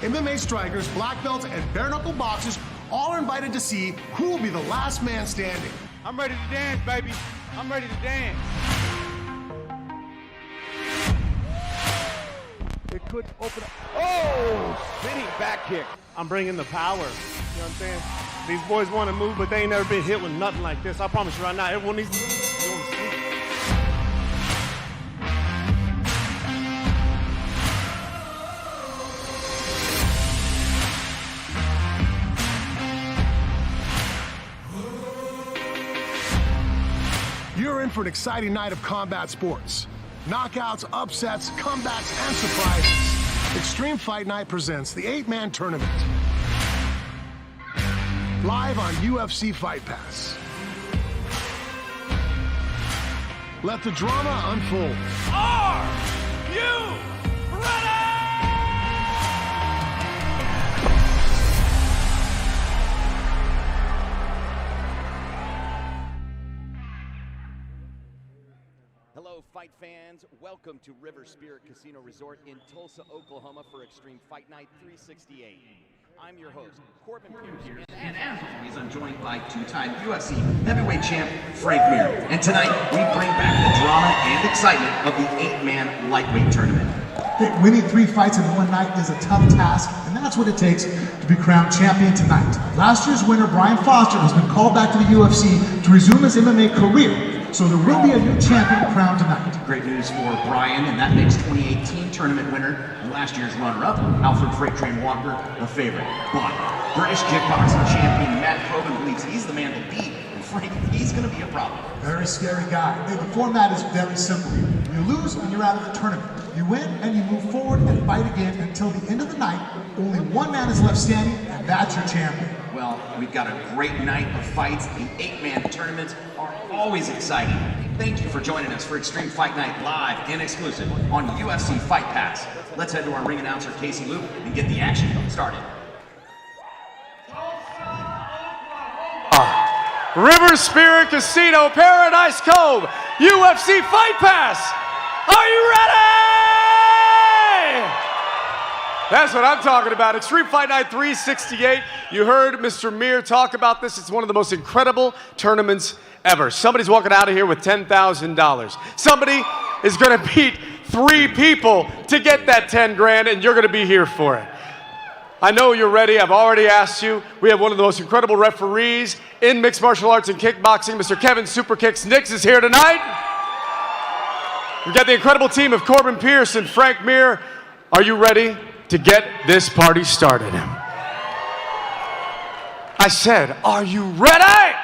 MMA strikers, black belts, and bare-knuckle boxers all are invited to see who will be the last man standing. I'm ready to dance, baby. I'm ready to dance. It could open up. Oh, spinning back kick. I'm bringing the power. You know what I'm saying? These boys want to move, but they ain't never been hit with nothing like this. I promise you right now, everyone needs to go to sleep. You're in for an exciting night of combat sports. Knockouts, upsets, comebacks, and surprises. Extreme Fight Night presents the 8-man tournament. Live on UFC Fight Pass. Let the drama unfold. Are you ready? Hello, fight fans. Welcome to River Spirit Casino Resort in Tulsa, Oklahoma for Extreme Fight Night 368. I'm your host, Corbin Pierce. And as always, I'm joined by two-time UFC heavyweight champ Frank Mir. And tonight, we bring back the drama and excitement of the 8-man lightweight tournament. Winning 3 fights in one night is a tough task, and that's what it takes to be crowned champion tonight. Last year's winner, Brian Foster, has been called back to the UFC to resume his MMA career, so there will be a new champion crowned tonight. Great news for Brian, and that makes 2018 tournament winner and last year's runner-up, Alfred Freight Train Walker, the favorite. But British kickboxing champion Matt Probyn believes he's the man to beat, and Frank, he's going to be a problem. Very scary guy. The format is very simple. You lose and you're out of the tournament. You win and you move forward and fight again until the end of the night. Only one man is left standing, and that's your champion. Well, we've got a great night of fights. The 8-man tournaments are always exciting. Thank you for joining us for Extreme Fight Night live and exclusive on UFC Fight Pass. Let's head to our ring announcer, Casey Luke, and get the action started. River Spirit Casino, Paradise Cove, UFC Fight Pass. Are you ready? That's what I'm talking about. Extreme Fight Night 368. You heard Mr. Mir talk about this. It's one of the most incredible tournaments ever. Somebody's walking out of here with $10,000. Somebody is going to beat 3 people to get that 10 grand, and you're going to be here for it. I know you're ready. I've already asked you. We have one of the most incredible referees in mixed martial arts and kickboxing. Mr. Kevin Superkicks Nix is here tonight. We've got the incredible team of Corbin Pierce and Frank Mir. Are you ready to get this party started? I said, are you ready?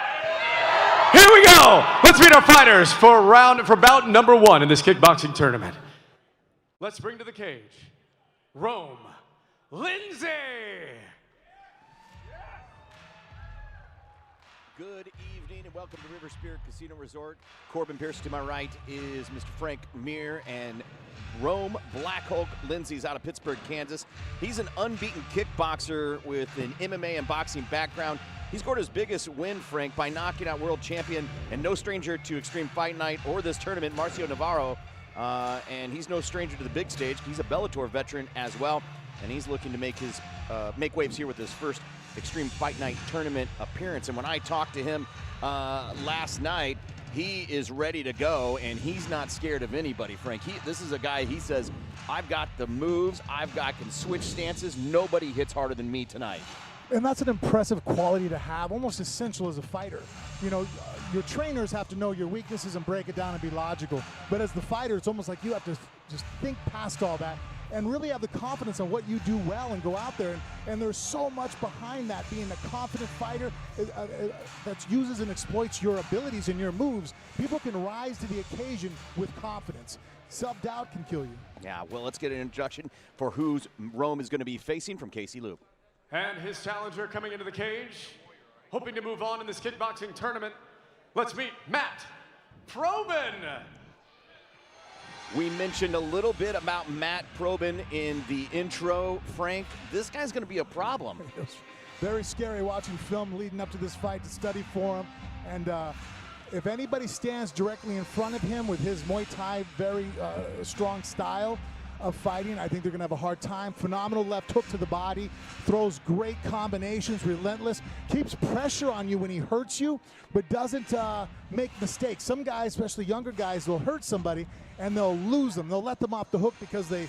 Here we go. Let's meet our fighters for bout number 1 in this kickboxing tournament. Let's bring to the cage Rome Lindsay. Good evening and welcome to River Spirit Casino Resort. Corbin Pierce to my right is Mr. Frank Mir, and Rome Black Hulk Lindsay's out of Pittsburgh, Kansas. He's an unbeaten kickboxer with an MMA and boxing background. He scored his biggest win, Frank, by knocking out world champion and no stranger to Extreme Fight Night or this tournament, Marcio Navarro. And he's no stranger to the big stage. He's a Bellator veteran as well, and he's looking to make waves here with his first Extreme Fight Night tournament appearance. And when I talked to him last night, he is ready to go, and he's not scared of anybody, Frank. This is a guy, he says, I've got the moves, can switch stances. Nobody hits harder than me tonight. And that's an impressive quality to have, almost essential as a fighter. You know, your trainers have to know your weaknesses and break it down and be logical. But as the fighter, it's almost like you have to just think past all that and really have the confidence on what you do well and go out there. And there's so much behind that, being a confident fighter that uses and exploits your abilities and your moves. People can rise to the occasion with confidence. Self-doubt can kill you. Yeah, well, let's get an introduction for who Rome is going to be facing from Casey Luke. And his challenger coming into the cage, hoping to move on in this kickboxing tournament. Let's meet Matt Probyn. We mentioned a little bit about Matt Probyn in the intro, Frank. This guy's going to be a problem. It was very scary watching film leading up to this fight to study for him. And if anybody stands directly in front of him with his Muay Thai very strong style, of fighting. I think they're going to have a hard time. Phenomenal left hook to the body, throws great combinations, relentless, keeps pressure on you when he hurts you, but doesn't make mistakes. Some guys, especially younger guys, will hurt somebody and they'll lose them. They'll let them off the hook because they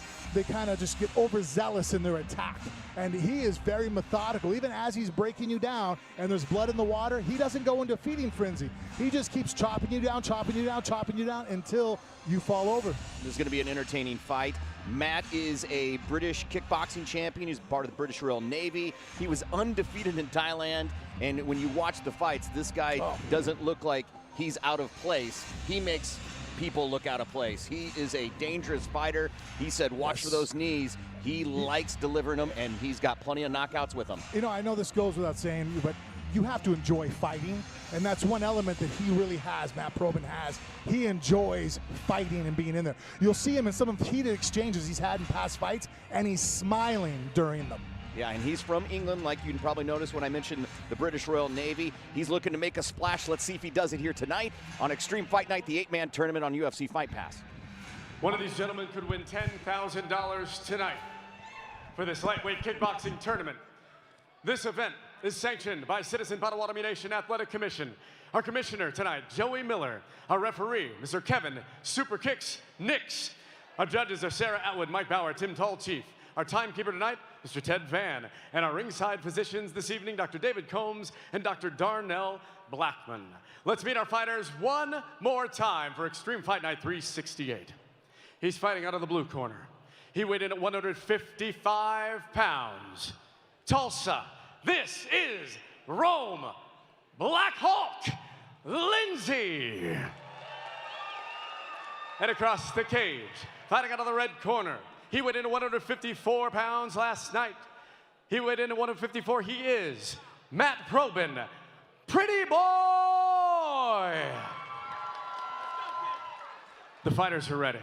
kind of just get overzealous in their attack. And he is very methodical. Even as he's breaking you down and there's blood in the water, he doesn't go into a feeding frenzy. He just keeps chopping you down, chopping you down, chopping you down until you fall over. This is going to be an entertaining fight. Matt is a British kickboxing champion. He's part of the British Royal Navy. He was undefeated in Thailand. And when you watch the fights, this guy doesn't look like he's out of place. He makes people look out of place. He is a dangerous fighter. He said, watch for those knees. He likes delivering them, and he's got plenty of knockouts with him. You know, I know this goes without saying, but you have to enjoy fighting, and that's one element that he really has, Matt Probyn has. He enjoys fighting and being in there. You'll see him in some of the heated exchanges he's had in past fights, and he's smiling during them. Yeah, and he's from England, like you can probably notice when I mentioned the British Royal Navy. He's looking to make a splash. Let's see if he does it here tonight on Extreme Fight Night, the 8-man tournament on UFC Fight Pass. One of these gentlemen could win $10,000 tonight for this lightweight kickboxing tournament. This event is sanctioned by Citizen Potawatomi Nation Athletic Commission. Our commissioner tonight, Joey Miller. Our referee, Mr. Kevin Super Kicks Nix. Our judges are Sarah Atwood, Mike Bauer, Tim Tall-Chief. Our timekeeper tonight, Mr. Ted Van. And our ringside physicians this evening, Dr. David Combs and Dr. Darnell Blackman. Let's meet our fighters one more time for Extreme Fight Night 368. He's fighting out of the blue corner. He weighed in at 155 pounds. Tulsa, this is Rome Black Hulk Lindsay. And across the cage, fighting out of the red corner, he weighed in at 154 pounds last night. He weighed in at 154. He is Matt Probyn, Pretty Boy. The fighters are ready.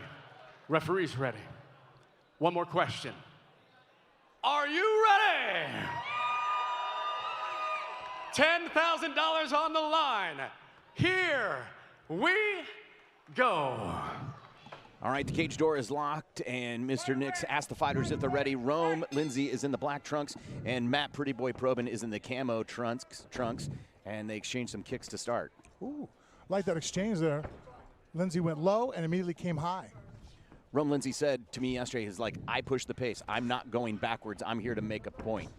Referees ready. One more question. Are you ready? $10,000 on the line. Here we go. All right, the cage door is locked, and Mr. Nix asked the fighters if they're ready. Rome Lindsay is in the black trunks, and Matt Pretty Boy Probyn is in the camo trunks, and they exchanged some kicks to start. Ooh, like that exchange there. Lindsay went low and immediately came high. Rome Lindsay said to me yesterday, he's like, I push the pace. I'm not going backwards. I'm here to make a point.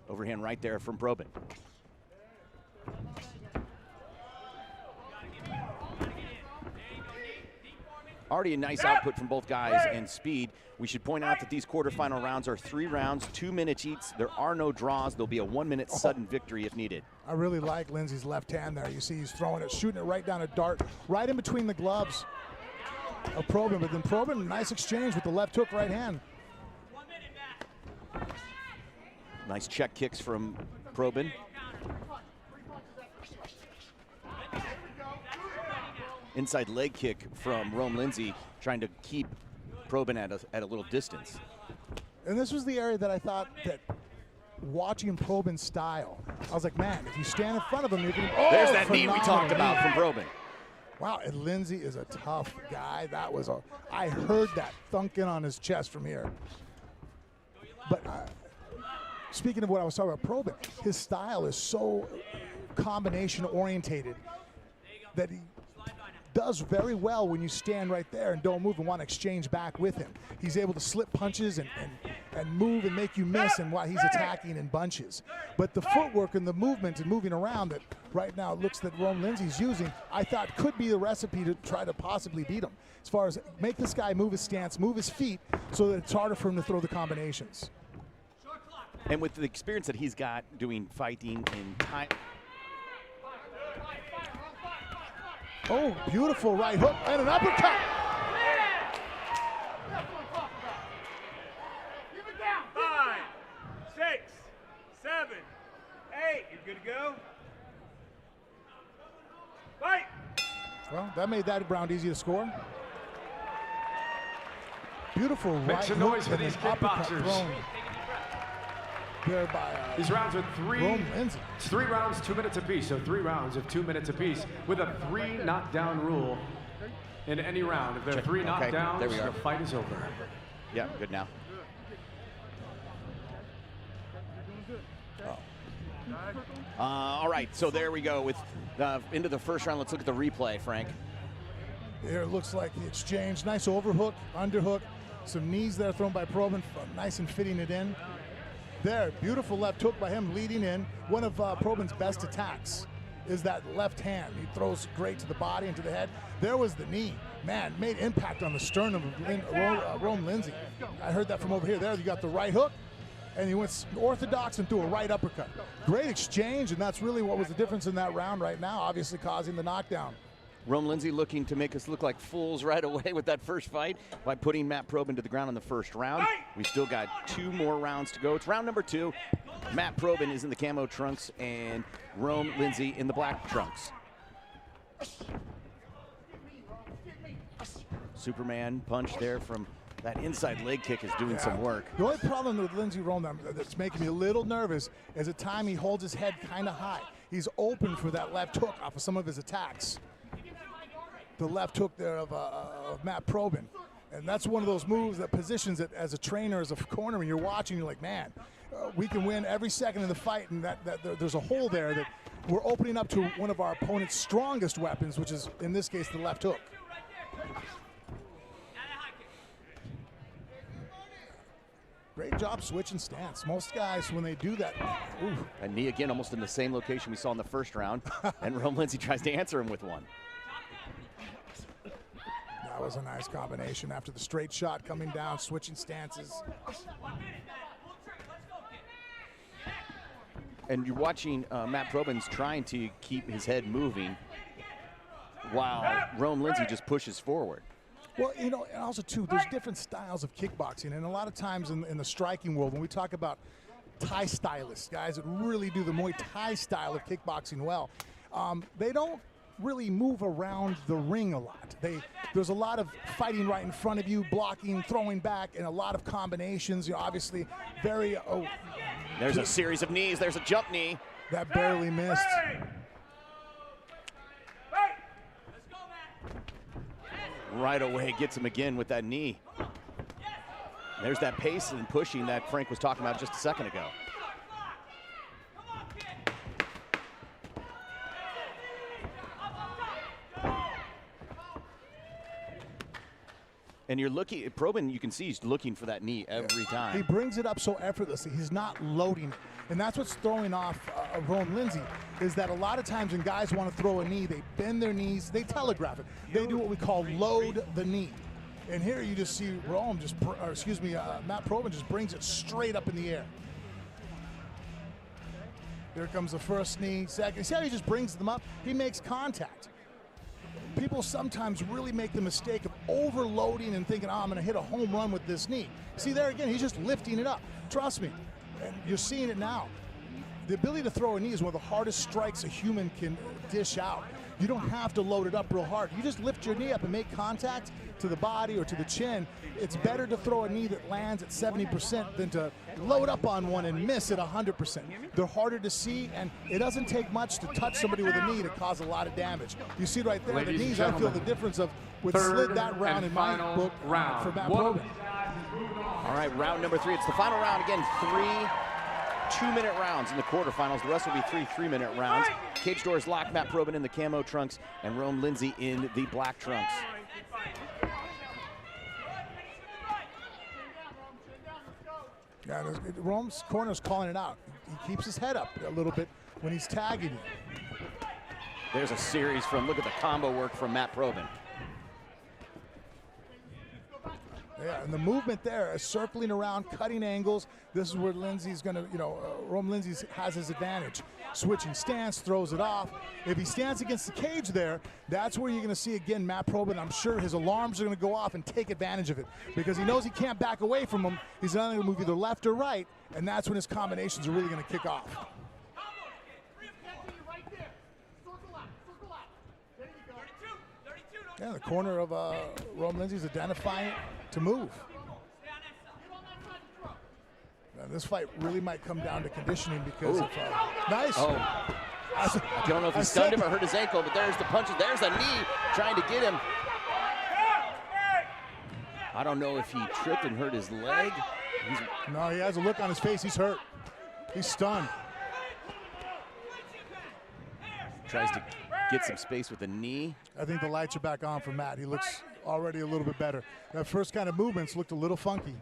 Overhand right there from Probyn. Already a nice output from both guys and speed. We should point out that these quarterfinal rounds are 3 rounds, 2 minutes each. There are no draws. There'll be a 1-minute sudden victory if needed. I really like Lindsay's left hand there. You see he's throwing it, shooting it right down a dart, right in between the gloves of Probyn. But then Probyn, nice exchange with the left hook right hand. Nice check kicks from Probyn. Inside leg kick from Rome Lindsay, trying to keep Probyn at a little distance. And this was the area that I thought that watching Probyn's style, I was like, man, if you stand in front of him, you're going to... Oh, there's that knee we talked about from Probyn. Wow, and Lindsay is a tough guy. That was a... I heard that thunking on his chest from here. But speaking of what I was talking about, Probyn, his style is so combination orientated that he does very well when you stand right there and don't move and want to exchange back with him. He's able to slip punches and move and make you miss and while he's attacking in bunches. But the footwork and the movement and moving around that right now it looks that Rome Lindsay's using, I thought could be the recipe to try to possibly beat him. As far as make this guy move his stance, move his feet so that it's harder for him to throw the combinations. And with the experience that he's got doing fighting in time. Oh, beautiful right hook and an uppercut. 5, 6, 7, 8. You good to go? Fight! Well, that made that round easy to score. Beautiful right Make some noise hook for and these an uppercut kickboxers. thrown there by These rounds are Rome Lindsay. 3 rounds, 2 minutes apiece. So 3 rounds of 2 minutes apiece with a 3 knockdown rule. in any round. If there are 3 Okay, knockdowns, there we are. the fight is over. Yeah, good now. All right, so there we go with into the first round. Let's look at the replay, Frank. Here it looks like the exchange. Nice overhook, underhook, some knees there thrown by Probin, nice and fitting it in. There, beautiful left hook by him leading in. One of Probin's best attacks is that left hand. He throws great to the body and to the head. There was the knee. Man, made impact on the sternum of Rome Lindsay. I heard that from over here. There, you got the right hook, and he went orthodox and threw a right uppercut. Great exchange, and that's really what was the difference in that round right now, obviously causing the knockdown. Rome Lindsay looking to make us look like fools right away with that first fight by putting Matt Probin to the ground in the first round. We still got 2 more rounds to go. It's round number 2. Matt Probin is in the camo trunks and Rome Lindsay in the black trunks. Superman punch there from that inside leg kick is doing some work. The only problem with Lindsay Rome that's making me a little nervous is at time he holds his head kind of high. He's open for that left hook off of some of his attacks. The left hook there of Matt Probin. And that's one of those moves that positions it as a trainer, as a corner, when you're watching, you're like, man, we can win every second of the fight, and there's a hole there that we're opening up to one of our opponent's strongest weapons, which is, in this case, the left hook. Great job switching stance. Most guys, when they do that, ooh. A knee again, almost in the same location we saw in the first round, and Rome Lindsay tries to answer him with one. That was a nice combination after the straight shot coming down, switching stances. And you're watching Matt Probin's trying to keep his head moving while Rome Lindsay just pushes forward. Well, you know, and also, too, there's different styles of kickboxing. And a lot of times in the striking world, when we talk about Thai stylists, guys that really do the Muay Thai style of kickboxing well, they don't really move around the ring a lot. There's a lot of fighting right in front of you, blocking, throwing back, and a lot of combinations. You know, obviously, very. There's a series of knees. There's a jump knee. That barely missed. Right away, gets him again with that knee. There's that pace and pushing that Frank was talking about just a second ago. And you're looking, Probin, you can see he's looking for that knee every time. He brings it up so effortlessly. He's not loading it. And that's what's throwing off Rome Lindsay, is that a lot of times when guys want to throw a knee, they bend their knees, they telegraph it. They do what we call load the knee. And here you just see Rome Matt Probin just brings it straight up in the air. Here comes the first knee, second. See how he just brings them up? He makes contact. People sometimes really make the mistake of overloading and thinking, oh, I'm going to hit a home run with this knee. See, there again, he's just lifting it up. Trust me, and you're seeing it now. The ability to throw a knee is one of the hardest strikes a human can dish out. You don't have to load it up real hard. You just lift your knee up and make contact to the body or to the chin. It's better to throw a knee that lands at 70% than to load up on one and miss at 100%. They're harder to see, and it doesn't take much to touch somebody with a knee to cause a lot of damage. You see right there, Ladies the knees, and I feel the difference of what slid that round in my book for Matt Probin. All right, round number 3. It's the final round. Again, 3 2-minute rounds in the quarterfinals. The rest will be 3 3-minute rounds. Cage doors locked. Matt Probin in the camo trunks and Rome Lindsay in the black trunks. Yeah, Rome's corner's calling it out. He keeps his head up a little bit when he's tagging you. There's a series from, look at the combo work from Matt Probin. Yeah, and the movement there is circling around, cutting angles. This is where Lindsay's going to, Rome Lindsay has his advantage. Switching stance, throws it off. If he stands against the cage there, that's where you're going to see, again, Matt Probin. I'm sure his alarms are going to go off and take advantage of it because he knows he can't back away from him. He's only going to move either left or right, and that's when his combinations are really going to kick off. Yeah, the corner of Rome Lindsay's identifying it to move. And this fight really might come down to conditioning because of nice. Oh. I don't know if he stunned him or hurt his ankle, but there's the punches. There's a knee trying to get him. I don't know if he tripped and hurt his leg. No, he has a look on his face. He's hurt. He's stunned. Tries to get some space with the knee. I think the lights are back on for Matt. He looks already a little bit better. That first kind of movements looked a little funky.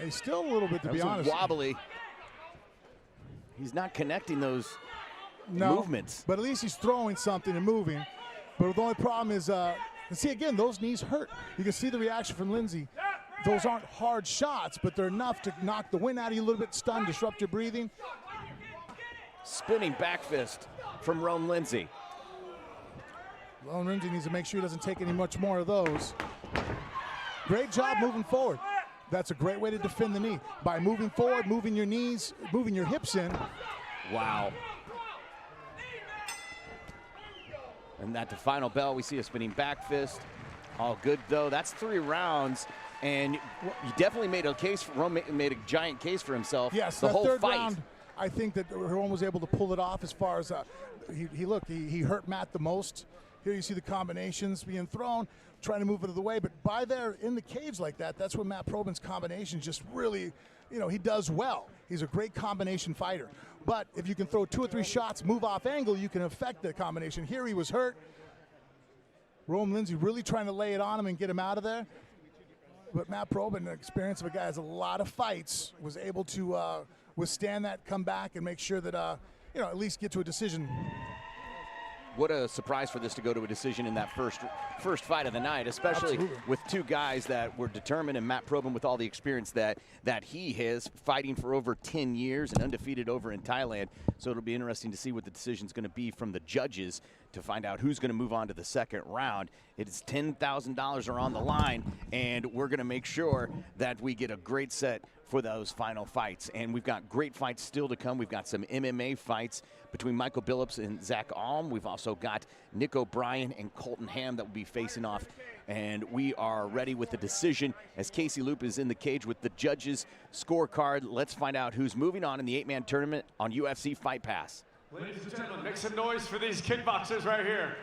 He's still a little bit, to be honest. Wobbly. He's not connecting those movements. But at least he's throwing something and moving. But the only problem is, see, again, those knees hurt. You can see the reaction from Lindsey. Those aren't hard shots, but they're enough to knock the wind out of you a little bit, stun, disrupt your breathing. Spinning back fist from Rome Lindsey. Rome Lindsey needs to make sure he doesn't take any much more of those. Great job moving forward. That's a great way to defend the knee. By moving forward, moving your knees, moving your hips in. Wow. And at the final bell, we see a spinning back fist. All good, though. That's 3 rounds. And you definitely made a case for Rome, made a giant case for himself. Yes, the whole third fight. round, I think that Rome was able to pull it off as far as he hurt Matt the most. Here you see the combinations being thrown, trying to move it out of the way. But by there in the cage like that, that's when Matt Probyn's combinations just really, he does well. He's a great combination fighter. But if you can throw 2 or 3 shots, move off angle, you can affect the combination. Here he was hurt. Rome Lindsey really trying to lay it on him and get him out of there. But Matt Probyn, the experience of a guy has a lot of fights, was able to withstand that, come back, and make sure that, at least get to a decision. What a surprise for this to go to a decision in that first fight of the night, especially Absolutely. with 2 guys that were determined, and Matt Probyn with all the experience that he has, fighting for over 10 years and undefeated over in Thailand. So it'll be interesting to see what the decision's going to be from the judges to find out who's going to move on to the second round. It's $10,000 are on the line, and we're going to make sure that we get a great set for those final fights. And we've got great fights still to come. We've got some MMA fights between Michael Billups and Zach Alm. We've also got Nick O'Brien and Colton Ham that will be facing off. And we are ready with the decision as Casey Loop is in the cage with the judges' scorecard. Let's find out who's moving on in the 8-man tournament on UFC Fight Pass. Ladies and gentlemen, make some noise for these kickboxers right here.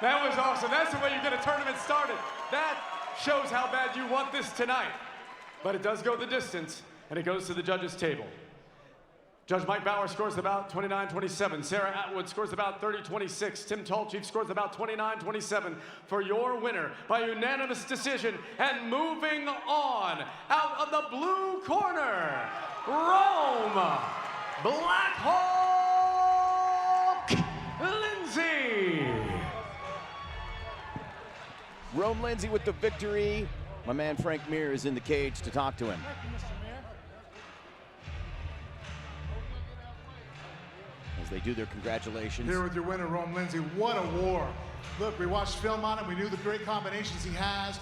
That was awesome. That's the way you get a tournament started. That shows how bad you want this tonight. But it does go the distance, and it goes to the judges' table. Judge Mike Bauer scores about 29-27. Sarah Atwood scores about 30-26. Tim Tallchief scores about 29-27 for your winner by unanimous decision. And moving on, out of the blue corner, Rome Blackhawk Lindsey. Rome Lindsey with the victory. My man Frank Mir is in the cage to talk to him. As they do their congratulations. Here with your winner, Rome Lindsey. What a war. Look, we watched film on him. We knew the great combinations he has.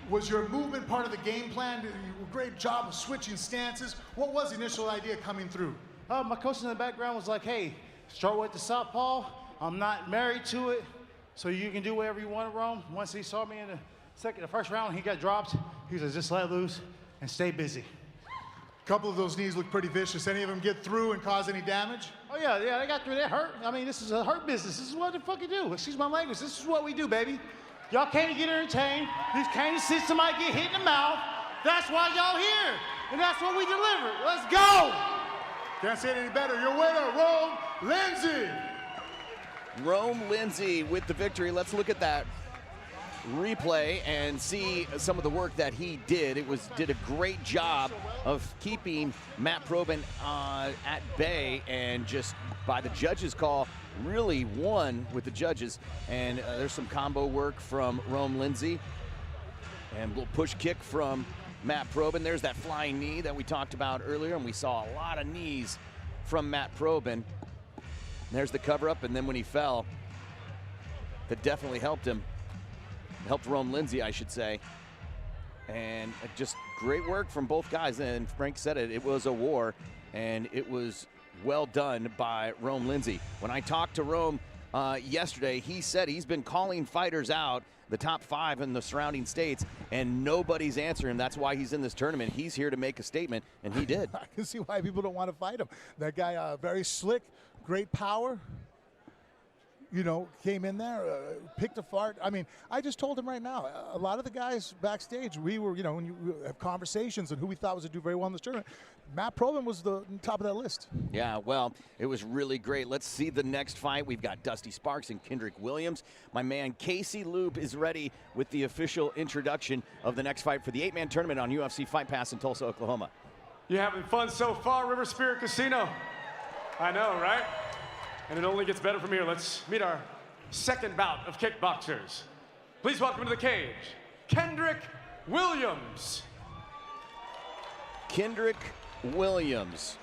Was your movement part of the game plan? Great job of switching stances. What was the initial idea coming through? My coach in the background was like, hey, start with the southpaw. I'm not married to it, so you can do whatever you want, Rome. Once he saw me in the first round, he got dropped. He was like, just let loose and stay busy. A couple of those knees look pretty vicious. Any of them get through and cause any damage? Oh, yeah, they got through. They hurt. I mean, this is a hurt business. This is what the fuck you do. Excuse my language. This is what we do, baby. Y'all came to get entertained. You came to see somebody get hit in the mouth. That's why y'all here. And that's what we delivered. Let's go. Can't say it any better. Your winner, Rome Lindsey. Rome Lindsey with the victory. Let's look at that replay and see some of the work that he did. Did a great job of keeping Matt Probyn at bay, and just by the judges' call, really won with the judges. And there's some combo work from Rome Lindsey, and a little push kick from Matt Probyn. There's that flying knee that we talked about earlier, and we saw a lot of knees from Matt Probyn. There's the cover up, and then when he fell, that definitely helped him. Helped Rome Lindsey, I should say. And just great work from both guys. And Frank said it, it was a war, and it was well done by Rome Lindsey. When I talked to Rome yesterday, he said he's been calling fighters out, the top 5 in the surrounding states, and nobody's answering him. That's why he's in this tournament. He's here to make a statement, and he did. I can see why people don't want to fight him. That guy, very slick, great power. you know, came in there, picked a fart. I mean, I just told him right now, a lot of the guys backstage, we were, you know, when you have conversations on who we thought was to do very well in this tournament, Matt Probin was the top of that list. Yeah, well, it was really great. Let's see the next fight. We've got Dusty Sparks and Kendrick Williams. My man Casey Loop is ready with the official introduction of the next fight for the 8-man tournament on UFC Fight Pass in Tulsa, Oklahoma. You having fun so far, River Spirit Casino? I know, right? And it only gets better from here. Let's meet our second bout of kickboxers. Please welcome to the cage, Kendrick Williams. Kendrick Williams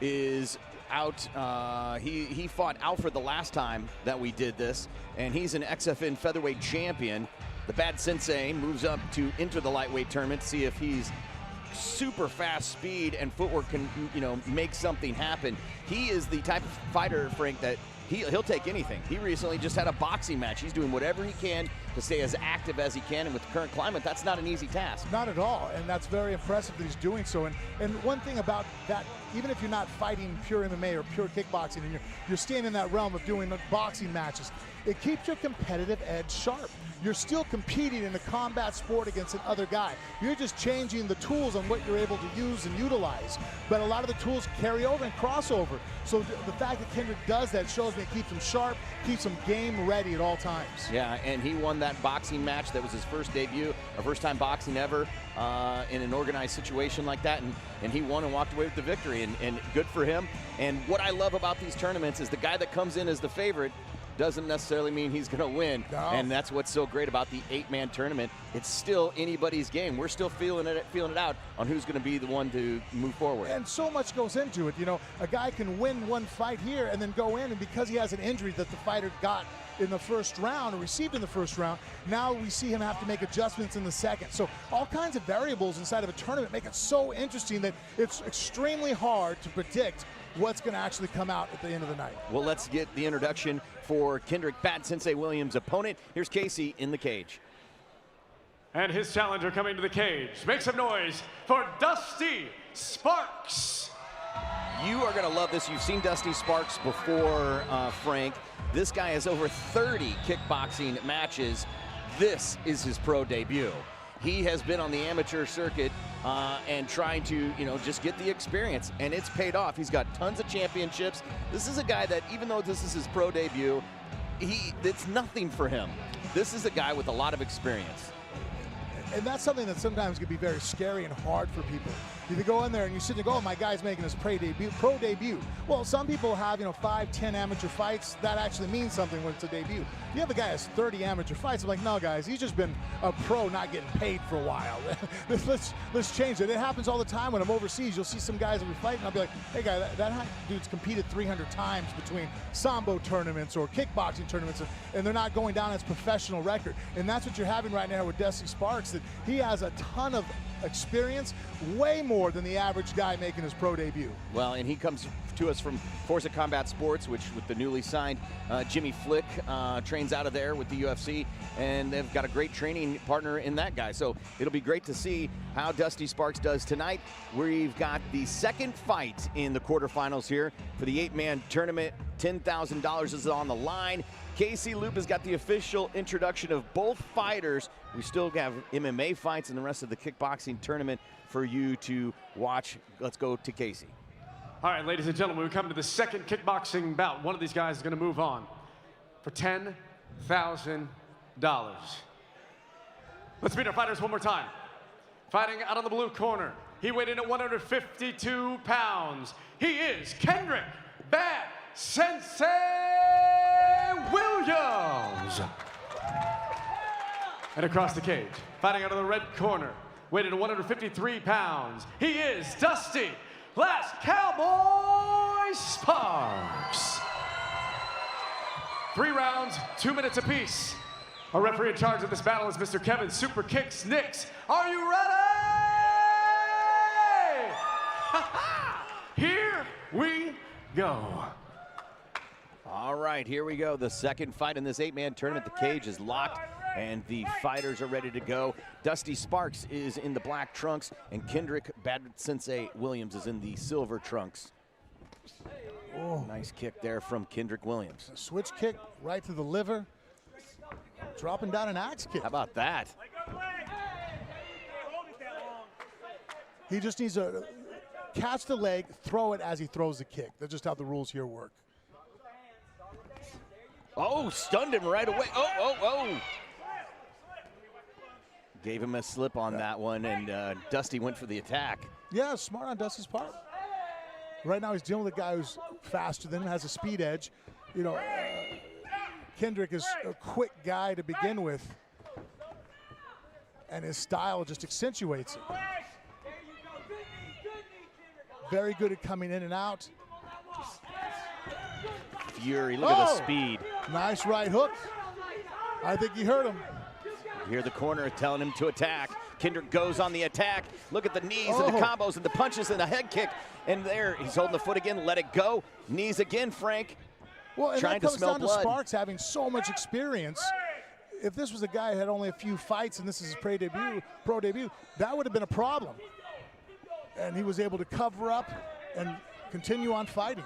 is out. He fought Alfred the last time that we did this, and he's an XFN featherweight champion. The Bad Sensei moves up to enter the lightweight tournament to see if he's super fast speed and footwork can, you know, make something happen. He is the type of fighter, Frank, that he'll take anything. He recently just had a boxing match. He's doing whatever he can to stay as active as he can, and with the current climate, that's not an easy task. Not at all, and that's very impressive that he's doing so. And one thing about that, even if you're not fighting pure MMA or pure kickboxing, and you're staying in that realm of doing boxing matches, it keeps your competitive edge sharp. You're still competing in a combat sport against another guy. You're just changing the tools on what you're able to use and utilize. But a lot of the tools carry over and cross over. So the fact that Kendrick does that shows me it keeps him sharp, keeps him game ready at all times. Yeah, and he won that boxing match. That was his first debut, or first time boxing ever in an organized situation like that. And he won and walked away with the victory, and good for him. And what I love about these tournaments is the guy that comes in as the favorite doesn't necessarily mean he's going to win. No. And that's what's so great about the 8-man tournament. It's still anybody's game. We're still feeling it out on who's going to be the one to move forward. And so much goes into it. You know, a guy can win one fight here and then go in, and because he has an injury that the fighter got in the first round or received in the first round, now we see him have to make adjustments in the second. So all kinds of variables inside of a tournament make it so interesting that it's extremely hard to predict what's going to actually come out at the end of the night. Well, let's get the introduction for Kendrick Bad Sensei Williams' opponent. Here's Casey in the cage. And his challenger coming to the cage. Make some noise for Dusty Sparks. You are going to love this. You've seen Dusty Sparks before, Frank. This guy has over 30 kickboxing matches. This is his pro debut. He has been on the amateur circuit and trying to, you know, just get the experience, and it's paid off. He's got tons of championships. This is a guy that, even though this is his pro debut, it's nothing for him. This is a guy with a lot of experience. And that's something that sometimes can be very scary and hard for people. You go in there and you sit and go, oh, my guy's making his pro debut. Well, some people have, you know, 5, 10 amateur fights. That actually means something when it's a debut. You have a guy who has 30 amateur fights. I'm like, no, guys, he's just been a pro not getting paid for a while. let's change it. It happens all the time when I'm overseas. You'll see some guys that we fight, and I'll be like, hey, guy, that dude's competed 300 times between sambo tournaments or kickboxing tournaments, and they're not going down as professional record. And that's what you're having right now with Dusty Sparks, that he has a ton of experience, way more than the average guy making his pro debut. Well, and he comes to us from Forza Combat Sports, which with the newly signed Jimmy Flick trains out of there with the UFC, and they've got a great training partner in that guy. So it'll be great to see how Dusty Sparks does tonight. We've got the second fight in the quarterfinals here for the 8-man tournament. $10,000 is on the line. Casey Loop has got the official introduction of both fighters. We still have MMA fights and the rest of the kickboxing tournament for you to watch. Let's go to Casey. All right, ladies and gentlemen, we come to the second kickboxing bout. One of these guys is going to move on for $10,000. Let's meet our fighters one more time. Fighting out on the blue corner, he weighed in at 152 pounds. He is Kendrick Bad Sensei Williams. And across the cage, fighting out of the red corner, weighed in at 153 pounds. He is Dusty Last Cowboy Sparks. 3 rounds, 2 minutes apiece. Our referee in charge of this battle is Mr. Kevin Super Kicks Nix. Are you ready? Here we go. All right, here we go. The second fight in this 8-man tournament. The cage is locked, and the fighters are ready to go. Dusty Sparks is in the black trunks, and Kendrick Bad Sensei Williams is in the silver trunks. Oh. Nice kick there from Kendrick Williams. A switch kick right to the liver. Dropping down an axe kick. How about that? He just needs to catch the leg, throw it as he throws the kick. That's just how the rules here work. Oh, stunned him right away. Oh. Gave him a slip on that one, and Dusty went for the attack. Yeah, smart on Dusty's part. Right now he's dealing with a guy who's faster than him, has a speed edge. You know, Kendrick is a quick guy to begin with, and his style just accentuates it. Very good at coming in and out. Fury, look at the speed. Nice right hook. I think he hurt him. You hear the corner telling him to attack. Kendrick goes on the attack. Look at the knees and the combos and the punches and the head kick. And there, he's holding the foot again. Let it go. Knees again, Frank. Well, and trying that comes to smell down blood. to Sparks having so much experience. If this was a guy who had only a few fights and this is his pro debut, that would have been a problem. And he was able to cover up and continue on fighting.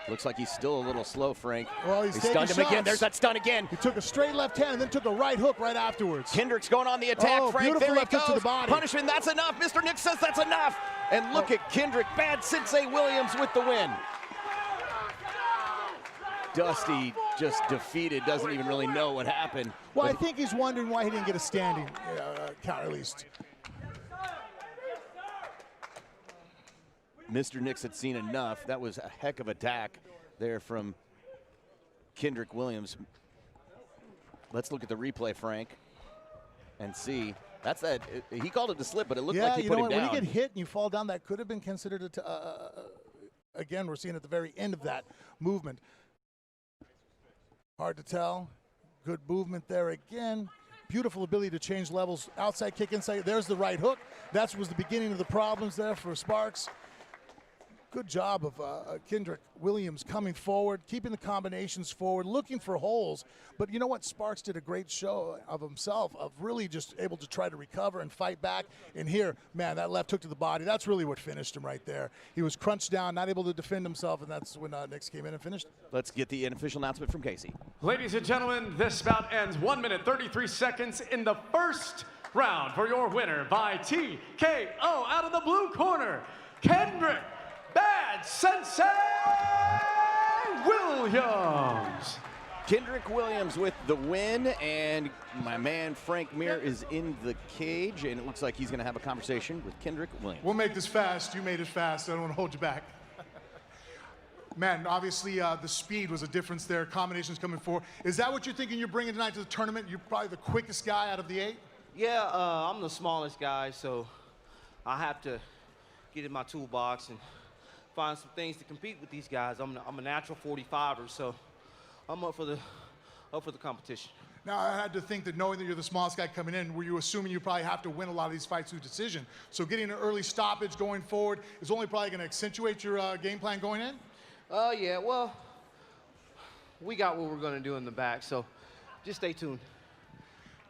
Looks like he's still a little slow, Frank. Well, he stunned him again. There's that stun again. He took a straight left hand and then took a right hook right afterwards. Kendrick's going on the attack, Frank. Beautiful There he left hook goes. to the body. Punishment, that's enough. Mr. Nick says that's enough. And look at Kendrick. Bad Sensei Williams with the win. Dusty just defeated, doesn't even really know what happened. Well, I think he's wondering why he didn't get a standing count at least. Mr. Nix had seen enough. That was a heck of an attack there from Kendrick Williams. Let's look at the replay, Frank, and see. That's that. He called it a slip, but it looked like he put him down. When you get hit and you fall down, that could have been considered again, we're seeing at the very end of that movement. Hard to tell. Good movement there again. Beautiful ability to change levels. Outside kick, inside. There's the right hook. That was the beginning of the problems there for Sparks. Good job of Kendrick Williams coming forward, keeping the combinations forward, looking for holes. But you know what? Sparks did a great show of himself, of really just able to try to recover and fight back. And here, man, that left hook to the body, that's really what finished him right there. He was crunched down, not able to defend himself, and that's when Nix came in and finished. Let's get the official announcement from Casey. Ladies and gentlemen, this bout ends 1 minute 33 seconds in the first round. For your winner by TKO out of the blue corner, Kendrick Bad Sensei Williams. Kendrick Williams with the win, and my man Frank Mir is in the cage, and it looks like he's going to have a conversation with Kendrick Williams. We'll make this fast. You made it fast. I don't want to hold you back. Man, obviously the speed was a difference there. Combinations coming forward. Is that what you're thinking you're bringing tonight to the tournament? You're probably the quickest guy out of the 8? Yeah, I'm the smallest guy, so I have to get in my toolbox and find some things to compete with these guys. I'm a natural 45er, so I'm up for the competition. Now, I had to think that knowing that you're the smallest guy coming in, were you assuming you probably have to win a lot of these fights through decision? So getting an early stoppage going forward is only probably going to accentuate your game plan going in? Yeah, well, we got what we're going to do in the back, so just stay tuned.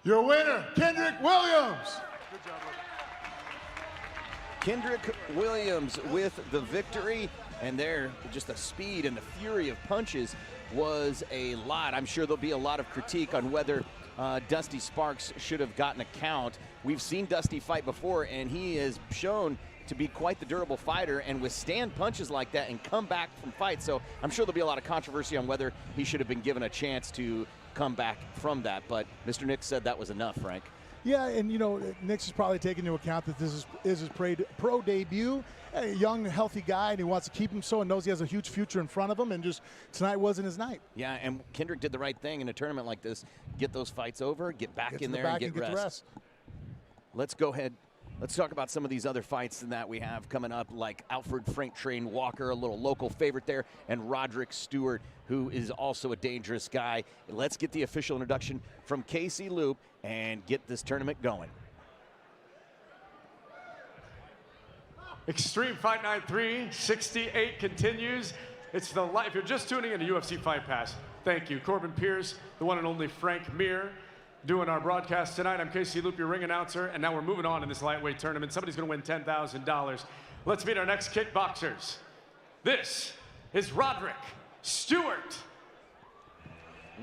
Your winner, Kendrick Williams. Good job, bro. Kendrick Williams with the victory, and there, just the speed and the fury of punches was a lot. I'm sure there'll be a lot of critique on whether Dusty Sparks should have gotten a count. We've seen Dusty fight before, and he has shown to be quite the durable fighter and withstand punches like that and come back from fights. So I'm sure there'll be a lot of controversy on whether he should have been given a chance to come back from that. But Mr. Nick said that was enough, Frank. Yeah, and you know, Nix is probably taking into account that this is his pro debut. A young, healthy guy, and he wants to keep him so and knows he has a huge future in front of him, and just tonight wasn't his night. Yeah, and Kendrick did the right thing in a tournament like this. Get those fights over, get back in there and get rest. Let's go ahead. Let's talk about some of these other fights that we have coming up, like Alfred Frank Train Walker, a little local favorite there, and Roderick Stewart, who is also a dangerous guy. Let's get the official introduction from Casey Loop and get this tournament going. Extreme Fight Night 368 continues. It's the live. If you're just tuning in to UFC Fight Pass, thank you. Corbin Pierce, the one and only Frank Mir, doing our broadcast tonight. I'm Casey Loop, your ring announcer, and now we're moving on in this lightweight tournament. Somebody's going to win $10,000. Let's meet our next kickboxers. This is Roderick Stewart.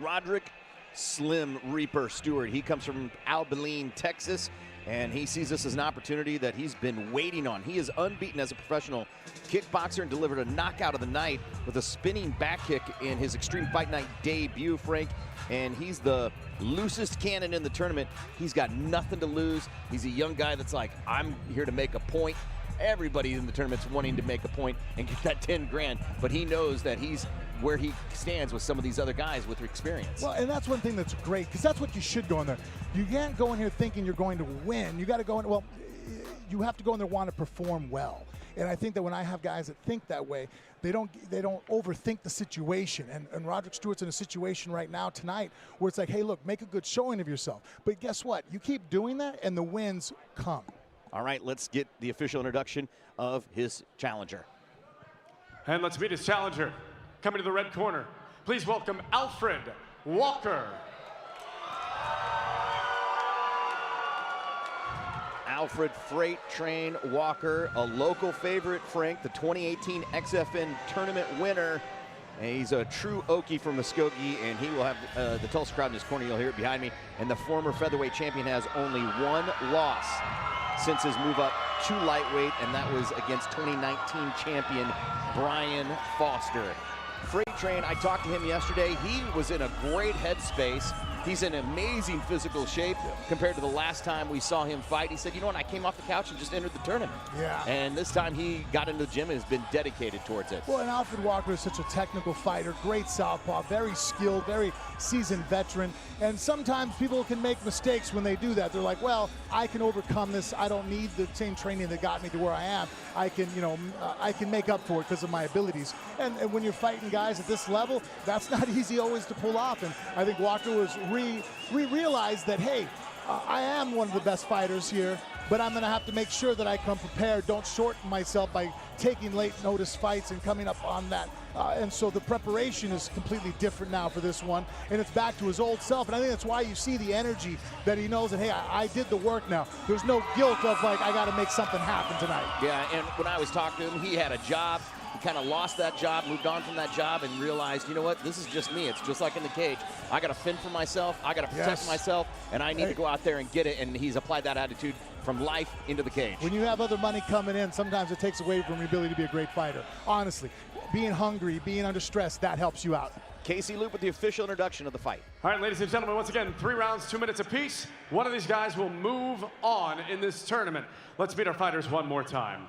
Roderick Slim Reaper Stewart. He comes from Abilene, Texas, and he sees this as an opportunity that he's been waiting on. He is unbeaten as a professional kickboxer and delivered a knockout of the night with a spinning back kick in his Extreme Fight Night debut, Frank. And he's the loosest cannon in the tournament. He's got nothing to lose. He's a young guy that's like, I'm here to make a point. Everybody in the tournament's wanting to make a point and get that 10 grand, but he knows that he's where he stands with some of these other guys with experience. Well, and that's one thing that's great, because that's what you should go in there. You can't go in here thinking you're going to win. You got to go in, well, you have to go in there want to perform well. And I think that when I have guys that think that way, they don't overthink the situation. And Roderick Stewart's in a situation right now tonight where it's like, hey, look, make a good showing of yourself. But guess what? You keep doing that, and the wins come. All right, let's get the official introduction of his challenger. And let's meet his challenger. Coming to the red corner, please welcome Alfred Walker. Alfred Freight Train Walker, a local favorite, Frank, the 2018 XFN tournament winner. And he's a true Okie from Muskogee, and he will have the Tulsa crowd in his corner. You'll hear it behind me. And the former featherweight champion has only one loss since his move up to lightweight, and that was against 2019 champion Brian Foster. Freight Train, I talked to him yesterday. He was in a great headspace. He's in amazing physical shape compared to the last time we saw him fight. He said, you know what, I came off the couch and just entered the tournament. Yeah. And this time he got into the gym and has been dedicated towards it. Well, and Alfred Walker is such a technical fighter, great southpaw, very skilled, very seasoned veteran. And sometimes people can make mistakes when they do that. They're like, well, I can overcome this. I don't need the same training that got me to where I am. I can, I can make up for it because of my abilities. And when you're fighting guys at this level, that's not easy always to pull off. And I think Walker was realized that, hey, I am one of the best fighters here, but I'm going to have to make sure that I come prepared, don't shorten myself by taking late notice fights and coming up on that. And so the preparation is completely different now for this one, and it's back to his old self. And I think that's why you see the energy that he knows that, hey, I did the work now. There's no guilt of, like, I got to make something happen tonight. Yeah, and when I was talking to him, he had a job. He kind of lost that job, moved on from that job, and realized, you know what, this is just me. It's just like in the cage. I got to fend for myself. I got to protect myself, and I need to go out there and get it. And he's applied that attitude from life into the cage. When you have other money coming in, sometimes it takes away from your ability to be a great fighter. Honestly, being hungry, being under stress, that helps you out. Casey Loop with the official introduction of the fight. All right, ladies and gentlemen, once again, 3 rounds, 2 minutes apiece. One of these guys will move on in this tournament. Let's meet our fighters one more time.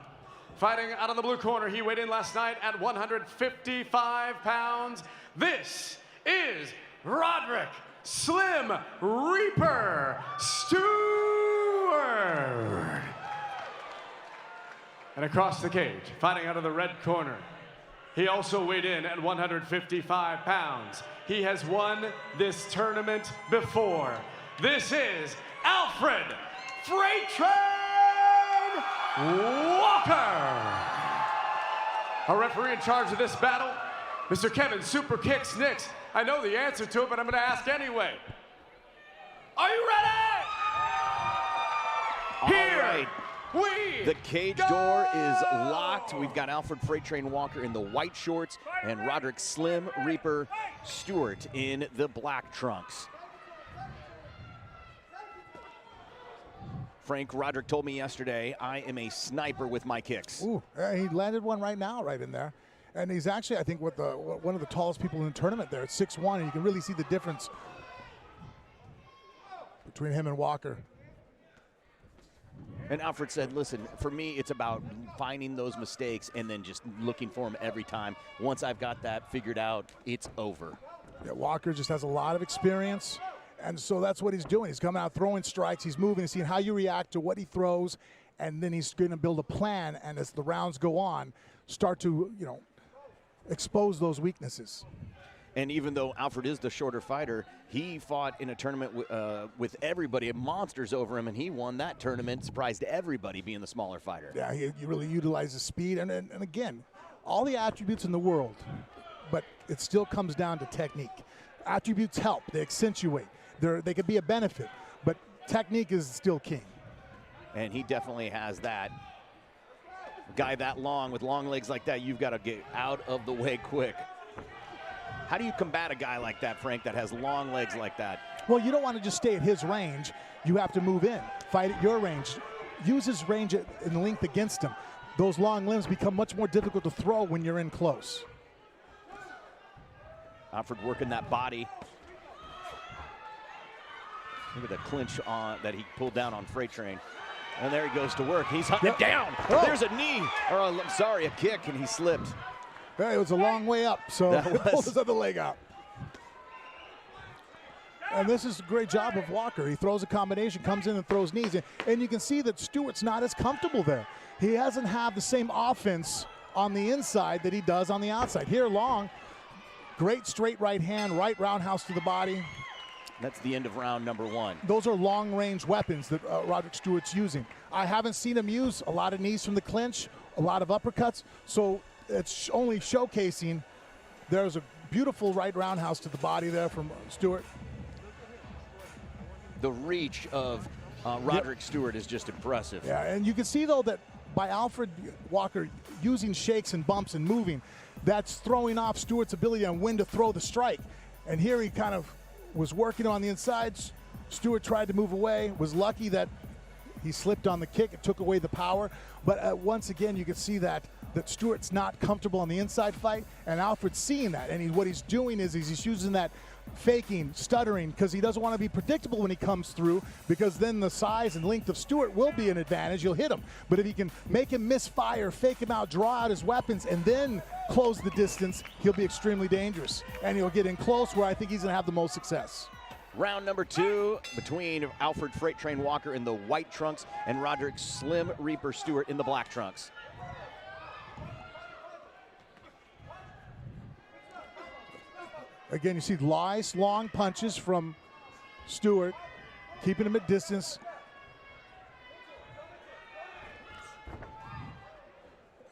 Fighting out of the blue corner, he weighed in last night at 155 pounds. This is Roderick Slim Reaper Stewart. And across the cage, fighting out of the red corner, he also weighed in at 155 pounds. He has won this tournament before. This is Alfred Freight Train Walker. Our referee in charge of this battle, Mr. Kevin Super Kicks Nicks. I know the answer to it, but I'm going to ask anyway. Are you ready? Here right. we The cage door is locked. We've got Alfred Freight Train Walker in the white shorts and Roderick Slim Reaper Stewart in the black trunks. Frank, Roderick told me yesterday, I am a sniper with my kicks. Ooh, he landed one right now, right in there. And he's actually, I think, one of the tallest people in the tournament there at 6'1", and you can really see the difference between him and Walker. And Alfred said, listen, for me, it's about finding those mistakes and then just looking for them every time. Once I've got that figured out, it's over. Yeah, Walker just has a lot of experience. And so that's what he's doing. He's coming out throwing strikes. He's moving, seeing how you react to what he throws, and then he's going to build a plan. And as the rounds go on, start to, expose those weaknesses. And even though Alfred is the shorter fighter, he fought in a tournament with everybody, monsters over him, and he won that tournament, surprised everybody being the smaller fighter. Yeah, he really utilizes speed. And again, all the attributes in the world, but it still comes down to technique. Attributes help. They accentuate. They could be a benefit, but technique is still king. And he definitely has that. Guy that long with long legs like that, you've got to get out of the way quick. How do you combat a guy like that, Frank, that has long legs like that? Well, you don't want to just stay at his range. You have to move in, fight at your range. Use his range and length against him. Those long limbs become much more difficult to throw when you're in close. Alfred working that body. Look at the clinch that he pulled down on Freight Train. And there he goes to work. He's hunting down. Oh. There's a knee, or I'm sorry, a kick, and he slipped. Yeah, it was a long way up, so he pulled his other leg out. And this is a great job of Walker. He throws a combination, comes in and throws knees. And you can see that Stewart's not as comfortable there. He doesn't have the same offense on the inside that he does on the outside. Here, Long, great straight right hand, right roundhouse to the body. That's the end of round number 1. Those are long-range weapons that Roderick Stewart's using. I haven't seen him use a lot of knees from the clinch, a lot of uppercuts, so it's only showcasing. There's a beautiful right roundhouse to the body there from Stewart. The reach of Roderick Stewart is just impressive. Yeah, and you can see, though, that by Alfred Walker using shakes and bumps and moving, that's throwing off Stewart's ability on when to throw the strike. And here he kind of was working on the insides. Stewart tried to move away, was lucky that he slipped on the kick. It took away the power. But once again, you can see that Stewart's not comfortable on the inside fight, and Alfred's seeing that. And what he's doing is he's using that faking, stuttering, because he doesn't want to be predictable when he comes through, because then the size and length of Stewart will be an advantage. You'll hit him. But if he can make him misfire, fake him out, draw out his weapons, and then close the distance, he'll be extremely dangerous. And he'll get in close where I think he's going to have the most success. Round number 2 between Alfred Freight Train Walker in the white trunks and Roderick Slim Reaper Stewart in the black trunks. Again, you see nice long punches from Stewart, keeping him at distance.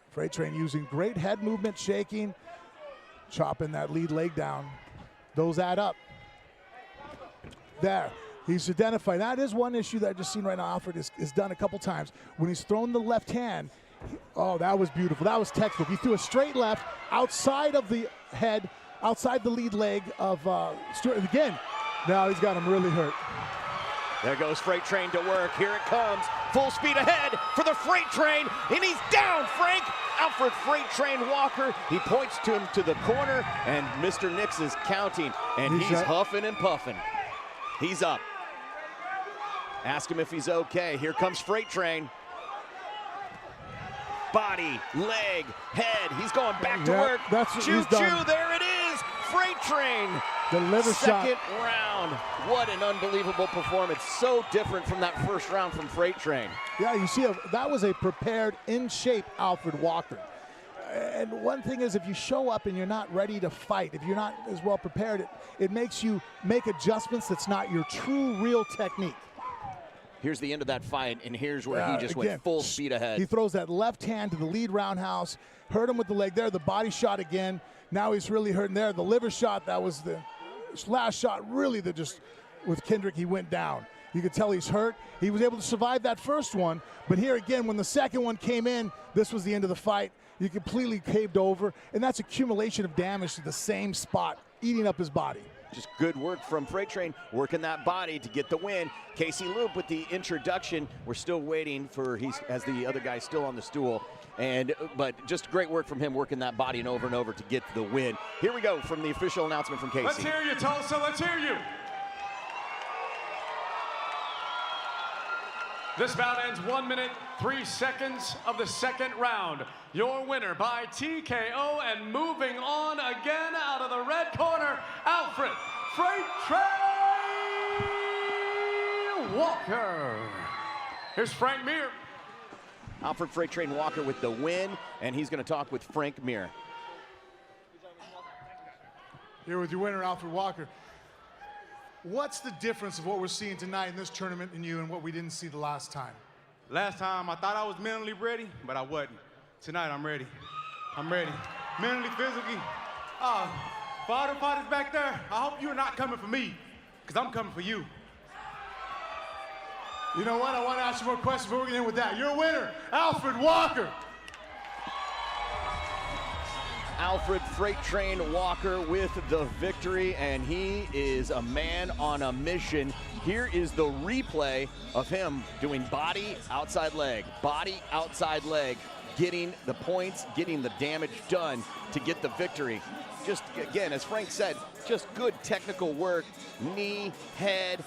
Freight Train using great head movement, shaking, chopping that lead leg down. Those add up. There, he's identified. That is one issue that I've just seen right now. Alfred has done a couple times. When he's thrown the left hand, oh, that was beautiful. That was textbook. He threw a straight left outside of the head, outside the lead leg of Stewart. And again, now he's got him really hurt. There goes Freight Train to work. Here it comes. Full speed ahead for the Freight Train. And he's down, Frank. Alfred Freight Train Walker. He points to him to the corner, and Mr. Nix is counting. And he's huffing and puffing. He's up. Ask him if he's okay. Here comes Freight Train. Body, leg, head. He's going back to work. Choo-choo, there it is. Freight Train. The liver shot. Second round. What an unbelievable performance. So different from that first round from Freight Train. Yeah, you see, that was a prepared, in-shape Alfred Walker. And one thing is, if you show up and you're not ready to fight, if you're not as well prepared, it makes you make adjustments that's not your true, real technique. Here's the end of that fight, and here's where he just went full speed ahead. He throws that left hand to the lead roundhouse, hurt him with the leg there, the body shot again. Now he's really hurting there. The liver shot, that was the last shot, really, with Kendrick, he went down. You could tell he's hurt. He was able to survive that first one, but here again, when the second one came in, this was the end of the fight. You completely caved over, and that's accumulation of damage to the same spot, eating up his body. Just good work from Freight Train, working that body to get the win. Casey Loop with the introduction. We're still waiting for, as the other guy's still on the stool. But just great work from him, working that body and over to get the win. Here we go from the official announcement from Casey. Let's hear you, Tulsa, let's hear you. This bout ends 1 minute, 3 seconds of the second round. Your winner by TKO, and moving on again out of the red corner, Alfred Freight Train Walker. Here's Frank Mir. Alfred Freight Train Walker with the win, and he's going to talk with Frank Mir. Here with your winner, Alfred Walker. What's the difference of what we're seeing tonight in this tournament in you and what we didn't see the last time? Last time I thought I was mentally ready, but I wasn't. Tonight I'm ready. I'm ready. Mentally, physically. For all the fighters back there, I hope you're not coming for me, because I'm coming for you. You know what? I want to ask you more questions, but we're going to end with that. Your winner, Alfred Walker. Alfred Freight Train Walker with the victory, and he is a man on a mission. Here is the replay of him doing body, outside leg, getting the points, getting the damage done to get the victory. Just, again, as Frank said, just good technical work. Knee, head.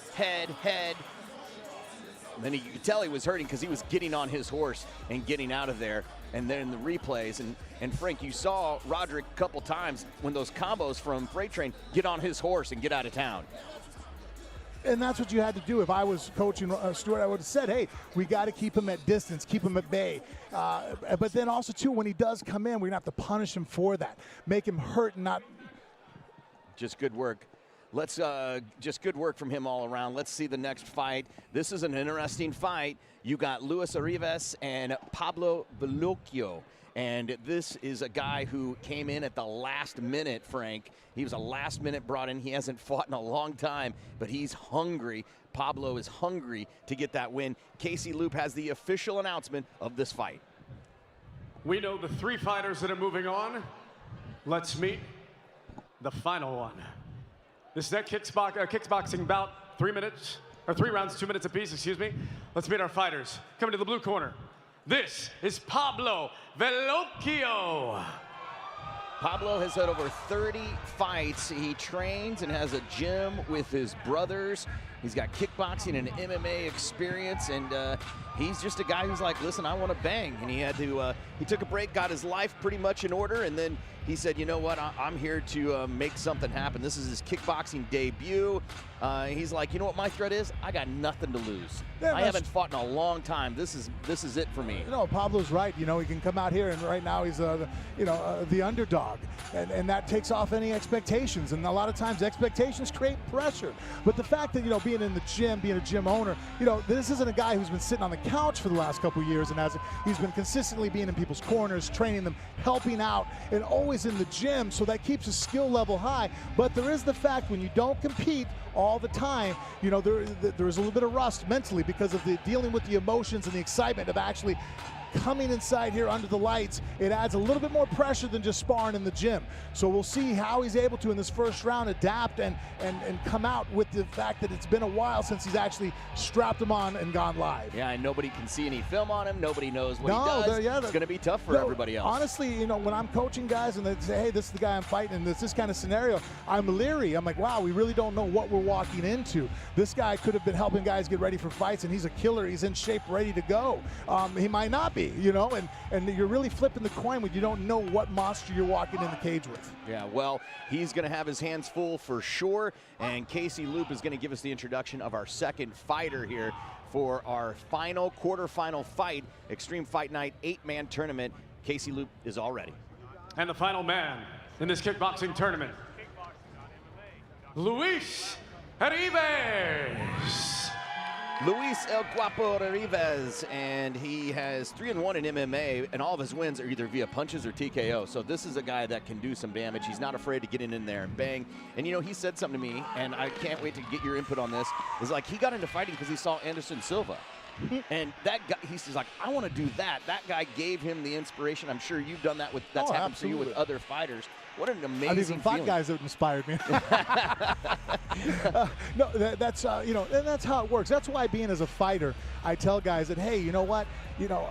And then you could tell he was hurting because he was getting on his horse and getting out of there. And then the replays, and Frank, you saw Roderick a couple times when those combos from Freight Train get on his horse and get out of town. And that's what you had to do. If I was coaching Stuart, I would have said, hey, we got to keep him at distance, keep him at bay. But then also, too, when he does come in, we're going to have to punish him for that, make him hurt and not. Just good work. Let's just good work from him all around. Let's see the next fight. This is an interesting fight. You got Luis Arribas and Pablo Velocio. And this is a guy who came in at the last minute, Frank. He was a last minute brought in. He hasn't fought in a long time, but he's hungry. Pablo is hungry to get that win. Casey Loop has the official announcement of this fight. We know the 3 fighters that are moving on. Let's meet the final one. This next kickboxing bout, 3 rounds, 2 minutes apiece, excuse me. Let's meet our fighters. Coming to the blue corner, this is Pablo Velocio. Pablo has had over 30 fights. He trains and has a gym with his brothers. He's got kickboxing and MMA experience, and he's just a guy who's like, listen, I want to bang. And he had to, he took a break, got his life pretty much in order, and then he said, you know what, I'm here to make something happen. This is his kickboxing debut. He's like, you know what my threat is? I got nothing to lose. Yeah, I haven't fought in a long time. This is it for me. You know, Pablo's right. You know, he can come out here, and right now he's, the underdog, and that takes off any expectations. And a lot of times expectations create pressure. But the fact that, you know, being in the gym, being a gym owner, you know, this isn't a guy who's been sitting on the couch for the last couple of years, and he's been consistently being in people's corners, training them, helping out, and always in the gym. So that keeps his skill level high. But there is the fact when you don't compete all the time, you know, there is a little bit of rust mentally because of the dealing with the emotions and the excitement of actually coming inside here under the lights. It adds a little bit more pressure than just sparring in the gym. So we'll see how he's able to in this first round adapt and come out with the fact that it's been a while since he's actually strapped him on and gone live. Yeah, and nobody can see any film on him. Nobody knows what he does. It's going to be tough for everybody else. Honestly, you know, when I'm coaching guys and they say, hey, this is the guy I'm fighting in this kind of scenario, I'm leery. I'm like, wow, we really don't know what we're walking into. This guy could have been helping guys get ready for fights, and he's a killer. He's in shape, ready to go. He might not be. You know, and you're really flipping the coin when you don't know what monster you're walking in the cage with. Yeah, well, he's going to have his hands full for sure, and Casey Loop is going to give us the introduction of our second fighter here for our final quarterfinal fight, Extreme Fight Night 8-man tournament. Casey Loop is all ready. And the final man in this kickboxing tournament, Luis Arribas. Luis El Guapo Arribas, and he has 3-1 in MMA, and all of his wins are either via punches or TKO. So this is a guy that can do some damage. He's not afraid to get in there and bang. And, you know, he said something to me, and I can't wait to get your input on this, is like he got into fighting because he saw Anderson Silva. And that guy, he's like, I want to do that. That guy gave him the inspiration. I'm sure you've done that with, that's happened to you with other fighters. What an amazing I've even fought guys that inspired me. No, that's you know, and that's how it works. That's why, being as a fighter, I tell guys that, hey, you know what, you know,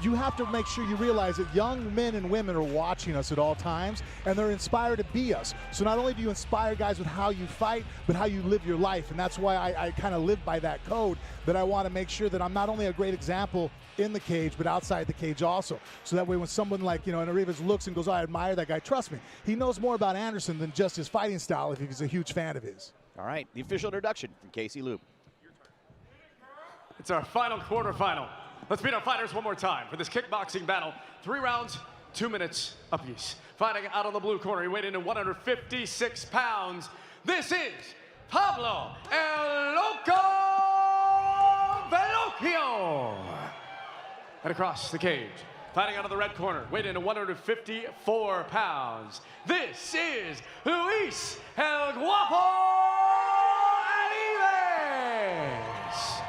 you have to make sure you realize that young men and women are watching us at all times, and they're inspired to be us. So not only do you inspire guys with how you fight, but how you live your life. And that's why I kind of live by that code, that I want to make sure that I'm not only a great example in the cage, but outside the cage also. So that way when someone like, you know, and Arribas looks and goes, oh, I admire that guy, trust me, he knows more about Anderson than just his fighting style if he's a huge fan of his. All right, the official introduction from Casey Loop. It's our final quarterfinal. Let's meet our fighters one more time for this kickboxing battle. 3 rounds, 2 minutes apiece. Fighting out on the blue corner, he weighed in at 156 pounds. This is Pablo El Loco Velocio. And across the cage, fighting out of the red corner, weighed in at 154 pounds. This is Luis El Guapo Arribas.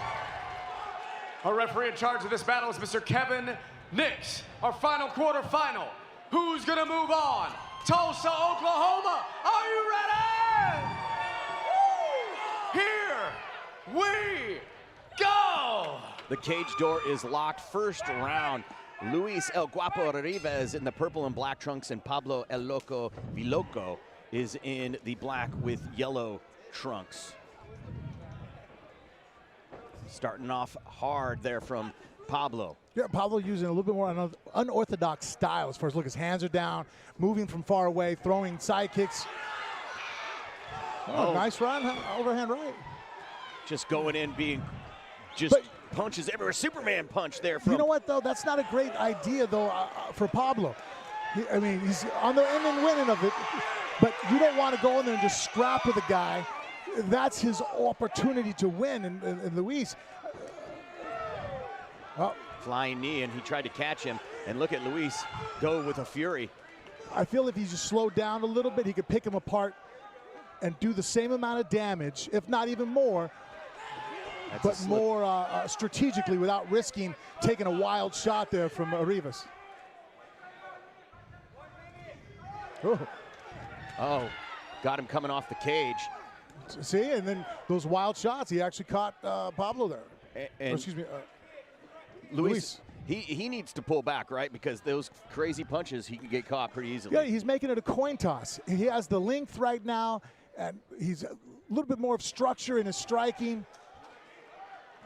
Our referee in charge of this battle is Mr. Kevin Nix. Our final quarterfinal, Who's gonna move on? Tulsa, Oklahoma. Are you ready? Woo! Here we go. The cage door is locked. First round. Luis El Guapo Rivas in the purple and black trunks, and Pablo El Loco Viloco is in the black with yellow trunks. Starting off hard there from Pablo. Yeah, Pablo using a little bit more unorthodox style as far as look, his hands are down, moving from far away, throwing side kicks. Oh, nice run, overhand right. Just going in, being just punches everywhere. Superman punch there from. You know what, though? That's not a great idea, though, for Pablo. I mean, he's on the end and winning of it, but you don't want to go in there and just scrap with a guy. That's his opportunity to win, and Luis. Oh. Flying knee, and he tried to catch him. And look at Luis go with a fury. I feel if he just slowed down a little bit, he could pick him apart and do the same amount of damage, if not even more, but more strategically without risking taking a wild shot there from Rivas. Oh, got him coming off the cage. See, and then those wild shots, he actually caught Pablo there. Excuse me. Luis, he needs to pull back, right? Because those crazy punches, he can get caught pretty easily. Yeah, he's making it a coin toss. He has the length right now, and he's a little bit more of structure in his striking.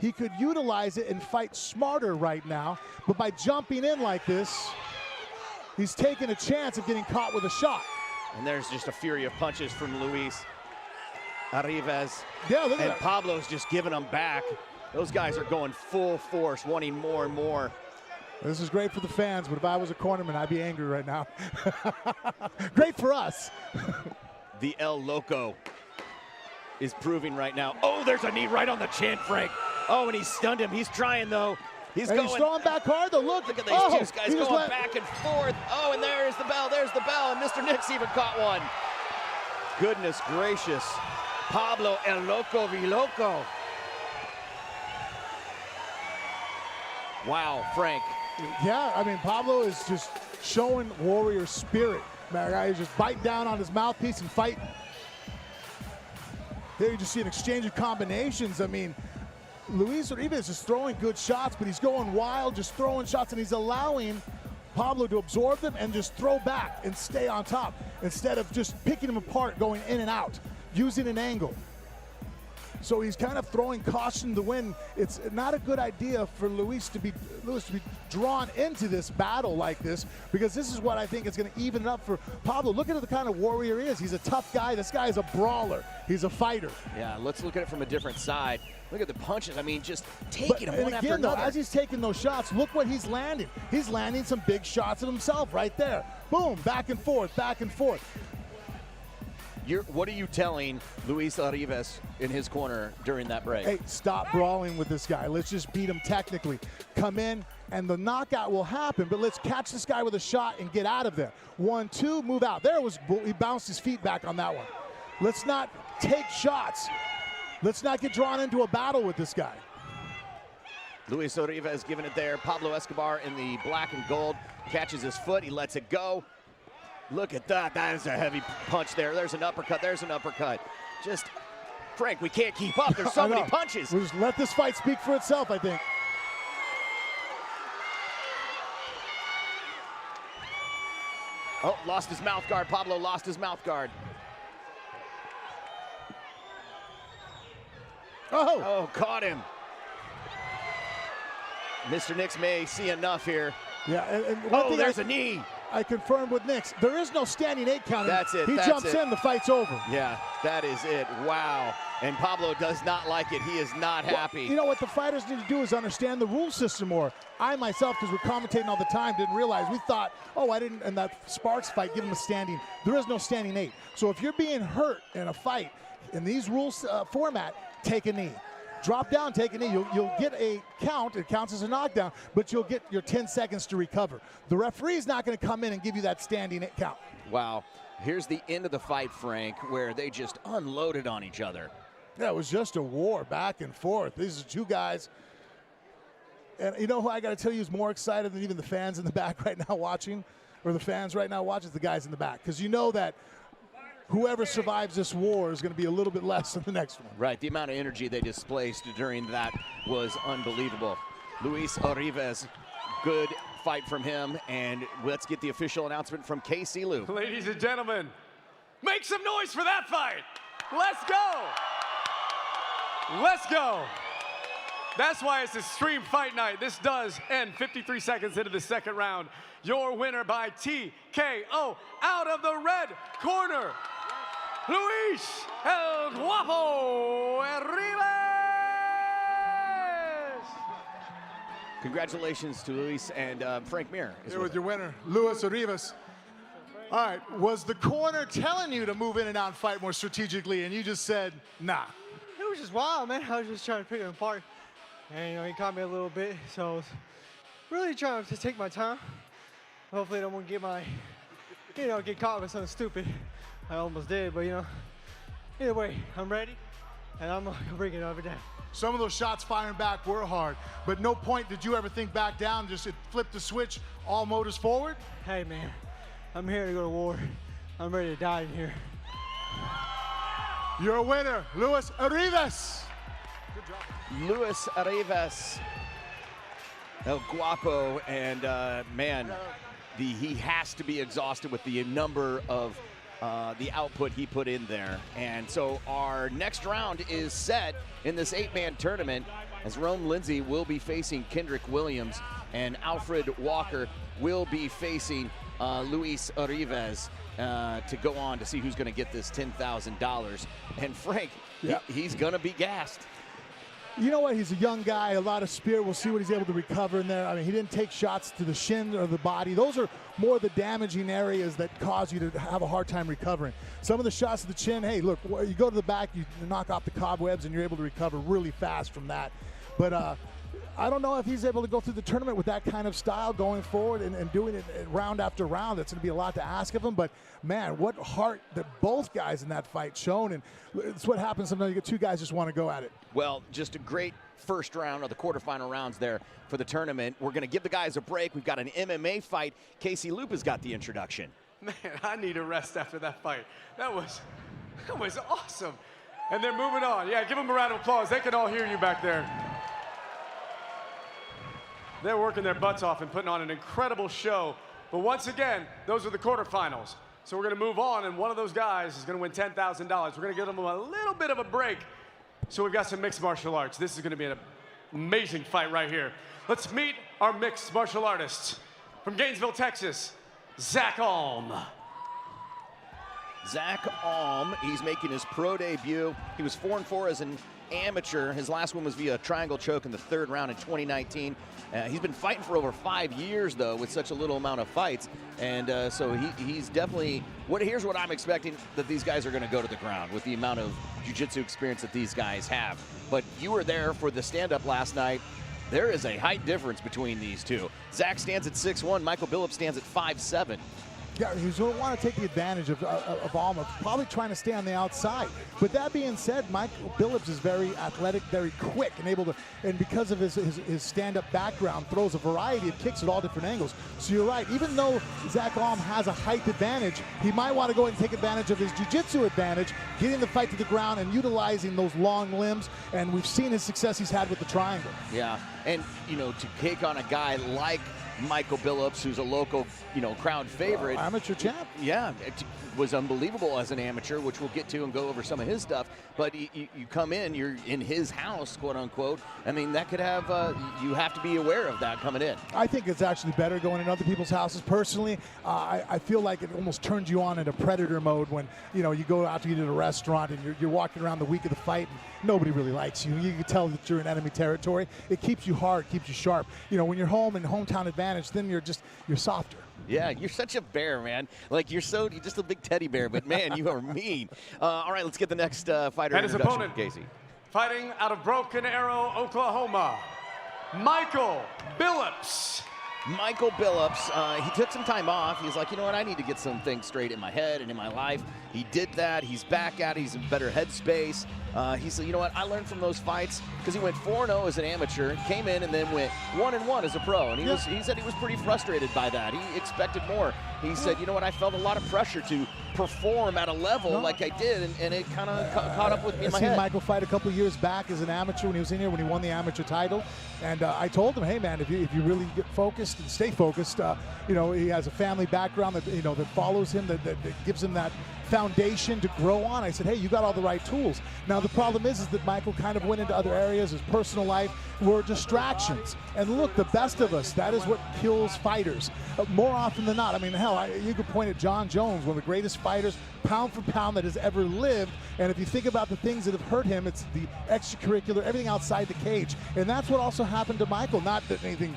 He could utilize it and fight smarter right now, but by jumping in like this, he's taking a chance of getting caught with a shot. And there's just a fury of punches from Luis Rivas. Yeah, look at and that. Pablo's just giving them back. Those guys are going full force, wanting more and more. This is great for the fans, but if I was a cornerman, I'd be angry right now. Great for us. The El Loco is proving right now. Oh, there's a knee right on the chin, Frank. Oh, and he stunned him. He's trying, though. He's throwing back hard, though. Look at these two guys going back and forth. Oh, and there's the bell. There's the bell. And Mr. Nix even caught one. Goodness gracious. Pablo El Loco Viloco. Wow, Frank. Yeah, I mean, Pablo is just showing warrior spirit. That guy is just biting down on his mouthpiece and fighting. There you just see an exchange of combinations. I mean, Luis Rivas is throwing good shots, but he's going wild, just throwing shots, and he's allowing Pablo to absorb them and just throw back and stay on top instead of just picking him apart, going in and out, using an angle. So he's kind of throwing caution to the wind. It's not a good idea for Luis to be drawn into this battle like this, because this is what I think is going to even it up for Pablo. Look at the kind of warrior he is. He's a tough guy. This guy is a brawler. He's a fighter. Yeah, let's look at it from a different side. Look at the punches. I mean, just taking them one after another. As he's taking those shots, look what he's landing. He's landing some big shots at himself right there. Boom, back and forth, back and forth. What are you telling Luis Rivas in his corner during that break? Hey, stop brawling with this guy. Let's just beat him technically. Come in, and the knockout will happen, but let's catch this guy with a shot and get out of there. 1, 2, move out. He bounced his feet back on that one. Let's not take shots. Let's not get drawn into a battle with this guy. Luis Rivas giving it there. Pablo Escobar in the black and gold catches his foot. He lets it go. Look at that. That is a heavy punch there. There's an uppercut. There's an uppercut. Just, Frank, we can't keep up. There's so many punches. We'll just let this fight speak for itself, I think. Oh, lost his mouth guard. Pablo lost his mouth guard. Oh, caught him. Mr. Nix may see enough here. Yeah, and there's a knee. I confirmed with Nix. There is no standing 8 count. That's it. He jumps in, the fight's over. Yeah, that is it. Wow. And Pablo does not like it. He is not happy. You know what the fighters need to do is understand the rule system more. I myself, because we're commentating all the time, didn't realize. We thought, I didn't, in that Sparks fight, give him a standing. There is no standing 8. So if you're being hurt in a fight, in these rules format, take a knee. Drop down, take a knee. You'll get a count. It counts as a knockdown, but you'll get your 10 seconds to recover. The referee's not going to come in and give you that standing count. Wow. Here's the end of the fight, Frank, where they just unloaded on each other. Yeah, it was just a war back and forth. These are two guys. And you know who I got to tell you is more excited than even the fans in the back right now watching? or the fans right now watch is the guys in the back, because you know that whoever survives this war is going to be a little bit less than the next one. Right, the amount of energy they displaced during that was unbelievable. Luis Orives, good fight from him, and let's get the official announcement from Casey Lou. Ladies and gentlemen, make some noise for that fight. Let's go. Let's go. That's why it's Extreme Fight Night. This does end 53 seconds into the second round. Your winner by TKO out of the red corner, Luis El Guapo Arribas. Congratulations to Luis and Frank Mir. Here with your winner, Luis Arribas. All right, was the corner telling you to move in and out and fight more strategically, and you just said, nah? It was just wild, man. I was just trying to pick him apart. And, he caught me a little bit, so I was really trying to take my time. Hopefully I don't want to get caught with something stupid. I almost did, but, either way, I'm ready, and I'm going to bring it over down. Some of those shots firing back were hard, but no point did you ever think back down, just it flipped the switch, all motors forward? Hey, man, I'm here to go to war. I'm ready to die in here. Your winner, Luis Arribas. Good job. Luis Arribas, El Guapo, and man, he has to be exhausted with the number of the output he put in there. And so our next round is set in this 8-man tournament, as Rome Lindsay will be facing Kendrick Williams, and Alfred Walker will be facing Luis Arribas to go on to see who's going to get this $10,000. And Frank, he's going to be gassed. You know what? He's a young guy, a lot of spirit. We'll see what he's able to recover in there. I mean, he didn't take shots to the shin or the body. Those are more the damaging areas that cause you to have a hard time recovering. Some of the shots to the chin, hey, look, you go to the back, you knock off the cobwebs, and you're able to recover really fast from that. But I don't know if he's able to go through the tournament with that kind of style going forward and doing it round after round. That's going to be a lot to ask of him. But, man, what heart that both guys in that fight shown. And it's what happens sometimes. You get two guys just want to go at it. Well, just a great first round of the quarterfinal rounds there for the tournament. We're going to give the guys a break. We've got an MMA fight. Casey Lupa's got the introduction. Man, I need a rest after that fight. That was awesome. And they're moving on. Yeah, give them a round of applause. They can all hear you back there. They're working their butts off and putting on an incredible show. But once again, those are the quarterfinals. So we're going to move on, and one of those guys is going to win $10,000. We're going to give them a little bit of a break. So we've got some mixed martial arts. This is going to be an amazing fight right here. Let's meet our mixed martial artists. From Gainesville, Texas, Zach Alm. Zach Alm, he's making his pro debut. He was 4-4 as an amateur. His last one was via triangle choke in the third round in 2019. He's been fighting for over 5 years, though, with such a little amount of fights. And so he's definitely, here's what I'm expecting, that these guys are going to go to the ground with the amount of jiu-jitsu experience that these guys have. But you were there for the stand-up last night. There is a height difference between these two. Zach stands at 6'1", Michael Billups stands at 5'7". Yeah, he's going to want to take the advantage of Alma, probably trying to stay on the outside. But that being said, Michael Billups is very athletic, very quick, and able to, and because of his stand-up background, throws a variety of kicks at all different angles. So you're right, even though Zach Alm has a height advantage, he might want to go and take advantage of his jiu-jitsu advantage, getting the fight to the ground and utilizing those long limbs, and we've seen his success he's had with the triangle. Yeah, and, to take on a guy like Michael Billups, who's a local, crowd favorite. Amateur champ. Yeah, it was unbelievable as an amateur, which we'll get to and go over some of his stuff. But you come in, you're in his house, quote unquote. I mean, that could have, you have to be aware of that coming in. I think it's actually better going in other people's houses. Personally, I feel like it almost turns you on into predator mode when, you go out to eat at a restaurant and you're walking around the week of the fight and nobody really likes you. You can tell that you're in enemy territory. It keeps you hard, keeps you sharp. When you're home and hometown advantage, then you're softer. Yeah, you're such a bear, man. Like, you're just a big teddy bear, but, man, you are mean. All right, let's get the next fighter and his introduction opponent, from Casey. Fighting out of Broken Arrow, Oklahoma, Michael Billups. Michael Billups, he took some time off. He's like, you know what, I need to get some things straight in my head and in my life. He did that. He's back at it. He's in better headspace. He said, you know what, I learned from those fights, because he went 4-0 as an amateur, came in and then went 1-1 as a pro. And he said he was pretty frustrated by that. He expected more. He said, you know what, I felt a lot of pressure to perform at a level like I did, and it kind of caught up with me in my head. I seen Michael fight a couple of years back as an amateur when he was in here, when he won the amateur title. And I told him, hey, man, if you really get focused and stay focused, you know, he has a family background that, you know, that follows him, that gives him that foundation to grow on. I said, hey, you got all the right tools. Now, the problem is that Michael kind of went into other areas. His personal life were distractions. And look, the best of us, that is what kills fighters. More often than not. I mean, hell, you could point at John Jones, one of the greatest fighters, pound for pound, that has ever lived. And if you think about the things that have hurt him, it's the extracurricular, everything outside the cage. And that's what also happened to Michael. Not that anything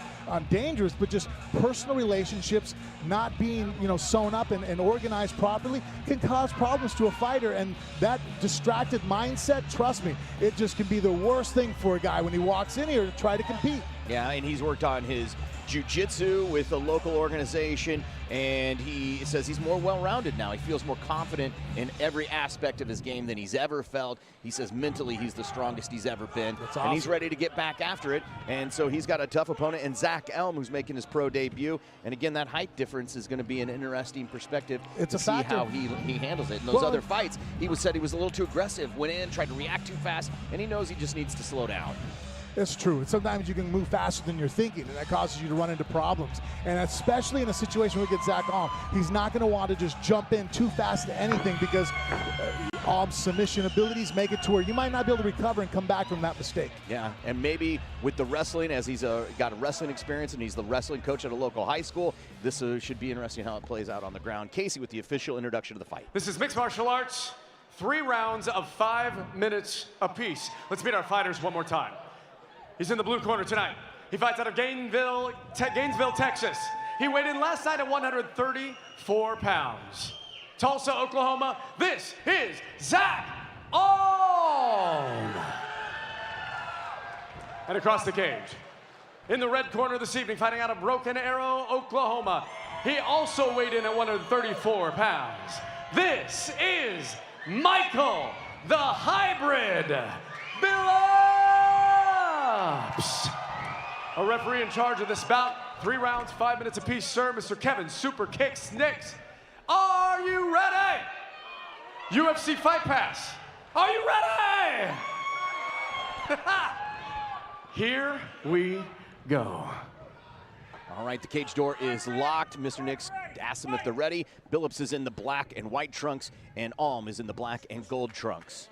dangerous, but just personal relationships not being, you know, sewn up and organized properly can cause problems to a fighter. And that distracted mindset, trust me, it just can be the worst thing for a guy when he walks in here to try to compete. Yeah, and he's worked on his jiu-jitsu with a local organization, and he says he's more well-rounded now. He feels more confident in every aspect of his game than he's ever felt. He says mentally he's the strongest he's ever been. That's awesome. And he's ready to get back after it. And so he's got a tough opponent, and Zach Elm, who's making his pro debut. And again, that height difference is going to be an interesting perspective to see how he handles it. In those other fights, said he was a little too aggressive, went in, tried to react too fast, and he knows he just needs to slow down. It's true. Sometimes you can move faster than you're thinking, and that causes you to run into problems. And especially in a situation where we get Zach Alm, he's not going to want to just jump in too fast to anything, because Alm's submission abilities make it to where you might not be able to recover and come back from that mistake. Yeah, and maybe with the wrestling, as he's got a wrestling experience and he's the wrestling coach at a local high school, this should be interesting how it plays out on the ground. Casey with the official introduction to the fight. This is mixed martial arts, 3 rounds of 5 minutes apiece. Let's meet our fighters one more time. He's in the blue corner tonight. He fights out of Gainesville, Texas. He weighed in last night at 134 pounds. Tulsa, Oklahoma, this is Zach Alm. And across the cage, in the red corner this evening, fighting out of Broken Arrow, Oklahoma. He also weighed in at 134 pounds. This is Michael the Hybrid Billups. A referee in charge of this bout. 3 rounds, 5 minutes apiece, sir. Mr. Kevin Super Kicks Nicks. Are you ready? UFC Fight Pass. Are you ready? Here we go. All right, the cage door is locked. Mr. Nicks asks him if they're ready. Billups is in the black and white trunks, and Alm is in the black and gold trunks.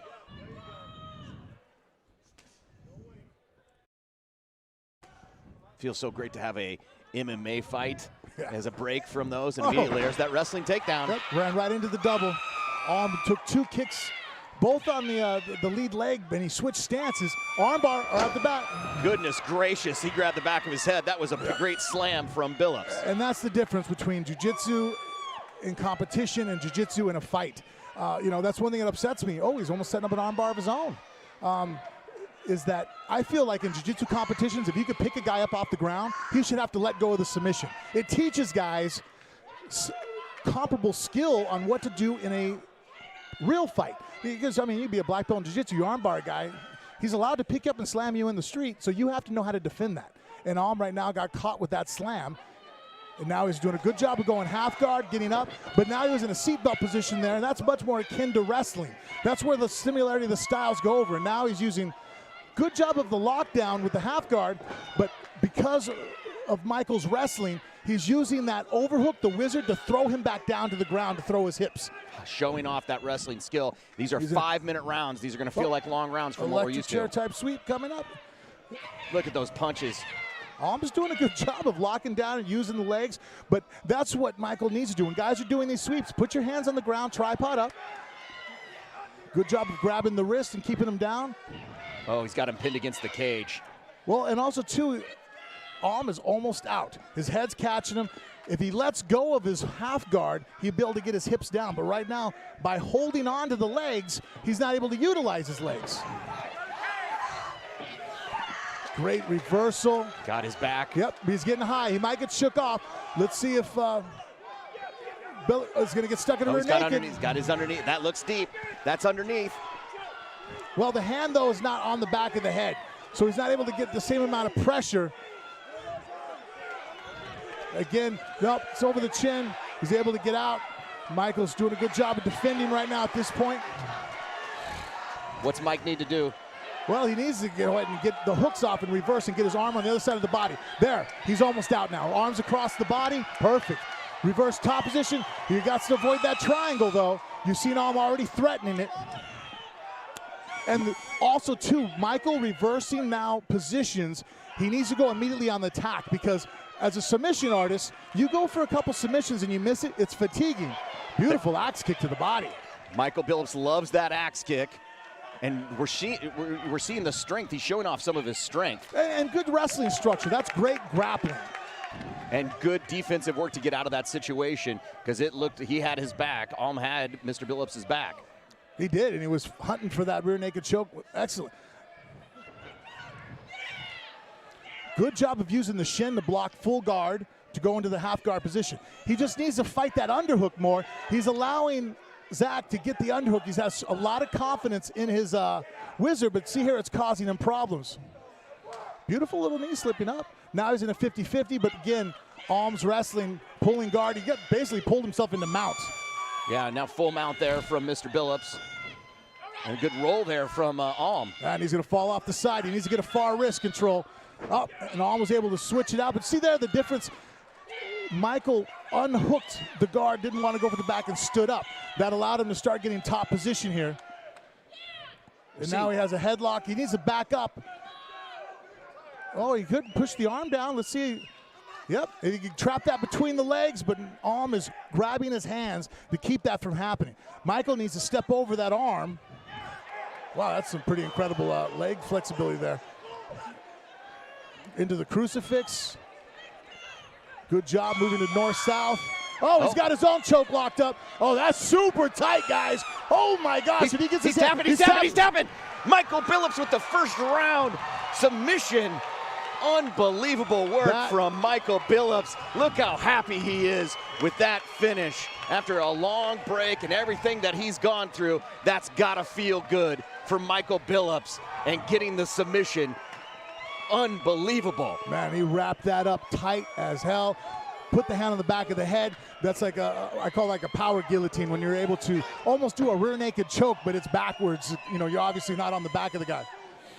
Feels so great to have a MMA fight as a break from those, and immediately there's that wrestling takedown. Yep, ran right into the double. Alm took 2 kicks, both on the lead leg, and he switched stances. Armbar or out the back. Goodness gracious, he grabbed the back of his head. That was a great slam from Billups. And that's the difference between jiu-jitsu in competition and jiu-jitsu in a fight. You know, that's one thing that upsets me. Oh, he's almost setting up an armbar of his own. Is that I feel like in jiu-jitsu competitions, if you could pick a guy up off the ground, he should have to let go of the submission. It teaches guys comparable skill on what to do in a real fight. Because, I mean, you'd be a black belt in jiu-jitsu, you armbar guy, he's allowed to pick you up and slam you in the street, so you have to know how to defend that. And Alm right now got caught with that slam. And now he's doing a good job of going half guard, getting up, but now he was in a seatbelt position there, and that's much more akin to wrestling. That's where the similarity of the styles go over, and now he's using good job of the lockdown with the half guard, but because of Michael's wrestling, he's using that overhook, the wizard, to throw him back down to the ground to throw his hips. Showing off that wrestling skill. These are 5-minute rounds. These are going to feel like long rounds from what we're used to. Electric chair type sweep coming up. Look at those punches. Alm's doing a good job of locking down and using the legs, but that's what Michael needs to do. When guys are doing these sweeps, put your hands on the ground, tripod up. Good job of grabbing the wrist and keeping him down. Oh, he's got him pinned against the cage. Well, and also, too, Alm is almost out. His head's catching him. If he lets go of his half guard, he'll be able to get his hips down. But right now, by holding on to the legs, he's not able to utilize his legs. Great reversal. Got his back. Yep, he's getting high. He might get shook off. Let's see if Bill is going to get stuck in the rear naked. He's got his underneath. That looks deep. That's underneath. Well, the hand, though, is not on the back of the head, so he's not able to get the same amount of pressure. Again, nope, it's over the chin. He's able to get out. Michael's doing a good job of defending right now at this point. What's Mike need to do? Well, he needs to go ahead and get the hooks off and reverse and get his arm on the other side of the body. There, he's almost out now. Arms across the body, perfect. Reverse top position. He got to avoid that triangle, though. You've seen Alm already threatening it. And also, too, Michael reversing now positions. He needs to go immediately on the attack because as a submission artist, you go for a couple submissions and you miss it, it's fatiguing. Beautiful axe kick to the body. Michael Billups loves that axe kick. And we're seeing the strength. He's showing off some of his strength. And good wrestling structure. That's great grappling. And good defensive work to get out of that situation because it looked he had his back. Alm had Mr. Billups' back. He did, and he was hunting for that rear naked choke. Excellent. Good job of using the shin to block full guard to go into the half guard position. He just needs to fight that underhook more. He's allowing Zach to get the underhook. He has a lot of confidence in his wizard, but see here, it's causing him problems. Beautiful little knee slipping up. Now he's in a 50-50, but again, Alm's wrestling, pulling guard. He basically pulled himself into mount. Yeah, now full mount there from Mr. Billups. And a good roll there from Alm. And he's going to fall off the side. He needs to get a far wrist control. Oh, and Alm was able to switch it out. But see there the difference. Michael unhooked the guard, didn't want to go for the back and stood up. That allowed him to start getting top position here. And now he has a headlock. He needs to back up. Oh, he couldn't push the arm down. Let's see. Yep, he can trap that between the legs, but Alm is grabbing his hands to keep that from happening. Michael needs to step over that arm. Wow, that's some pretty incredible leg flexibility there. Into the crucifix. Good job moving to north-south. Oh, he's got his own choke locked up. Oh, that's super tight, guys. Oh, my gosh. He's tapping. Michael Billups with the first round submission. Unbelievable work from Michael Billups. Look how happy he is with that finish. After a long break and everything that he's gone through, that's gotta feel good for Michael Billups and getting the submission. Unbelievable. Man, he wrapped that up tight as hell. Put the hand on the back of the head. That's like I call it like a power guillotine when you're able to almost do a rear naked choke, but it's backwards. You know, you're obviously not on the back of the guy.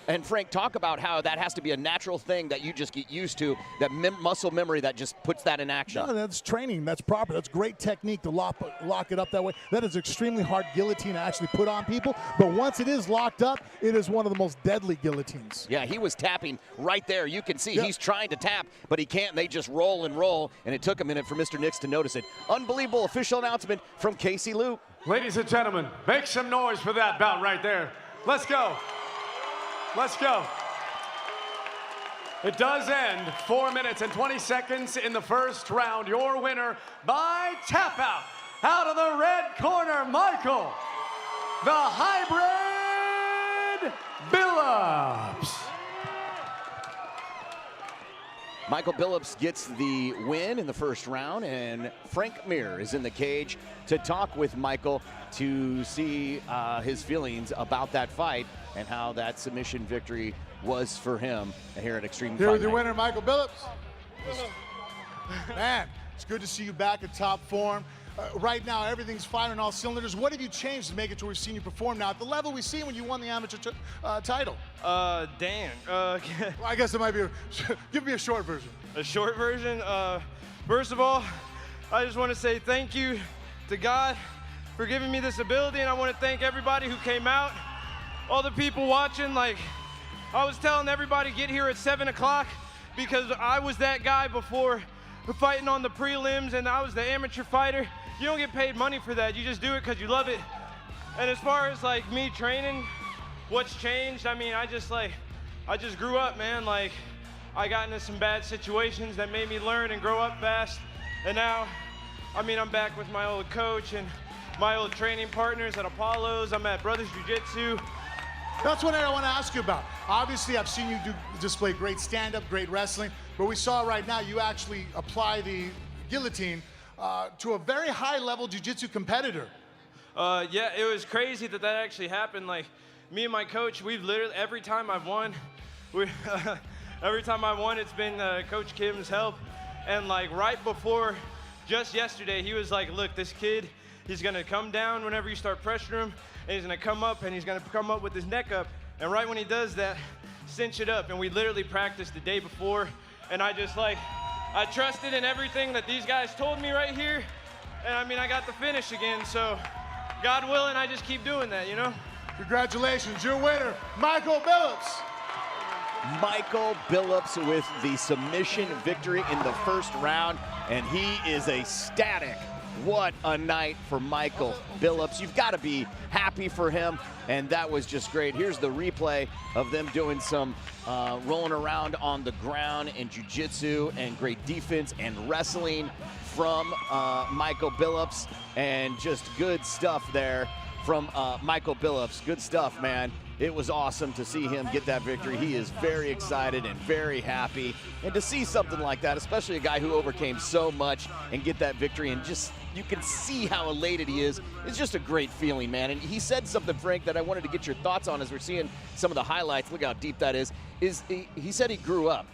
And Frank, talk about how that has to be a natural thing that you just get used to, that muscle memory that just puts that in action. No, that's training. That's proper. That's great technique to lock it up that way. That is extremely hard guillotine to actually put on people. But once it is locked up, it is one of the most deadly guillotines. Yeah, he was tapping right there. You can see he's trying to tap, but he can't. They just roll and roll, and it took a minute for Mr. Nix to notice it. Unbelievable official announcement from Casey Lou. Ladies and gentlemen, make some noise for that bout right there. Let's go. Let's go. It does end 4 minutes and 20 seconds in the first round. Your winner by tap out of the red corner, Michael, the Hybrid Billups. Michael Billups gets the win in the first round, and Frank Mir is in the cage to talk with Michael to see his feelings about that fight and how that submission victory was for him here at Extreme Fight Here with your Night. winner, Michael Billups. Man, it's good to see you back in top form. Right now, everything's firing all cylinders. What have you changed to make it to where we've seen you perform now at the level we've seen when you won the amateur title? Dan. Well, I guess it might be give me a short version. A short version? First of all, I just want to say thank you to God for giving me this ability, and I want to thank everybody who came out, all the people watching. Like, I was telling everybody, get here at 7 o'clock because I was that guy before fighting on the prelims, and I was the amateur fighter. You don't get paid money for that. You just do it because you love it. And as far as like me training, what's changed? I mean, I just grew up, man. Like, I got into some bad situations that made me learn and grow up fast. And now, I mean, I'm back with my old coach and my old training partners at Apollo's. I'm at Brothers Jiu-Jitsu. That's what I want to ask you about. Obviously, I've seen you display great stand-up, great wrestling, but we saw right now you actually apply the guillotine to a very high-level jiu-jitsu competitor. Yeah, it was crazy that actually happened. Like, me and my coach, we've literally, every time I've won, it's been Coach Kim's help. And like right before just yesterday, he was like, look, this kid, he's going to come down whenever you start pressuring him, and he's going to come up, and he's going to come up with his neck up. And right when he does that, cinch it up. And we literally practiced the day before, and I trusted in everything that these guys told me right here. And I mean, I got the finish again, so God willing, I just keep doing that, you know? Congratulations, your winner, Michael Billups. Michael Billups with the submission victory in the first round, and he is ecstatic. What a night for Michael Billups. You've got to be happy for him, and that was just great. Here's the replay of them doing some rolling around on the ground in jiu-jitsu and great defense and wrestling from Michael Billups, and just good stuff there from Michael Billups. Good stuff, man. It was awesome to see him get that victory. He is very excited and very happy. And to see something like that, especially a guy who overcame so much and get that victory, and just, you can see how elated he is. It's just a great feeling, man. And he said something, Frank, that I wanted to get your thoughts on as we're seeing some of the highlights. Look how deep that is. He said he grew up.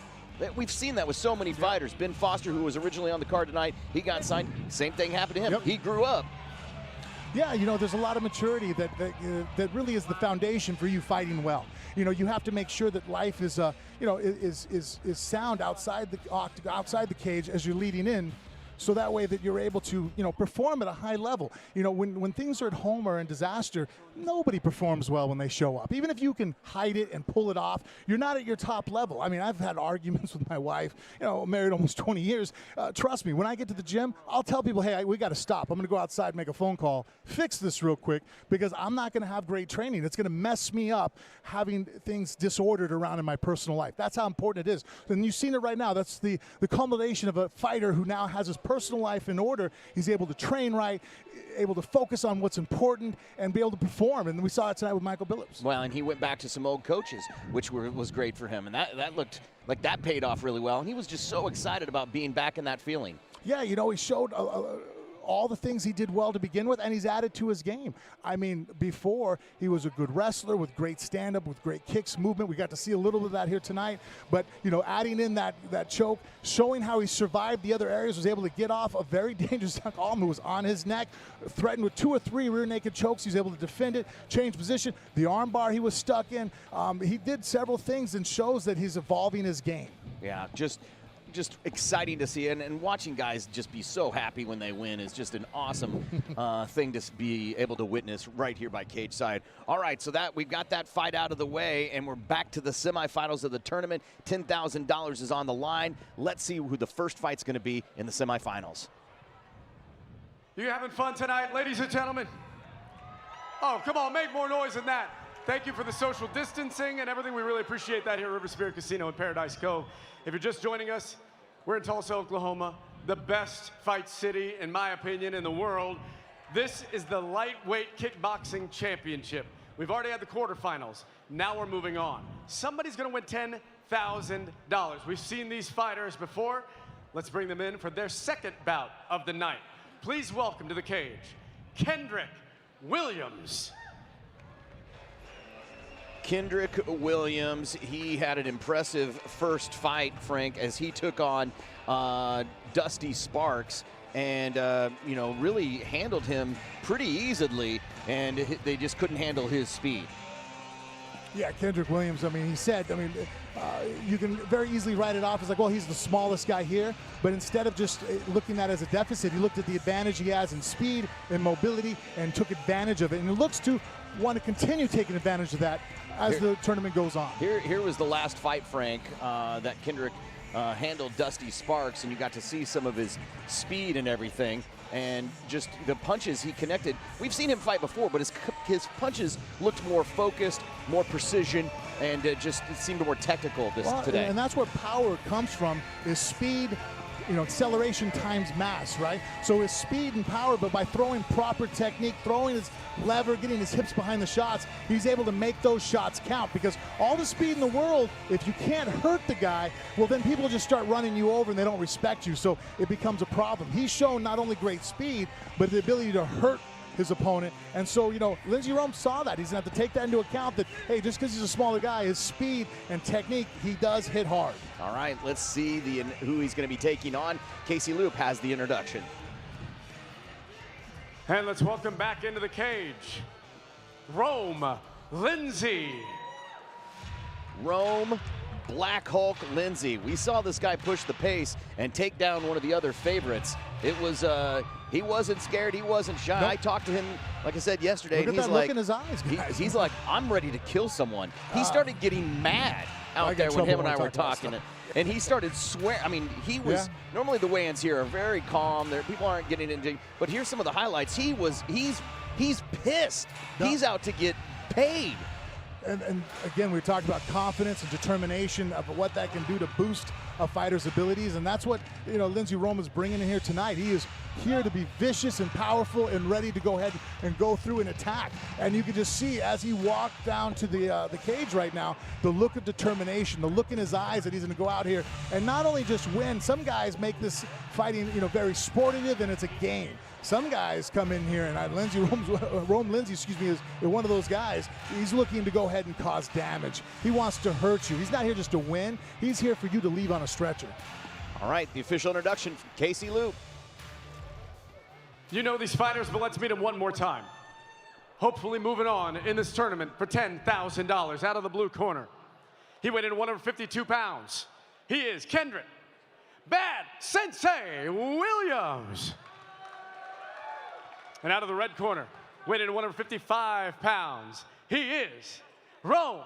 We've seen that with so many fighters. Ben Foster, who was originally on the card tonight, he got signed. Same thing happened to him. Yep. He grew up. Yeah, you know, there's a lot of maturity that really is the foundation for you fighting well. You know, you have to make sure that life is, is sound outside the cage as you're leading in, so that way that you're able to, perform at a high level. You know, when things are at home or in disaster, nobody performs well when they show up. Even if you can hide it and pull it off, you're not at your top level. I mean, I've had arguments with my wife, married almost 20 years. Trust me, when I get to the gym, I'll tell people, hey, we got to stop. I'm going to go outside, make a phone call, fix this real quick, because I'm not going to have great training. It's going to mess me up having things disordered around in my personal life. That's how important it is. And you've seen it right now. That's the culmination of a fighter who now has his personal life in order. He's able to train right, able to focus on what's important, and be able to perform. And we saw it tonight with Michael Billups. Well, and he went back to some old coaches, which was great for him. And that looked like that paid off really well. And he was just so excited about being back in that feeling. Yeah, he showed all the things he did well to begin with, and he's added to his game. I mean, before, he was a good wrestler with great stand-up, with great kicks, movement. We got to see a little bit of that here tonight. But, adding in that choke, showing how he survived the other areas, was able to get off a very dangerous Alma, who was on his neck, threatened with 2 or 3 rear naked chokes. He was able to defend it, change position. The arm bar he was stuck in. He did several things and shows that he's evolving his game. Yeah, just exciting to see, and watching guys just be so happy when they win is just an awesome thing to be able to witness right here by cage side. All right, so that we've got that fight out of the way, and we're back to the semifinals of the tournament. $10,000 is on the line. Let's see who the first fight's going to be in the semifinals. You having fun tonight, ladies and gentlemen? Oh, come on, make more noise than that. Thank you for the social distancing and everything. We really appreciate that here at River Spirit Casino in Paradise Cove. If you're just joining us, we're in Tulsa, Oklahoma, the best fight city, in my opinion, in the world. This is the lightweight kickboxing championship. We've already had the quarterfinals. Now we're moving on. Somebody's going to win $10,000. We've seen these fighters before. Let's bring them in for their second bout of the night. Please welcome to the cage, Kendrick Williams. Kendrick Williams, he had an impressive first fight, Frank, as he took on Dusty Sparks, and really handled him pretty easily, and they just couldn't handle his speed. Yeah, Kendrick Williams, he said, you can very easily write it off as like, well, he's the smallest guy here, but instead of just looking at it as a deficit, he looked at the advantage he has in speed and mobility and took advantage of it, and he looks to want to continue taking advantage of that as the tournament goes on. Here was the last fight, Frank, that Kendrick handled Dusty Sparks, and you got to see some of his speed and everything, and just the punches he connected. We've seen him fight before, but his punches looked more focused, more precision, and it seemed more technical today. And that's where power comes from, is speed, acceleration times mass, right? So his speed and power, but by throwing proper technique, throwing his lever, getting his hips behind the shots, he's able to make those shots count, because all the speed in the world, if you can't hurt the guy, well, then people just start running you over and they don't respect you, so it becomes a problem. He's shown not only great speed, but the ability to hurt his opponent. And so, Lindsey Rome saw that. He's going to have to take that into account, that, hey, just because he's a smaller guy, his speed and technique, he does hit hard. All right, let's see who he's going to be taking on. Casey Loop has the introduction. And let's welcome back into the cage, Rome Lindsay. Rome Black Hulk Lindsay. We saw this guy push the pace and take down one of the other favorites. It was, he wasn't scared, he wasn't shy. Nope. I talked to him, like I said yesterday, Look and at he's that like, look in his eyes, guys. he's like, I'm ready to kill someone. He started getting mad out there when him and I were talking. And he started swearing. I mean, he was, normally the weigh-ins here are very calm. People aren't getting into, but here's some of the highlights. He's pissed. No. He's out to get paid. And again, we talked about confidence and determination of what that can do to boost a fighter's abilities, and that's what Lindsay Rome is bringing in here tonight. He is here to be vicious and powerful and ready to go ahead and go through an attack. And you can just see as he walked down to the cage right now, the look of determination, the look in his eyes that he's going to go out here and not only just win. Some guys make this fighting very sportive and it's a game. Some guys come in here, and Rome Lindsay, is one of those guys. He's looking to go ahead and cause damage. He wants to hurt you. He's not here just to win. He's here for you to leave on a stretcher. All right, the official introduction from Casey Loop. You know these fighters, but let's meet them one more time. Hopefully moving on in this tournament for $10,000 out of the blue corner. He weighed in 152 pounds. He is Kendrick Bad Sensei Williams. And out of the red corner, weighing in 155 pounds, he is Rome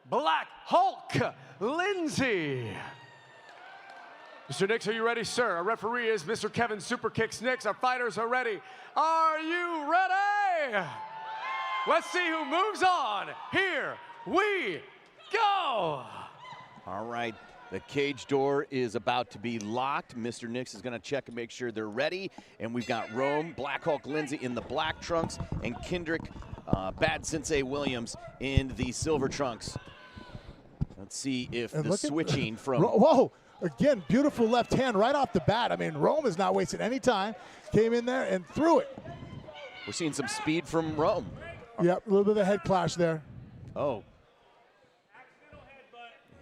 Black Hulk Lindsay. Mr. Nix, are you ready, sir? Our referee is Mr. Kevin Superkicks Nix. Our fighters are ready. Are you ready? Let's see who moves on. Here we go. All right. The cage door is about to be locked. Mr. Nix is going to check and make sure they're ready. And we've got Rome Black Hulk Lindsay in the black trunks and Kendrick Bad Sensei Williams in the silver trunks. Let's see if the switching from... Whoa! Again, beautiful left hand right off the bat. I mean, Rome is not wasting any time. Came in there and threw it. We're seeing some speed from Rome. Yep, a little bit of a head clash there. Oh.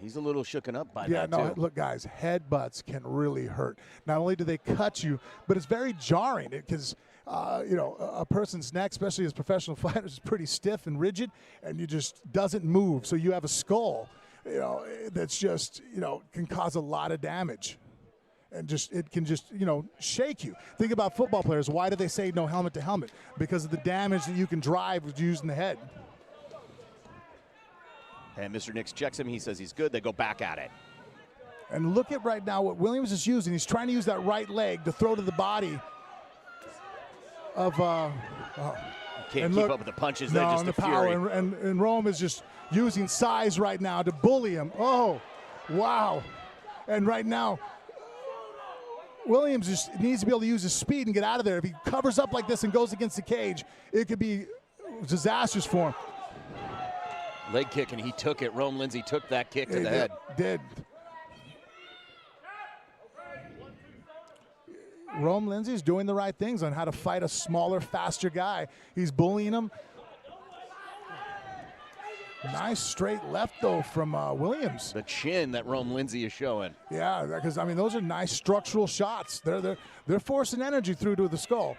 He's a little shooken up by that, Yeah, no, too. look, guys, headbutts can really hurt. Not only do they cut you, but it's very jarring because, a person's neck, especially as professional fighters, is pretty stiff and rigid, and you just doesn't move. So you have a skull, that's just, can cause a lot of damage. And it can just, shake you. Think about football players. Why do they say no helmet to helmet? Because of the damage that you can drive with using the head. And Mr. Nix checks him. He says he's good. They go back at it. And look at right now what Williams is using. He's trying to use that right leg to throw to the body of... Can't keep up with the punches. No, They're just and a the power. fury. And Rome is just using size right now to bully him. Oh, wow. And right now, Williams just needs to be able to use his speed and get out of there. If he covers up like this and goes against the cage, it could be disastrous for him. Leg kick, and he took it. Rome Lindsay took that kick to the head. Did. Rome Lindsay's doing the right things on how to fight a smaller, faster guy. He's bullying him. Nice straight left, though, from Williams. The chin that Rome Lindsay is showing. Yeah, because, I mean, those are nice structural shots. They're forcing energy through to the skull.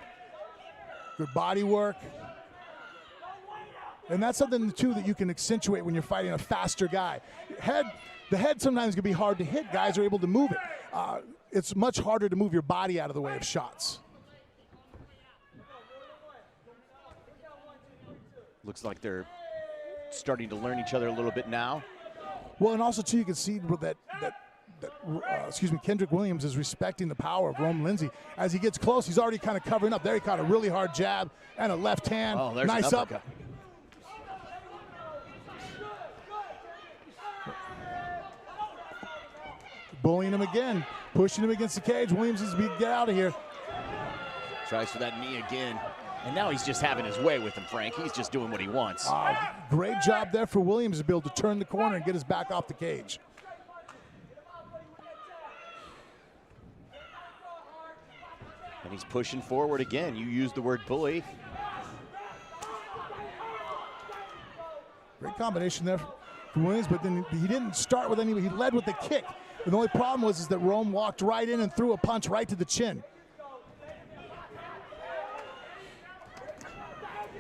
Good body work. And that's something, too, that you can accentuate when you're fighting a faster guy. The head sometimes can be hard to hit. Guys are able to move it. It's much harder to move your body out of the way of shots. Looks like they're starting to learn each other a little bit now. Well, and also, too, you can see that Kendrick Williams is respecting the power of Rome Lindsay. As he gets close, he's already kind of covering up. There he caught a really hard jab and a left hand. Oh, there's nice an up. uppercut. Bullying him again, pushing him against the cage. Williams is to get out of here. Tries for that knee again. And now he's just having his way with him, Frank. He's just doing what he wants. Great job there for Williams to be able to turn the corner and get his back off the cage. And he's pushing forward again. You used the word bully. Great combination there for Williams, but then he didn't start with any, he led with the kick. And the only problem was that Rome walked right in and threw a punch right to the chin.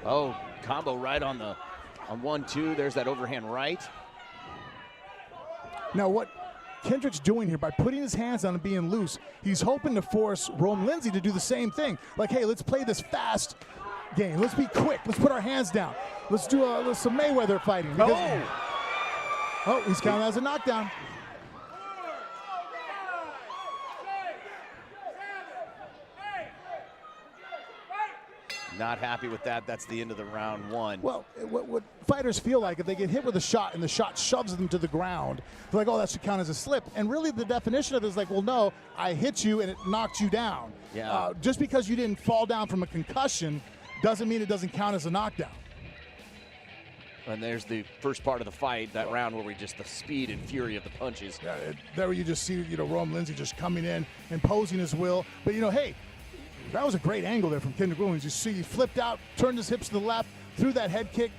Oh, combo right on 1-2. There's that overhand right. Now what Kendrick's doing here by putting his hands on and being loose, he's hoping to force Rome Lindsay to do the same thing. Like, hey, let's play this fast game. Let's be quick. Let's put our hands down. Let's do some Mayweather fighting. Oh, he's counted as a knockdown. Not happy with that. That's the end of the round 1. Well, what fighters feel like if they get hit with a shot and the shot shoves them to the ground, they're like, oh, that should count as a slip. And really the definition of it is like, well, no, I hit you and it knocked you down. Yeah. Just because you didn't fall down from a concussion doesn't mean it doesn't count as a knockdown. And there's the first part of the fight, that round where we just the speed and fury of the punches. Yeah, there you just see, Rome Lindsay just coming in, imposing his will. But, hey, that was a great angle there from Kendrick Williams. You see he flipped out, turned his hips to the left, threw that head kick.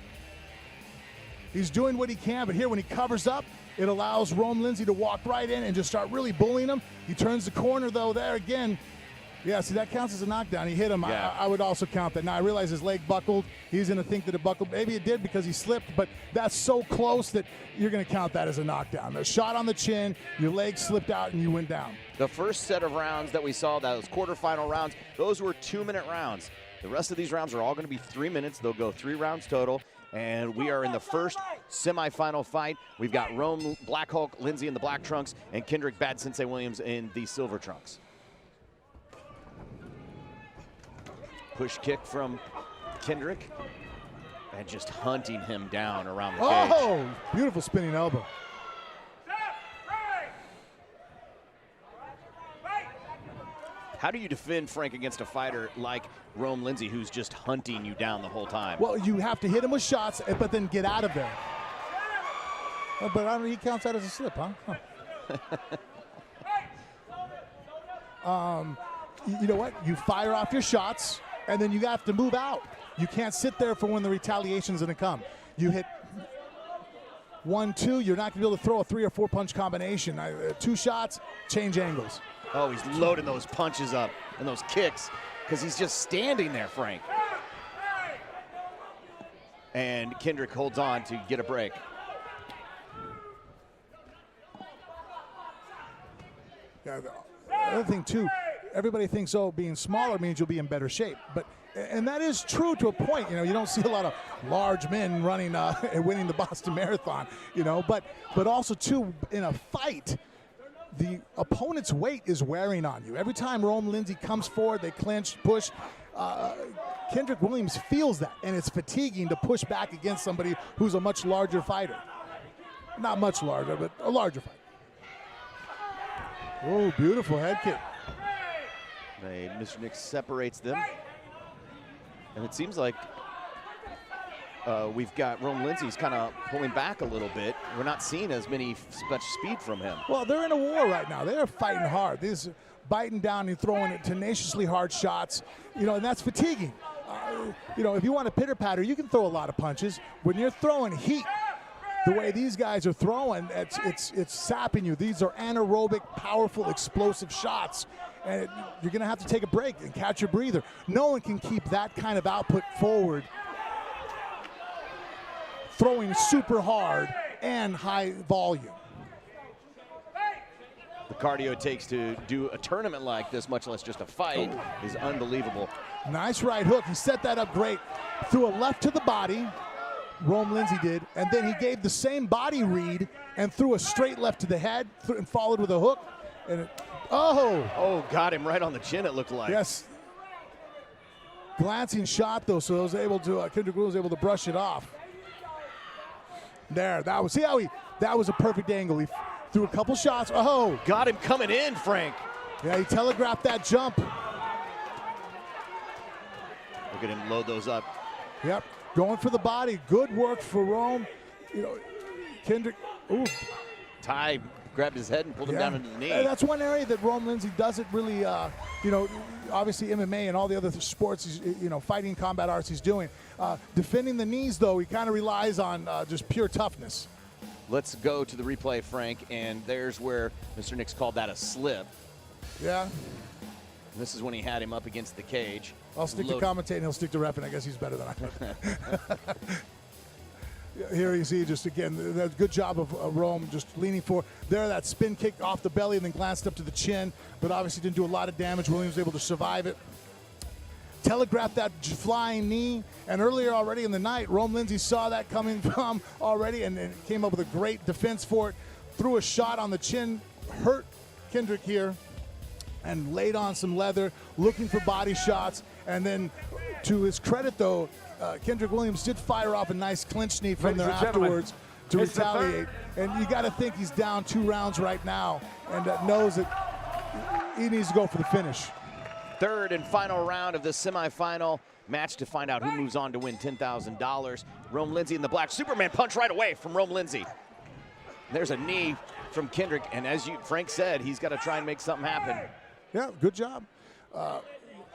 He's doing what he can, but here when he covers up, it allows Rome Lindsay to walk right in and just start really bullying him. He turns the corner, though, there again. Yeah, see, that counts as a knockdown. He hit him. Yeah. I would also count that. Now, I realize his leg buckled. He's going to think that it buckled. Maybe it did because he slipped, but that's so close that you're going to count that as a knockdown. A shot on the chin, your leg slipped out, and you went down. The first set of rounds that we saw, those quarterfinal rounds, those were 2-minute rounds. The rest of these rounds are all going to be 3 minutes. They'll go 3 rounds total. And we are in the first semifinal fight. We've got Rome Black Hulk Lindsay in the black trunks and Kendrick Bad Sensei Williams in the silver trunks. Push kick from Kendrick and just hunting him down around the cage. Oh, beautiful spinning elbow. How do you defend, Frank, against a fighter like Rome Lindsay who's just hunting you down the whole time? Well, you have to hit him with shots, but then get out of there. Oh, but I don't, he counts that as a slip, huh? You know what? You fire off your shots, and then you have to move out. You can't sit there for when the retaliation's going to come. You hit 1, 2, you're not going to be able to throw a 3 or 4 punch combination. 2 shots, change angles. Oh, he's loading those punches up and those kicks because he's just standing there, Frank. And Kendrick holds on to get a break. Yeah, the other thing, too, everybody thinks, oh, being smaller means you'll be in better shape. And that is true to a point. You don't see a lot of large men running and winning the Boston Marathon, But also, too, in a fight, the opponent's weight is wearing on you. Every time Rome Lindsay comes forward, they clinch, push. Kendrick Williams feels that, and it's fatiguing to push back against somebody who's a much larger fighter. Not much larger, but a larger fighter. Oh, beautiful head kick. Mr. Nick separates them. And it seems like we've got Rome Lindsay's kind of pulling back a little bit. We're not seeing as much speed from him. Well, they're in a war right now. They're fighting hard. They're biting down and throwing tenaciously hard shots, and that's fatiguing. If you want to pitter-patter, you can throw a lot of punches. When you're throwing heat, the way these guys are throwing, it's sapping you. These are anaerobic, powerful, explosive shots. And you're going to have to take a break and catch your breather. No one can keep that kind of output forward, throwing super hard and high volume. The cardio it takes to do a tournament like this, much less just a fight, is unbelievable. Nice right hook. He set that up great. Threw a left to the body, Rome Lindsay did, and then he gave the same body read and threw a straight left to the head and followed with a hook. And Oh, got him right on the chin, it looked like. Yes. Glancing shot, though, so Kendrick Williams was able to brush it off. There, that was a perfect angle. He threw a couple shots. Oh. Got him coming in, Frank. Yeah, he telegraphed that jump. Look at him load those up. Yep, going for the body. Good work for Rome. Kendrick, ooh. Ty grabbed his head and pulled him down into the knee. That's one area that Rome Lindsay doesn't really, obviously MMA and all the other sports, fighting combat arts he's doing. Defending the knees, though, he kind of relies on just pure toughness. Let's go to the replay, Frank, and there's where Mr. Nix called that a slip. Yeah. This is when he had him up against the cage. I'll stick to commentating, he'll stick to reffing. I guess he's better than I am. Here you see just again, that good job of Rome just leaning forward. There, that spin kick off the belly and then glanced up to the chin, but obviously didn't do a lot of damage. Williams was able to survive it. Telegraphed that flying knee, and earlier already in the night, Rome Lindsay saw that coming from already and came up with a great defense for it. Threw a shot on the chin, hurt Kendrick here, and laid on some leather, looking for body shots. And then, to his credit though, Kendrick Williams did fire off a nice clinch knee from there afterwards to retaliate. And you got to think he's down 2 rounds right now, and knows that he needs to go for the finish. Third and final round of the semifinal match to find out who moves on to win $10,000. Rome Lindsay in the black. Superman punch right away from Rome Lindsay. There's a knee from Kendrick, and as Frank said, he's got to try and make something happen. Yeah, good job.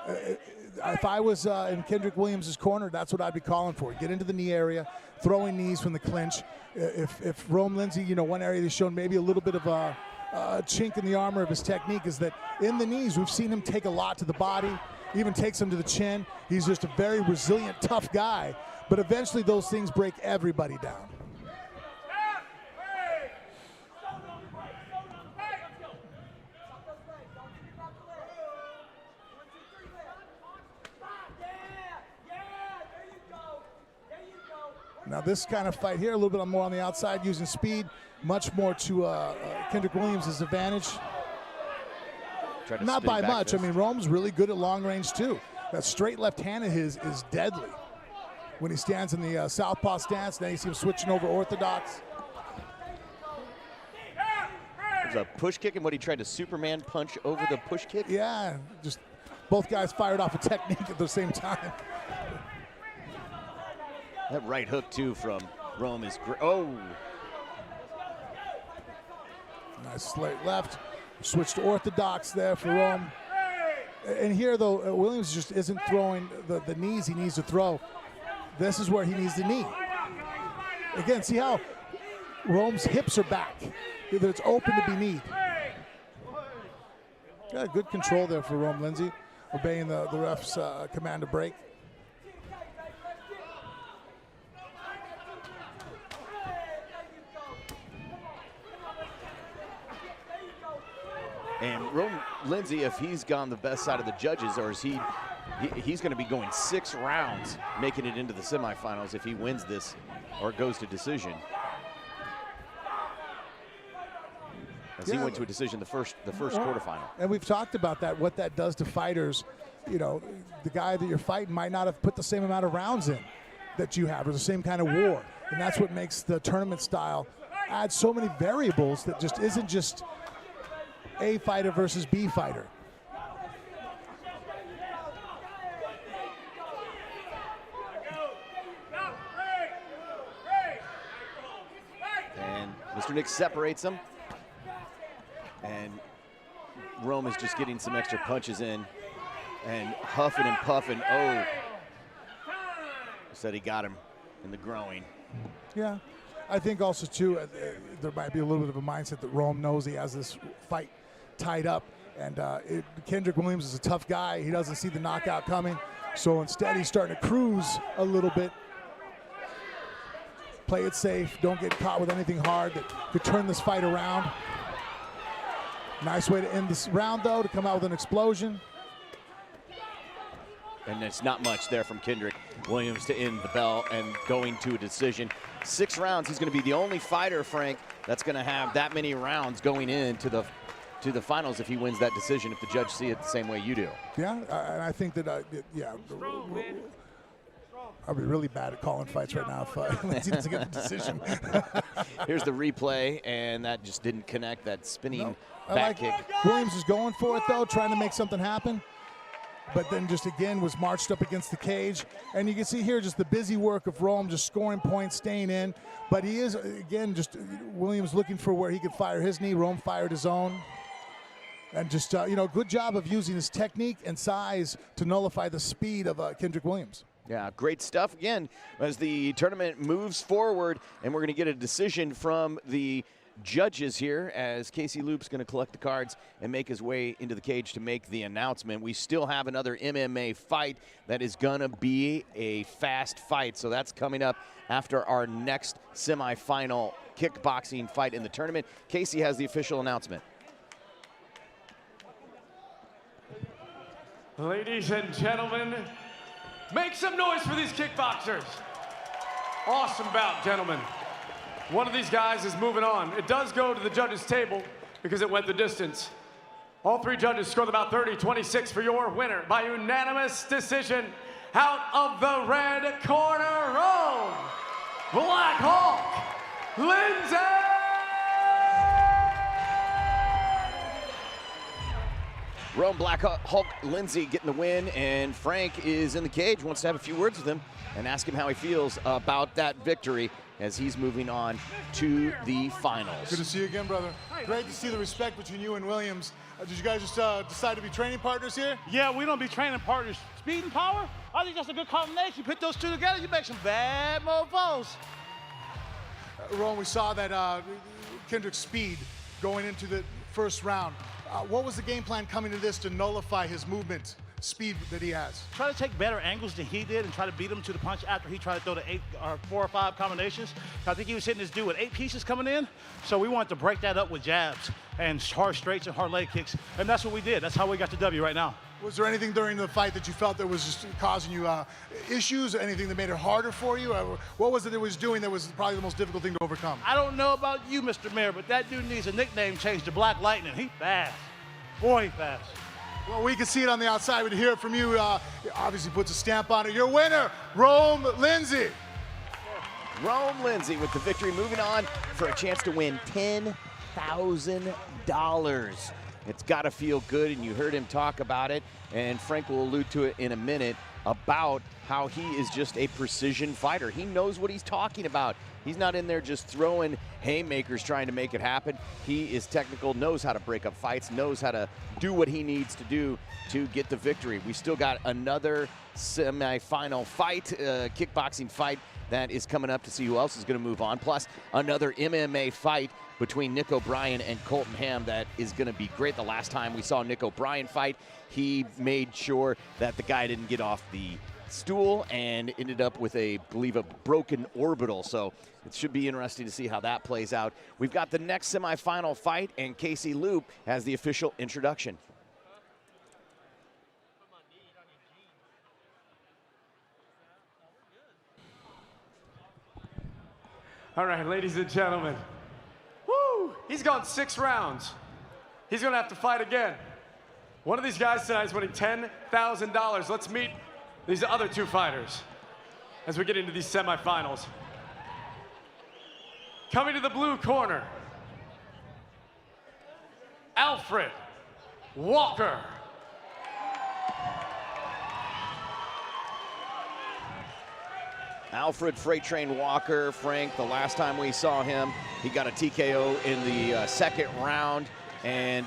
If I was in Kendrick Williams' corner, that's what I'd be calling for. Get into the knee area, throwing knees from the clinch. If Rome Lindsay, one area he's shown maybe a little bit of a chink in the armor of his technique is that in the knees, we've seen him take a lot to the body, even takes him to the chin. He's just a very resilient, tough guy, but eventually those things break everybody down. Now this kind of fight here, a little bit more on the outside, using speed, much more to Kendrick Williams' advantage. Not by much. Fist. I mean, Rome's really good at long range too. That straight left hand of his is deadly. When he stands in the southpaw stance, then you see him switching over orthodox. There's a push kick, and what he tried to Superman punch over the push kick? Yeah, just both guys fired off a technique at the same time. That right hook, too, from Rome is great. Oh! Nice slate left. Switch to orthodox there for Rome. And here, though, Williams just isn't throwing the knees he needs to throw. This is where he needs the knee. Again, see how Rome's hips are back. Either it's open to be kneed. Yeah, good control there for Rome Lindsay, obeying the ref's command to break. And Rome Lindsay, if he's gone the best side of the judges, or is he's going to be going 6 rounds, making it into the semifinals if he wins this or goes to decision. As he went to a decision the first quarterfinal. And we've talked about that, what that does to fighters. The guy that you're fighting might not have put the same amount of rounds in that you have, or the same kind of war. And that's what makes the tournament style add so many variables that just isn't just A fighter versus B fighter. And Mr. Nick separates them. And Rome is just getting some extra punches in and huffing and puffing. Oh, said he got him in the groin. Yeah, I think also too, there might be a little bit of a mindset that Rome knows he has this fight tied up, and Kendrick Williams is a tough guy. He doesn't see the knockout coming, so instead he's starting to cruise a little bit. Play it safe, don't get caught with anything hard that could turn this fight around. Nice way to end this round, though, to come out with an explosion. And it's not much there from Kendrick Williams to end the bell and going to a decision. 6 rounds. He's going to be the only fighter, Frank, that's going to have that many rounds going into the finals if he wins that decision, if the judge see it the same way you do. Yeah, and I think that, yeah, I'll be really bad at calling fights right now if Lindsay doesn't get a decision. Here's the replay, and that just didn't connect, that spinning back kick. Williams is going for it, though, trying to make something happen. But then just again was marched up against the cage. And you can see here just the busy work of Rome, just scoring points, staying in. But he is, again, just Williams looking for where he could fire his knee. Rome fired his own. And just, good job of using his technique and size to nullify the speed of Kendrick Williams. Yeah, great stuff. Again, as the tournament moves forward, and we're going to get a decision from the judges here as Casey Loop's going to collect the cards and make his way into the cage to make the announcement. We still have another MMA fight that is going to be a fast fight. So that's coming up after our next semifinal kickboxing fight in the tournament. Casey has the official announcement. Ladies and gentlemen, make some noise for these kickboxers. Awesome bout, gentlemen. One of these guys is moving on. It does go to the judges' table because it went the distance. All three judges scored about 30-26 for your winner by unanimous decision. Out of the red corner, Rome Black Hulk Lindsay! Rome Black Hulk Lindsay getting the win, and Frank is in the cage, wants to have a few words with him and ask him how he feels about that victory as he's moving on to the finals. Good to see you again, brother. Great to see the respect between you and Williams. Did you guys just decide to be training partners here? Yeah, we don't be training partners. Speed and power, I think that's a good combination. You put those two together, you make some bad mofos. Ron, we saw that Kendrick's speed going into the first round. What was the game plan coming to this to nullify his movement speed that he has? Try to take better angles than he did and try to beat him to the punch after he tried to throw the 4 or 5 combinations. I think he was hitting this dude with 8 pieces coming in, so we wanted to break that up with jabs and hard straights and hard leg kicks, and that's what we did. That's how we got the W right now. Was there anything during the fight that you felt that was just causing you issues, or anything that made it harder for you? What was it that was doing that was probably the most difficult thing to overcome? I don't know about you, Mr. Mayor, but that dude needs a nickname changed to Black Lightning. He fast. Boy, he fast. Well, we can see it on the outside. We'd hear it from you. It obviously puts a stamp on it. Your winner, Rome Lindsay. Rome Lindsay with the victory, moving on for a chance to win $10,000. It's got to feel good, and you heard him talk about it, and Frank will allude to it in a minute about how he is just a precision fighter. He knows what he's talking about. He's not in there just throwing haymakers trying to make it happen. He is technical, knows how to break up fights, knows how to do what he needs to do to get the victory. We still got another semifinal fight, kickboxing fight that is coming up to see who else is going to move on, plus another MMA fight between Nick O'Brien and Colton Ham that is going to be great. The last time we saw Nick O'Brien fight, he made sure that the guy didn't get off the stool and ended up with I believe a broken orbital. So it should be interesting to see how that plays out. We've got the next semifinal fight, and Casey Loop has the official introduction. All right, ladies and gentlemen. Woo! He's gone 6 rounds. He's gonna have to fight again. One of these guys tonight is winning $10,000. Let's meet these other 2 fighters as we get into these semifinals. Coming to the blue corner, Alfred Walker. Alfred Freight Train Walker, Frank, the last time we saw him, he got a TKO in the second round. And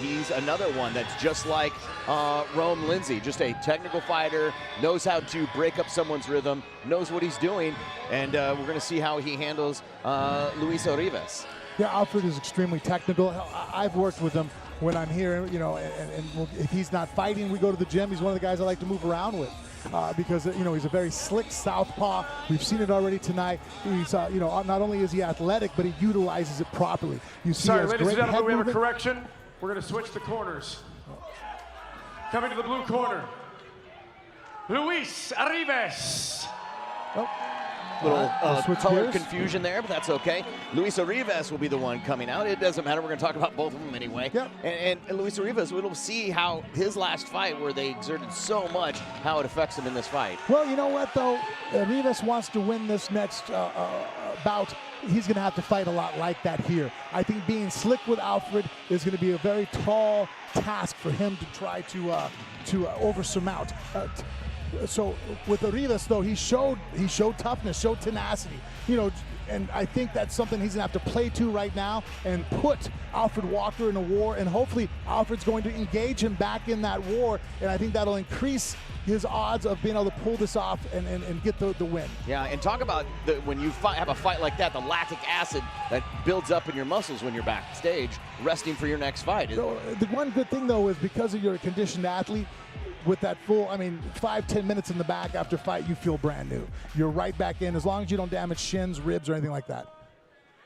he's another one that's just like Rome Lindsay, just a technical fighter, knows how to break up someone's rhythm, knows what he's doing, and we're going to see how he handles Luis Orivas. Yeah, Alfred is extremely technical. I've worked with him when I'm here, you know, and if he's not fighting, we go to the gym. He's one of the guys I like to move around with. Because, you know, he's a very slick southpaw. We've seen it already tonight. He's, you know, not only is he athletic, but he utilizes it properly. You see, sorry, ladies and great gentlemen, we have a movement. correction. We're going to switch the corners. Coming to the blue corner, Luis Orivas. Little switch color gears. confusion there, but that's okay. Luis Orivas will be the one coming out. It doesn't matter. We're going to talk about both of them anyway. Yep. And Luis Orivas, we'll see how his last fight, where they exerted so much, how it affects him in this fight. Well, you know what, though? Orivas wants to win this next bout. He's going to have to fight a lot like that here. I think being slick with Alfred is going to be a very tall task for him to try to oversurmount. So with Rivas, though, he showed toughness, showed tenacity. You know, and I think that's something he's going to have to play to right now and put Alfred Walker in a war, and hopefully Alfred's going to engage him back in that war, and I think that'll increase his odds of being able to pull this off and get the win. Yeah, and talk about when you have a fight like that, the lactic acid that builds up in your muscles when you're backstage, resting for your next fight. So, the one good thing, though, is because of you're a conditioned athlete, with that full, 5-10 minutes in the back after fight, you feel brand new. You're right back in, as long as you don't damage shins, ribs, or anything like that.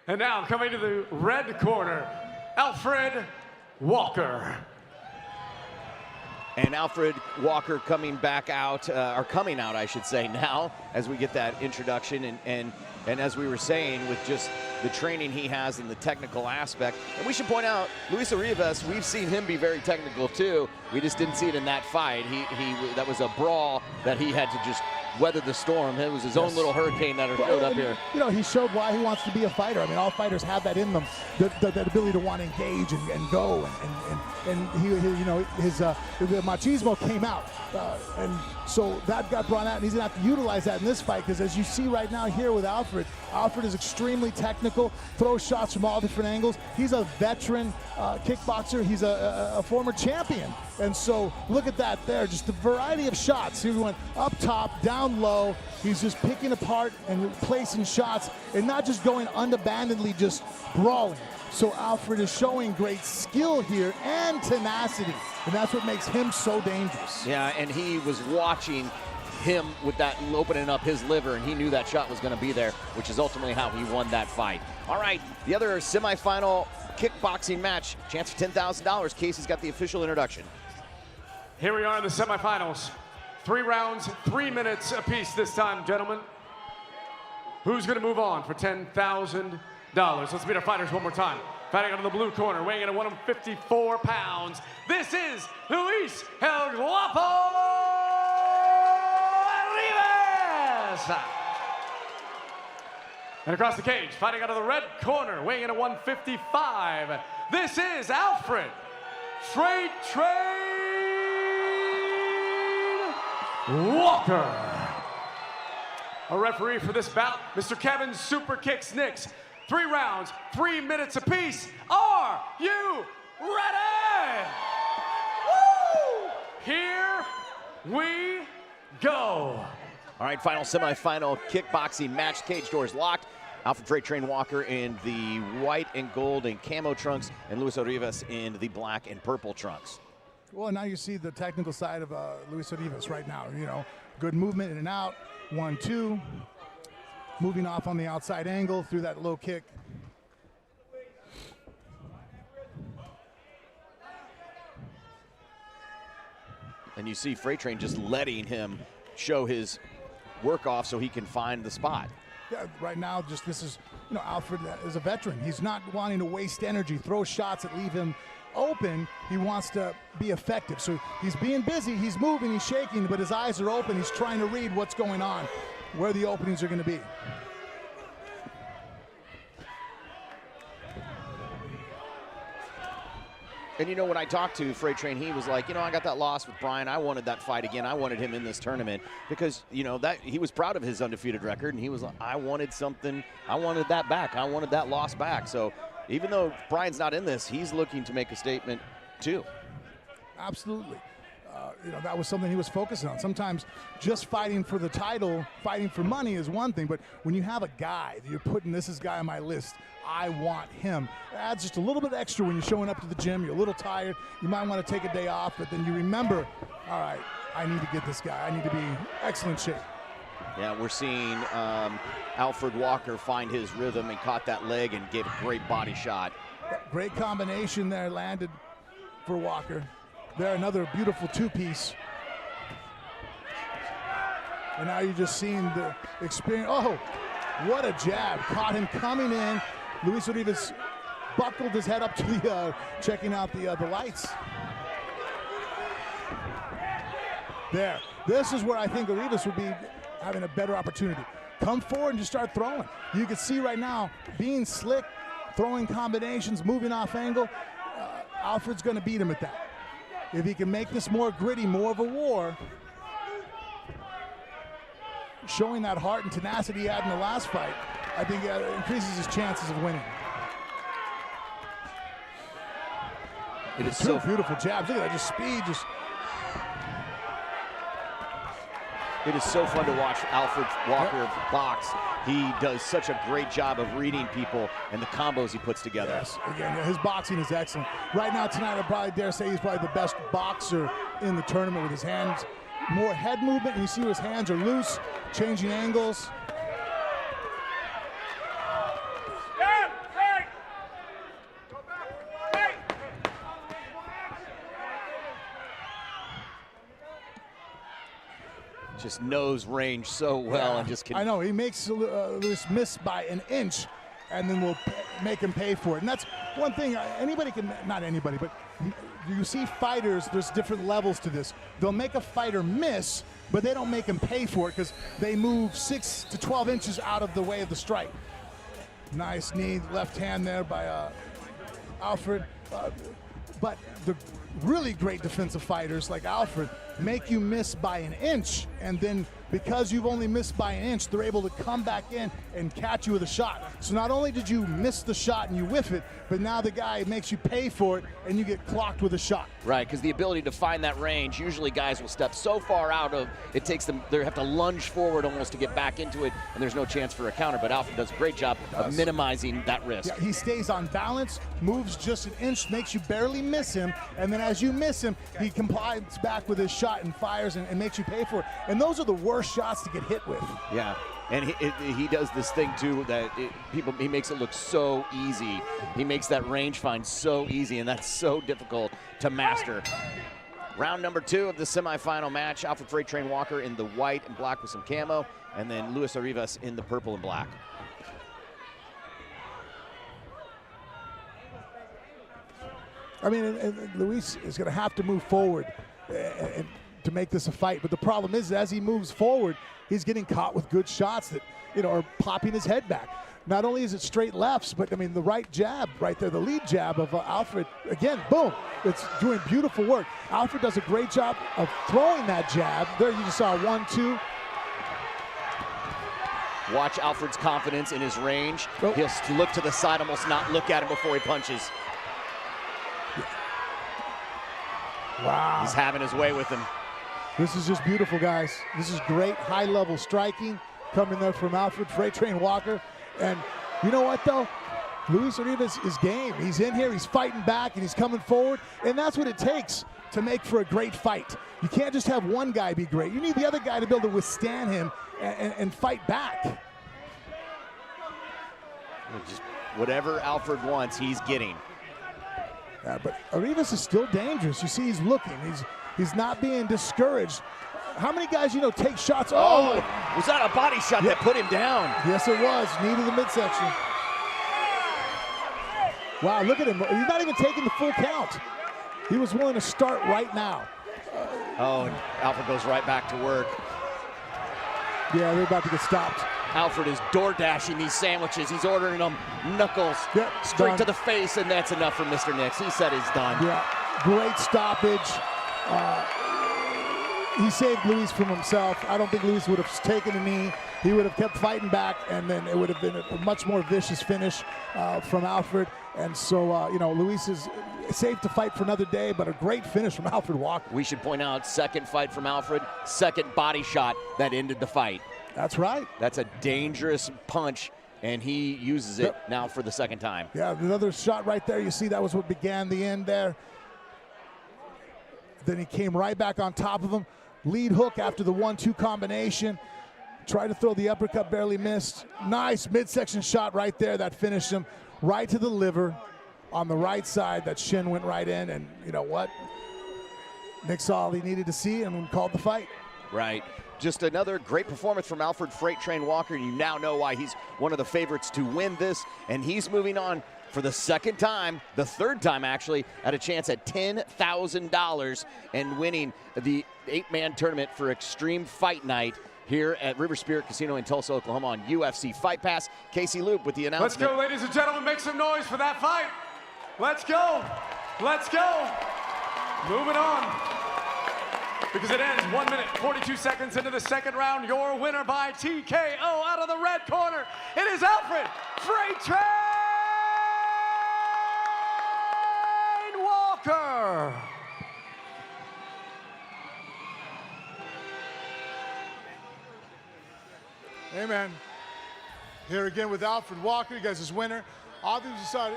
And now coming to the red corner, Alfred Walker. And Alfred Walker coming out, I should say, now, as we get that introduction. And as we were saying, with just the training he has and the technical aspect. And we should point out, Luis Rivas, we've seen him be very technical too. We just didn't see it in that fight. That was a brawl that he had to just weather the storm. It was his own little hurricane that showed up here. You know, he showed why he wants to be a fighter. All fighters have that in them, that ability to want to engage and go. And he you know, the machismo came out. And so that got brought out, and he's going to have to utilize that in this fight, because as you see right now here with Alfred is extremely technical, throws shots from all different angles. He's a veteran kickboxer. He's a former champion. And so look at that there, just the variety of shots. He went up top, down low. He's just picking apart and placing shots and not just going unabandonedly, just brawling. So Alfred is showing great skill here and tenacity, and that's what makes him so dangerous. Yeah, and he was watching him with that opening up his liver, and he knew that shot was going to be there, which is ultimately how he won that fight. All right, the other semifinal kickboxing match, chance for $10,000. Casey's got the official introduction. Here we are in the semifinals. 3 rounds, 3 minutes apiece this time, gentlemen. Who's going to move on for $10,000? Let's meet our fighters one more time. Fighting out of the blue corner, weighing in at 154 pounds. This is Luis El Guapo Rivas. And across the cage, fighting out of the red corner, weighing in at 155. This is Alfred Freight Train Walker. A referee for this bout, Mr. Kevin Super Kicks Nicks. 3 rounds, 3 minutes apiece. Are you ready? Woo! Here we go. All right, final semifinal kickboxing match. Cage doors locked. Alfred Freight Train Walker in the white and gold and camo trunks, and Luis Rivas in the black and purple trunks. Well, now you see the technical side of Luis Rivas right now. You know, good movement in and out. 1-2. Moving off on the outside angle through that low kick. And you see Freight Train just letting him show his work off so he can find the spot. Yeah, right now, this is, you know, Alfred is a veteran. He's not wanting to waste energy, throw shots that leave him open. He wants to be effective. So he's being busy, he's moving, he's shaking, but his eyes are open. He's trying to read what's going on, where the openings are going to be. And you know, when I talked to Freight Train, he was like, you know, I got that loss with Brian. I wanted that fight again. I wanted him in this tournament because, you know, that he was proud of his undefeated record, and he was like, I wanted something. I wanted that back. I wanted that loss back. So even though Brian's not in this, he's looking to make a statement too. Absolutely. You know, that was something he was focusing on. Sometimes just fighting for the title, fighting for money is one thing, but when you have a guy that you're putting, this is guy on my list, I want him, it adds just a little bit extra when you're showing up to the gym. You're a little tired. You might want to take a day off, but then you remember, all right, I need to get this guy. I need to be in excellent shape. Yeah, we're seeing Alfred Walker find his rhythm and caught that leg and gave a great body shot. Great combination there landed for Walker. There, another beautiful two-piece. And now you're just seeing the experience. Oh, what a jab. Caught him coming in. Luis Rivas buckled his head up to the, checking out the lights. There. This is where I think Rivas would be having a better opportunity. Come forward and just start throwing. You can see right now, being slick, throwing combinations, moving off angle. Alfred's going to beat him at that. If he can make this more gritty, more of a war. showing that heart and tenacity he had in the last fight, I think increases his chances of winning. It is Two beautiful jabs. Look at that, just speed, just. It is so fun to watch Alfred Walker box. He does such a great job of reading people and the combos he puts together. Yes, again, his boxing is excellent. Right now tonight, I probably dare say he's probably the best boxer in the tournament with his hands. More head movement, and you see his hands are loose, changing angles. Just knows range so well and just can. I know, he makes Lewis miss by an inch, and then we'll make him pay for it. And that's one thing, anybody can, not anybody, but you see fighters, there's different levels to this. They'll make a fighter miss, but they don't make him pay for it because they move 6 to 12 inches out of the way of the strike. Nice knee, left hand there by Alfred. But the really great defensive fighters like Alfred make you miss by an inch, and then because you've only missed by an inch, they're able to come back in and catch you with a shot. So not only did you miss the shot and you whiff it, but now the guy makes you pay for it and you get clocked with a shot. Right, because the ability to find that range, usually guys will step so far out of, it takes them, they have to lunge forward almost to get back into it, and there's no chance for a counter, but Alfred does a great job of minimizing that risk. Yeah, he stays on balance, moves just an inch, makes you barely miss him, and then as you miss him, he complies back with his shot and fires and makes you pay for it. And those are the worst shots to get hit with. Yeah, and he does this thing too that he makes it look so easy. He makes that range find so easy, and that's so difficult to master. Round number 2 of the semifinal match. Alfred Freight Train Walker in the white and black with some camo, and then Luis Arribas in the purple and black. I mean, and Luis is going to have to move forward and to make this a fight. But the problem is, as he moves forward, he's getting caught with good shots that, you know, are popping his head back. Not only is it straight lefts, but I mean, the right jab right there, the lead jab of Alfred, again, boom, it's doing beautiful work. Alfred does a great job of throwing that jab. There you just saw 1-2. Watch Alfred's confidence in his range. He'll look to the side, almost not look at him before he punches. Wow. He's having his way with him. This is just beautiful, guys. This is great high-level striking coming there from Alfred Freight Train Walker. And you know what, though? Luis Arribas is game. He's in here, he's fighting back, and he's coming forward. And that's what it takes to make for a great fight. You can't just have one guy be great. You need the other guy to be able to withstand him and fight back. Just whatever Alfred wants, he's getting. Yeah, but Arribas is still dangerous. You see, he's looking. He's not being discouraged. How many guys you know take shots? Oh, was that a body shot that put him down? Yes, it was. Knee to the midsection. Wow, look at him. He's not even taking the full count. He was willing to start right now. Oh, and Alfred goes right back to work. Yeah, they're about to get stopped. Alfred is door dashing these sandwiches. He's ordering them knuckles straight done. to the face, and that's enough for Mr. Nix. He said he's done. Yeah, great stoppage. He saved Luis from himself. I don't think Luis would have taken a knee. He would have kept fighting back, and then it would have been a much more vicious finish from Alfred. And so, you know, Luis is safe to fight for another day, but a great finish from Alfred Walker. We should point out, second fight from Alfred, second body shot that ended the fight. That's right. That's a dangerous punch, and he uses it now for the second time. Yeah, another shot right there. You see, that was what began the end there. Then he came right back on top of him. Lead hook after the 1-2 combination. Tried to throw the uppercut, barely missed. Nice midsection shot right there that finished him right to the liver on the right side. That shin went right in, and you know what? Nick saw all he needed to see and called the fight. Right. Just another great performance from Alfred Freight Train Walker. You now know why he's one of the favorites to win this, and he's moving on for the second time, the third time actually, at a chance at $10,000 and winning the 8-man tournament for Extreme Fight Night here at River Spirit Casino in Tulsa, Oklahoma on UFC Fight Pass. Casey Loop with the announcement. Let's go, ladies and gentlemen, make some noise for that fight. Let's go. Let's go. Moving on. because it ends 1 minute, 42 seconds into the second round. Your winner by TKO out of the red corner, it is Alfred Freight Train Walker. Hey, man. Here again with Alfred Walker, you guys, his winner. Obviously, you saw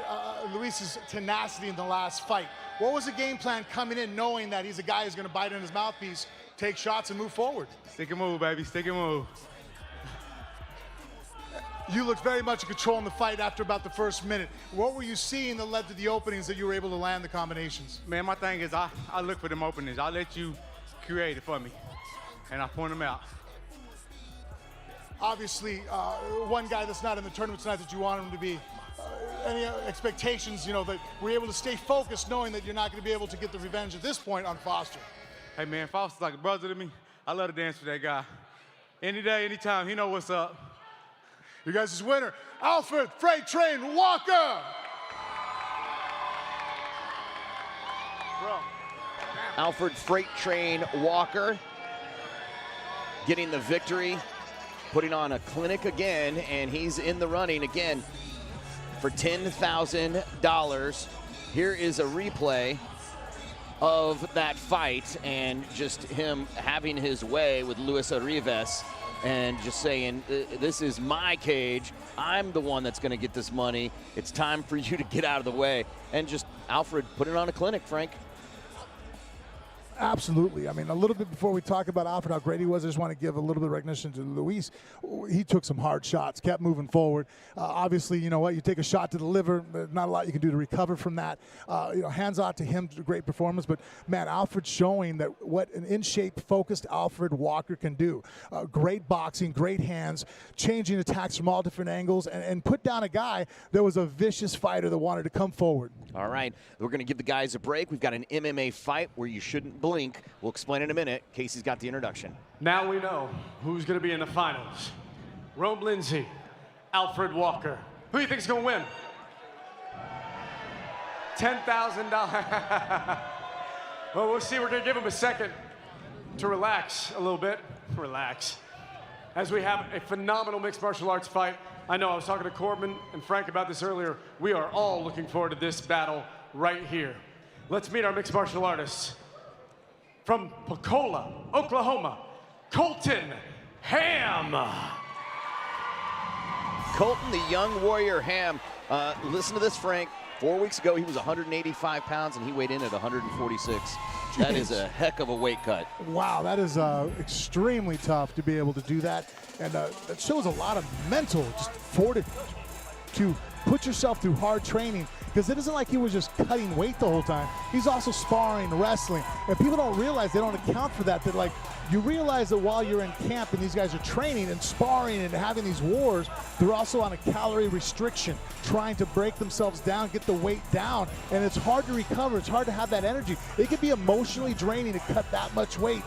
Luis's tenacity in the last fight. What was the game plan coming in, knowing that he's a guy who's going to bite in his mouthpiece, take shots, and move forward? Stick and move, baby. Stick and move. You looked very much in control in the fight after about the first minute. What were you seeing that led to the openings that you were able to land the combinations? Man, my thing is I look for them openings. I let you create it for me, and I point them out. Obviously, one guy that's not in the tournament tonight that you want him to be. Any expectations, that we're able to stay focused knowing that you're not going to be able to get the revenge at this point on Foster? Hey, man, Foster's like a brother to me. I love to dance with that guy. Any day, anytime, he know what's up. You guys' winner, Alfred Freight Train Walker. Alfred Freight Train Walker getting the victory, putting on a clinic again, and he's in the running again for $10,000. Here is a replay of that fight and just him having his way with Luis Orives and just saying, this is my cage. I'm the one that's going to get this money. It's time for you to get out of the way. And just Alfred put it on a clinic, Frank. Absolutely. I mean, a little bit before we talk about Alfred, how great he was, I just want to give a little bit of recognition to Luis. He took some hard shots, kept moving forward. Obviously, you know what? You take a shot to the liver, not a lot you can do to recover from that. Hands out to him, great performance. But, man, Alfred's showing that what an in-shape, focused Alfred Walker can do. Great boxing, great hands, changing attacks from all different angles, and put down a guy that was a vicious fighter that wanted to come forward. All right. We're going to give the guys a break. We've got an MMA fight where you shouldn't blink. We'll explain in a minute. Casey's got the introduction. Now we know who's going to be in the finals. Rome Lindsay, Alfred Walker. Who do you think is going to win? $10,000. Well, we'll see. We're going to give him a second to relax a little bit. Relax. As we have a phenomenal mixed martial arts fight. I know I was talking to Corbin and Frank about this earlier. We are all looking forward to this battle right here. Let's meet our mixed martial artists. From Pensacola, Oklahoma, Colton Ham. Colton, the young warrior Ham. Listen to this, Frank. 4 weeks ago, he was 185 pounds, and he weighed in at 146. Jeez. That is a heck of a weight cut. Wow, that is extremely tough to be able to do that. And that shows a lot of mental just fortitude to put yourself through hard training, because it isn't like he was just cutting weight the whole time. He's also sparring, wrestling. And people don't realize, they don't account for that, like, you realize that while you're in camp and these guys are training and sparring and having these wars, they're also on a calorie restriction, trying to break themselves down, get the weight down. And it's hard to recover. It's hard to have that energy. It can be emotionally draining to cut that much weight.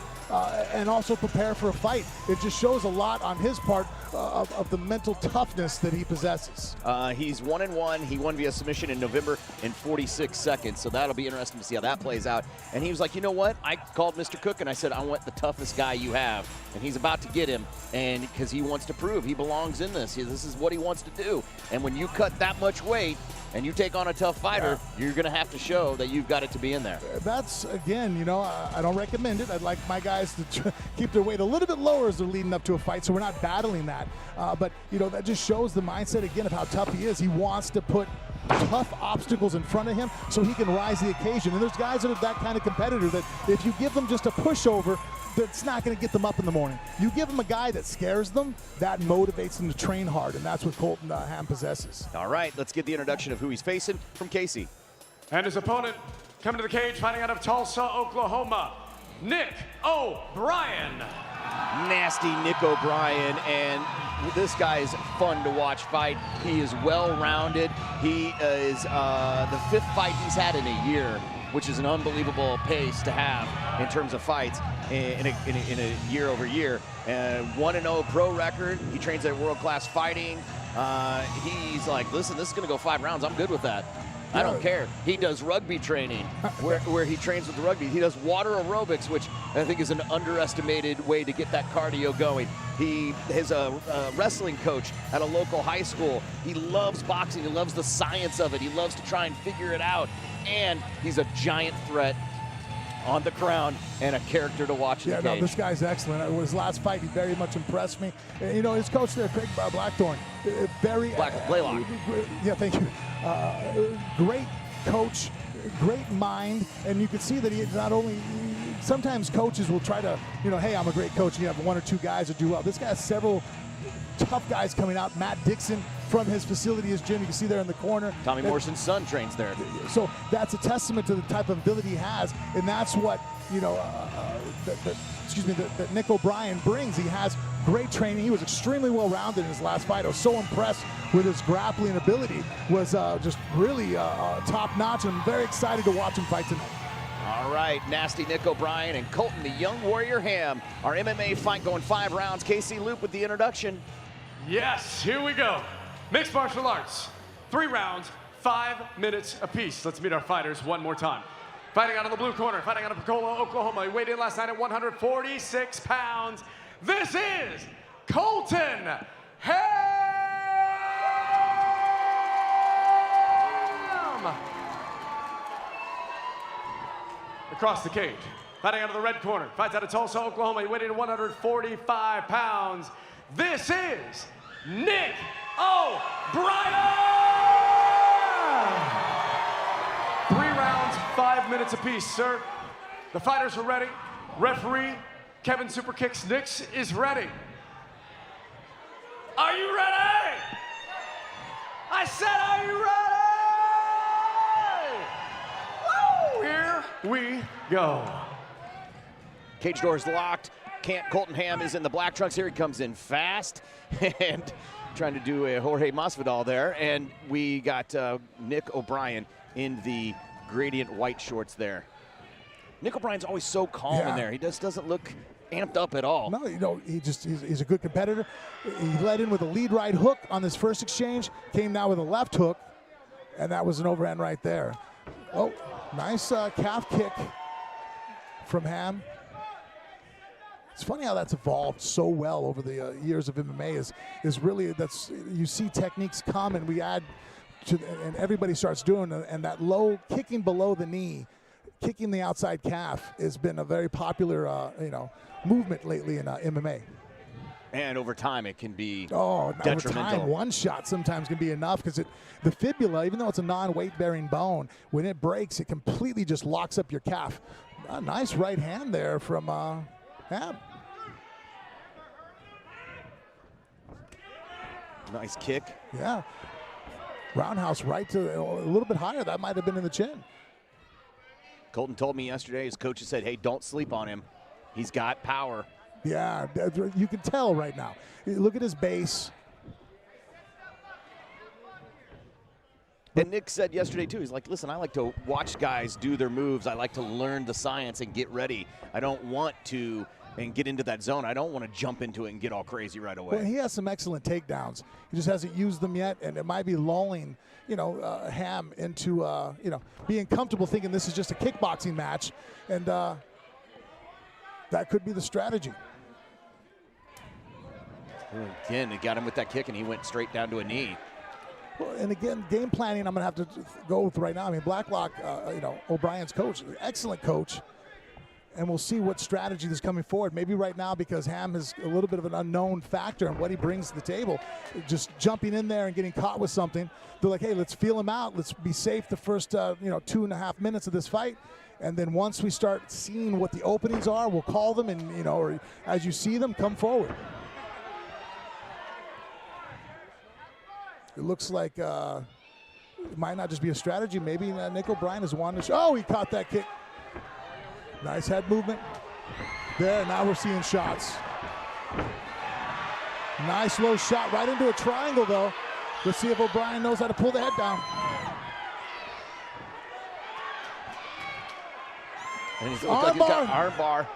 And also prepare for a fight. It just shows a lot on his part of the mental toughness that he possesses. He's 1-1. He won via submission in November in 46 seconds, so that'll be interesting to see how that plays out. And he was like, you know what? I called Mr. Cook and I said, I want the toughest guy you have. And he's about to get him, and because he wants to prove he belongs in this. This is what he wants to do. And when you cut that much weight and you take on a tough fighter, you're going to have to show that you've got it to be in there. That's, again, I don't recommend it. I'd like my guys to keep their weight a little bit lower as they're leading up to a fight, so we're not battling that. But, that just shows the mindset, again, of how tough he is. He wants to put tough obstacles in front of him so he can rise to the occasion. And there's guys that are that kind of competitor that if you give them just a pushover, that's not going to get them up in the morning. You give them a guy that scares them, that motivates them to train hard, and that's what Colton Ham possesses. All right, let's get the introduction of who he's facing from Casey. And his opponent coming to the cage, fighting out of Tulsa, Oklahoma, Nick O'Brien. Nasty Nick O'Brien, and this guy's fun to watch fight. He is well-rounded. He is the 5th fight he's had in a year, which is an unbelievable pace to have in terms of fights in a year over year. 1-0 pro record. He trains at World Class Fighting. He's like, listen, this is going to go 5 rounds. I'm good with that. I don't care. He does rugby training where he trains with the rugby. He does water aerobics, which I think is an underestimated way to get that cardio going. He is a wrestling coach at a local high school. He loves boxing. He loves the science of it. He loves to try and figure it out. And he's a giant threat on the ground and a character to watch in the cage. No, this guy's excellent. His last fight, he very much impressed me. You know, his coach there, Craig Blackthorne, Blaylock. Yeah, thank you. Great coach, great mind, and you can see that he not only. Sometimes coaches will try to, you know, hey, I'm a great coach, and you have 1 or 2 guys that do well. This guy has several tough guys coming out. Matt Dixon from his facility, his gym, you can see there in the corner. Tommy Morrison's son trains there. So that's a testament to the type of ability he has, and that's what, you know, that Nick O'Brien brings. He has great training. He was extremely well-rounded in his last fight. I was so impressed with his grappling ability. Was just really top-notch, and I'm very excited to watch him fight tonight. All right, nasty Nick O'Brien and Colton, the young warrior Ham. Our MMA fight going 5 rounds. KC Loop with the introduction. Yes, here we go. Mixed martial arts, 3 rounds, 5 minutes apiece. Let's meet our fighters one more time. Fighting out of the blue corner, fighting out of Pensacola, Oklahoma. He weighed in last night at 146 pounds. This is Colton Ham! Across the cage, fighting out of the red corner, fights out of Tulsa, Oklahoma. He weighed in at 145 pounds. This is Nick O'Brien! 3 rounds, 5 minutes apiece, sir. The fighters are ready. Referee Kevin Superkicks Nix is ready. Are you ready? I said, are you ready? Woo! Here we go. Cage doors locked. Colton Ham is in the black trunks. Here he comes in fast and trying to do a Jorge Masvidal there. And we got Nick O'Brien in the gradient white shorts there. Nick O'Brien's always so calm in there. He just doesn't look amped up at all. No, you know, he's a good competitor. He led in with a lead right hook on this first exchange, came now with a left hook, and that was an overhand right there. Oh, nice calf kick from Ham. It's funny how that's evolved so well over the years of MMA. Is really, that's, you see techniques come and we add to, and everybody starts doing it, and that low kicking below the knee, kicking the outside calf has been a very popular movement lately in MMA. And over time, it can be detrimental. Over time, one shot sometimes can be enough because the fibula, even though it's a non-weight-bearing bone, when it breaks, it completely just locks up your calf. A nice right hand there from Ham. Nice kick. Yeah. Roundhouse right to a little bit higher. That might have been in the chin. Colton told me yesterday, his coaches said, hey, don't sleep on him. He's got power. Yeah, you can tell right now. Look at his base. And Nick said yesterday, too, he's like, listen, I like to watch guys do their moves. I like to learn the science and get ready. I don't want to and get into that zone. I don't want to jump into it and get all crazy right away. Well, he has some excellent takedowns. He just hasn't used them yet, and it might be lulling, Ham into, being comfortable thinking this is just a kickboxing match, and that could be the strategy. Again, he got him with that kick, and he went straight down to a knee. Well, and again, game planning I'm going to have to go with right now. I mean, Blacklock, O'Brien's coach, excellent coach. And we'll see what strategy is coming forward. Maybe right now, because Ham is a little bit of an unknown factor in what he brings to the table, just jumping in there and getting caught with something. They're like, hey, let's feel him out. Let's be safe the first, 2.5 minutes of this fight. And then once we start seeing what the openings are, we'll call them and, or as you see them, come forward. It looks like it might not just be a strategy. Maybe Nick O'Brien is wanting to show. Oh, he caught that kick. Nice head movement. There, now we're seeing shots. Nice low shot right into a triangle, though. Let's see if O'Brien knows how to pull the head down. And he's got arm bar.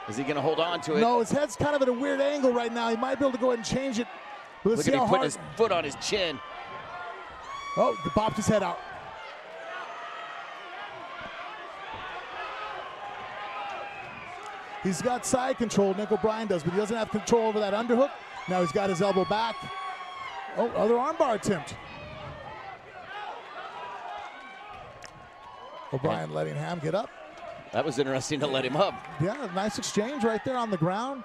Is he going to hold on to it? No, his head's kind of at a weird angle right now. He might be able to go ahead and change it. But let's see how hard. Look at him putting his foot on his chin. Oh, he popped his head out. He's got side control, Nick O'Brien does, but he doesn't have control over that underhook. Now he's got his elbow back. Oh, other armbar attempt. O'Brien letting Ham get up. That was interesting to let him up. Yeah, nice exchange right there on the ground.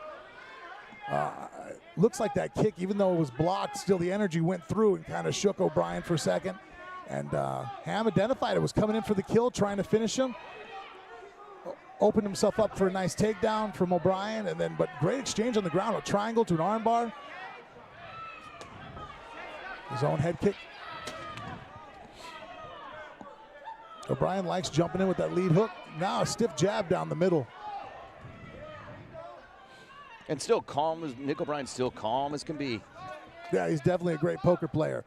Looks like that kick, even though it was blocked, still the energy went through and kind of shook O'Brien for a second. And Ham identified it, was coming in for the kill, trying to finish him. Opened himself up for a nice takedown from O'Brien, and then, but great exchange on the ground, a triangle to an armbar. His own head kick. O'Brien likes jumping in with that lead hook. Now a stiff jab down the middle. And still calm as Nick O'Brien's still calm as can be. Yeah, he's definitely a great poker player.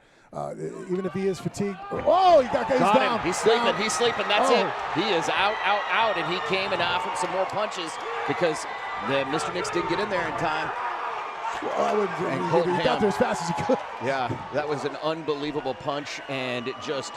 Even if he is fatigued. Oh, he's down. He's sleeping. Down. He's sleeping. That's it. He is out, and he came and offered some more punches because Mr. Nix didn't get in there in time. He got there as fast as he could. Yeah, that was an unbelievable punch, and it just,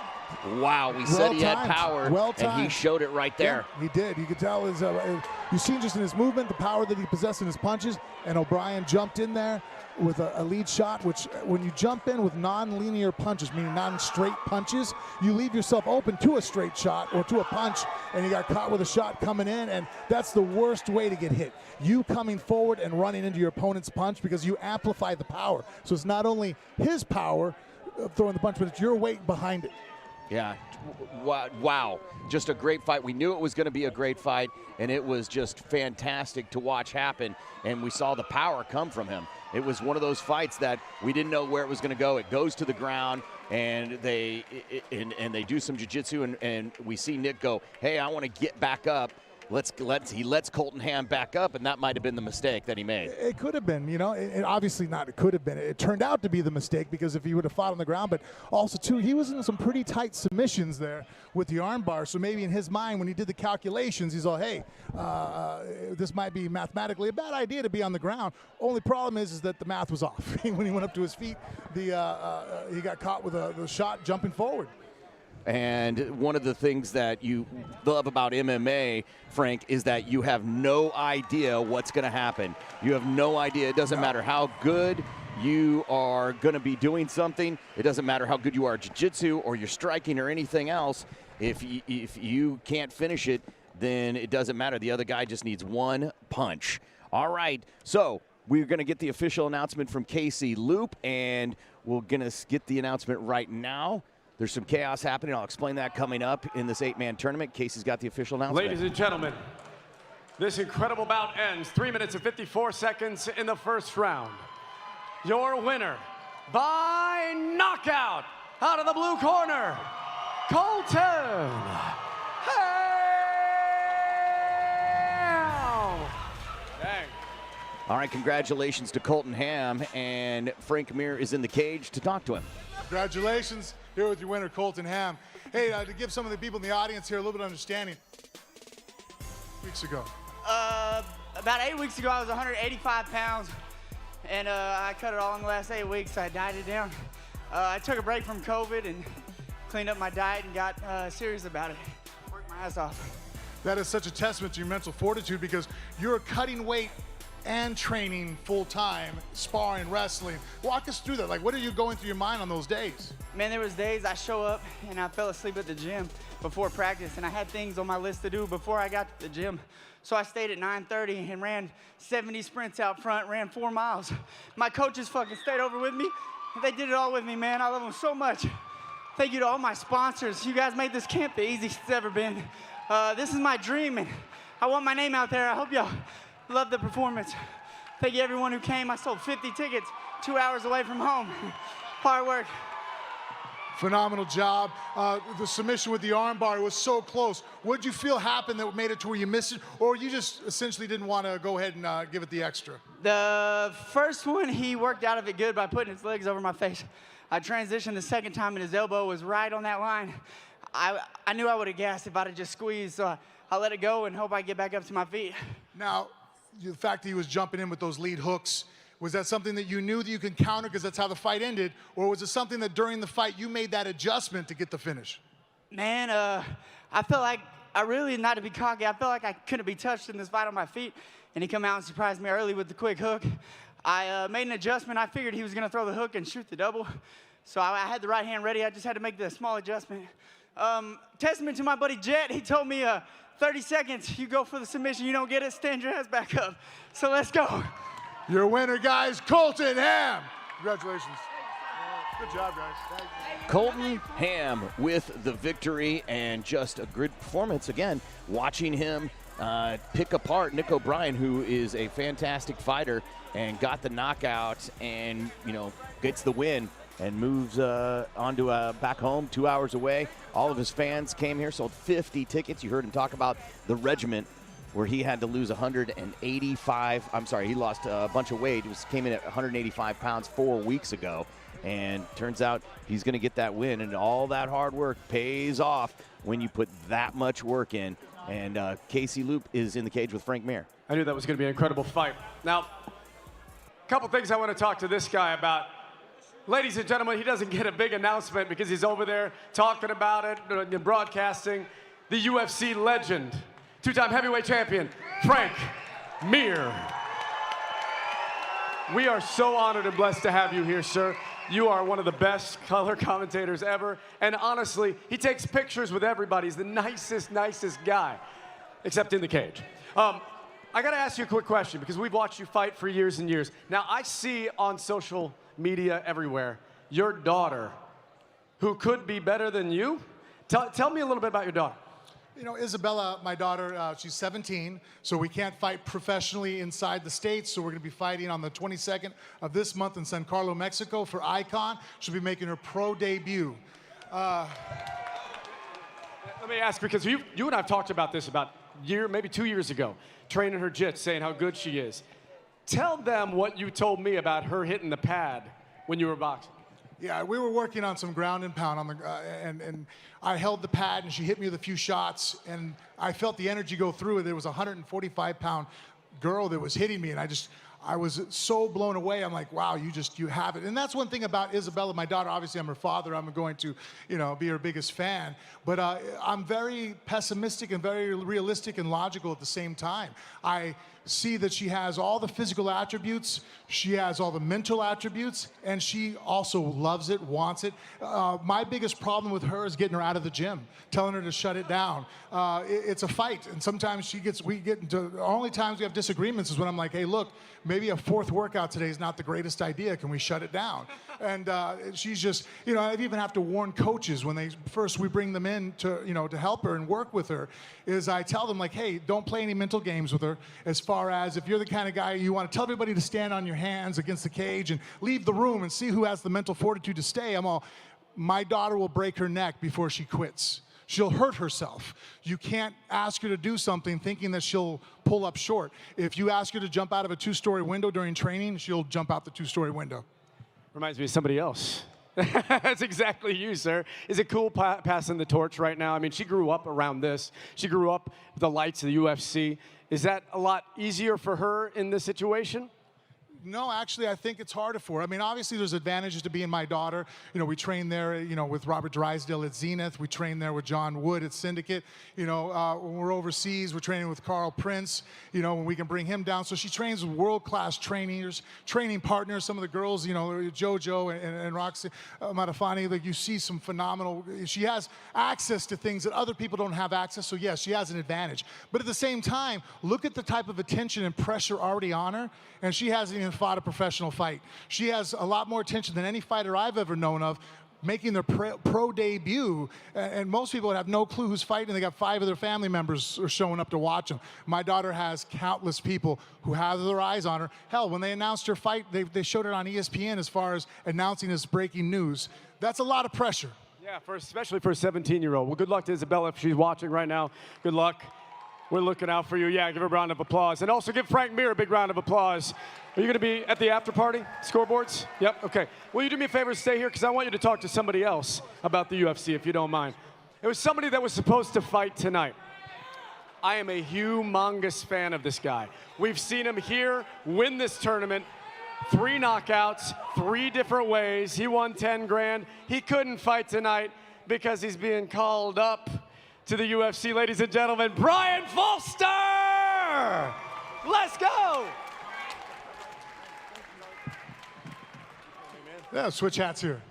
wow. We said he had power, and he showed it right there. Yeah, he did. You could tell you seen just in his movement the power that he possessed in his punches, and O'Brien jumped in there with a lead shot, which when you jump in with non-linear punches, meaning non-straight punches, you leave yourself open to a straight shot or to a punch, and you got caught with a shot coming in, and that's the worst way to get hit. You coming forward and running into your opponent's punch because you amplify the power. So it's not only his power of throwing the punch, but it's your weight behind it. Yeah, wow, just a great fight. We knew it was going to be a great fight, and it was just fantastic to watch happen, and we saw the power come from him. It was one of those fights that we didn't know where it was going to go. It goes to the ground, and they do some jiu-jitsu, and we see Nick go, hey, I want to get back up. He lets Colton Ham back up, and that might have been the mistake that he made. It could have been, you know, it obviously not. It could have been. It turned out to be the mistake because if he would have fought on the ground, but also too, he was in some pretty tight submissions there with the armbar. So maybe in his mind, when he did the calculations, he's all, hey, this might be mathematically a bad idea to be on the ground. Only problem is that the math was off. When he went up to his feet, he got caught with the shot jumping forward. And one of the things that you love about MMA, Frank, is that you have no idea what's going to happen. You have no idea. It doesn't matter how good you are going to be doing something. It doesn't matter how good you are at jiu-jitsu or your striking or anything else. If you can't finish it, then it doesn't matter. The other guy just needs one punch. All right, so we're going to get the official announcement from Casey Loop, and we're going to get the announcement right now. There's some chaos happening. I'll explain that coming up in this 8-man tournament. Casey's got the official announcement. Ladies and gentlemen, this incredible bout ends 3 minutes and 54 seconds in the first round. Your winner by knockout out of the blue corner, Colton Ham. Dang. All right, congratulations to Colton Ham, and Frank Mir is in the cage to talk to him. Congratulations. Here with your winner, Colton Ham. Hey, to give some of the people in the audience here a little bit of understanding. Weeks ago. About 8 weeks ago, I was 185 pounds, and I cut it all in the last 8 weeks. I dieted down. I took a break from COVID and cleaned up my diet and got serious about it. Worked my ass off. That is such a testament to your mental fortitude because you're cutting weight and training full-time, sparring, wrestling. Walk us through that. Like, what are you going through your mind on those days? Man, there was days I show up and I fell asleep at the gym before practice, and I had things on my list to do before I got to the gym. So I stayed at 9:30 and ran 70 sprints out front, ran 4 miles. My coaches fucking stayed over with me. They did it all with me, man. I love them so much. Thank you to all my sponsors. You guys made this camp the easiest it's ever been. This is my dream, and I want my name out there. I hope y'all love the performance. Thank you everyone who came. I sold 50 tickets, 2 hours away from home. Hard work. Phenomenal job. The submission with the armbar was so close. What did you feel happened that made it to where you missed it, or you just essentially didn't want to go ahead and give it the extra? The first one, he worked out of it good by putting his legs over my face. I transitioned the second time, and his elbow was right on that line. I knew I would have gassed if I'd have just squeezed, so I let it go and hope I get back up to my feet. Now, the fact that he was jumping in with those lead hooks, was that something that you knew that you could counter because that's how the fight ended, or was it something that during the fight you made that adjustment to get the finish? Man, I felt like, not to be cocky, I felt like I couldn't be touched in this fight on my feet. and he come out and surprised me early with the quick hook. I made an adjustment. I figured he was going to throw the hook and shoot the double. So I had the right hand ready. I just had to make the small adjustment. Testament to my buddy Jet. He told me 30 seconds, you go for the submission. You don't get it, stand your ass back up. So let's go. Your winner, guys, Colton Ham. Congratulations. Good job, guys. Colton Ham with the victory and just a good performance. Again, watching him pick apart Nick O'Brien, who is a fantastic fighter and got the knockout and, you know, gets the win and moves onto back home 2 hours away. All of his fans came here, sold 50 tickets. You heard him talk about the regiment where he had to lose 185. I'm sorry, he lost a bunch of weight. He came in at 185 pounds 4 weeks ago. And turns out he's going to get that win. And all that hard work pays off when you put that much work in. And Casey Loop is in the cage with Frank Mir. I knew that was going to be an incredible fight. Now, a couple things I want to talk to this guy about. Ladies and gentlemen, he doesn't get a big announcement because he's over there talking about it, broadcasting. The UFC legend, two-time heavyweight champion, Frank Mir. We are so honored and blessed to have you here, sir. You are one of the best color commentators ever. And honestly, he takes pictures with everybody. He's the nicest guy, except in the cage. I got to ask you a quick question because we've watched you fight for years and years. Now, I see on social media everywhere your daughter, who could be better than you. Tell me a little bit about your daughter. You know, Isabella, my daughter, she's 17, so we can't fight professionally inside the States, so we're going to be fighting on the 22nd of this month in San Carlos, Mexico for Icon. She'll be making her pro debut. Let me ask, because you and I have talked about this about maybe 2 years ago, training her jits, saying how good she is. Tell them what you told me about her hitting the pad when you were boxing. Yeah, we were working on some ground and pound on the, and I held the pad and she hit me with a few shots and I felt the energy go through it. There was a 145-pound girl that was hitting me and I was so blown away. I'm like, wow, you have it. And that's one thing about Isabella, my daughter. Obviously, I'm her father. I'm going to, be her biggest fan. But I'm very pessimistic and very realistic and logical at the same time. I see that she has all the physical attributes, she has all the mental attributes, and she also loves it, wants it. My biggest problem with her is getting her out of the gym, telling her to shut it down. It's a fight, and sometimes we get into, the only times we have disagreements is when I'm like, hey, look, maybe a fourth workout today is not the greatest idea. Can we shut it down? And she's just, I even have to warn coaches when we bring them in to, to help her and work with her, is I tell them like, hey, don't play any mental games with her. As far as if you're the kind of guy you want to tell everybody to stand on your hands against the cage and leave the room and see who has the mental fortitude to stay. My daughter will break her neck before she quits. She'll hurt herself. You can't ask her to do something thinking that she'll pull up short. If you ask her to jump out of a 2-story window during training, she'll jump out the 2-story window. Reminds me of somebody else. That's exactly you, sir. Is it cool passing the torch right now? I mean, she grew up around this. She grew up with the lights of the UFC. Is that a lot easier for her in this situation? No, actually, I think it's harder for her. I mean, obviously, there's advantages to being my daughter. We train there, with Robert Drysdale at Zenith. We train there with John Wood at Syndicate. When we're overseas, we're training with Carl Prince, when we can bring him down. So she trains with world-class trainers, training partners. Some of the girls, JoJo and Roxy Matafani, like you see some phenomenal, she has access to things that other people don't have access. So yes, she has an advantage. But at the same time, look at the type of attention and pressure already on her. And she hasn't even fought a professional fight. She has a lot more attention than any fighter I've ever known of, making their pro debut. And most people would have no clue who's fighting. They got 5 of their family members are showing up to watch them. My daughter has countless people who have their eyes on her. Hell, when they announced her fight, they showed it on ESPN as far as announcing as breaking news. That's a lot of pressure. Yeah, especially for a 17-year-old. Well, good luck to Isabella if she's watching right now. Good luck. We're looking out for you. Yeah, give her a round of applause. And also give Frank Mir a big round of applause. Are you going to be at the after party? Scoreboards? Yep, okay. Will you do me a favor and stay here? Because I want you to talk to somebody else about the UFC, if you don't mind. It was somebody that was supposed to fight tonight. I am a humongous fan of this guy. We've seen him here win this tournament. 3 knockouts, 3 different ways. He won 10 grand. He couldn't fight tonight because he's being called up to the UFC. Ladies and gentlemen, Brian Foster! Let's go! Yeah, switch hats here.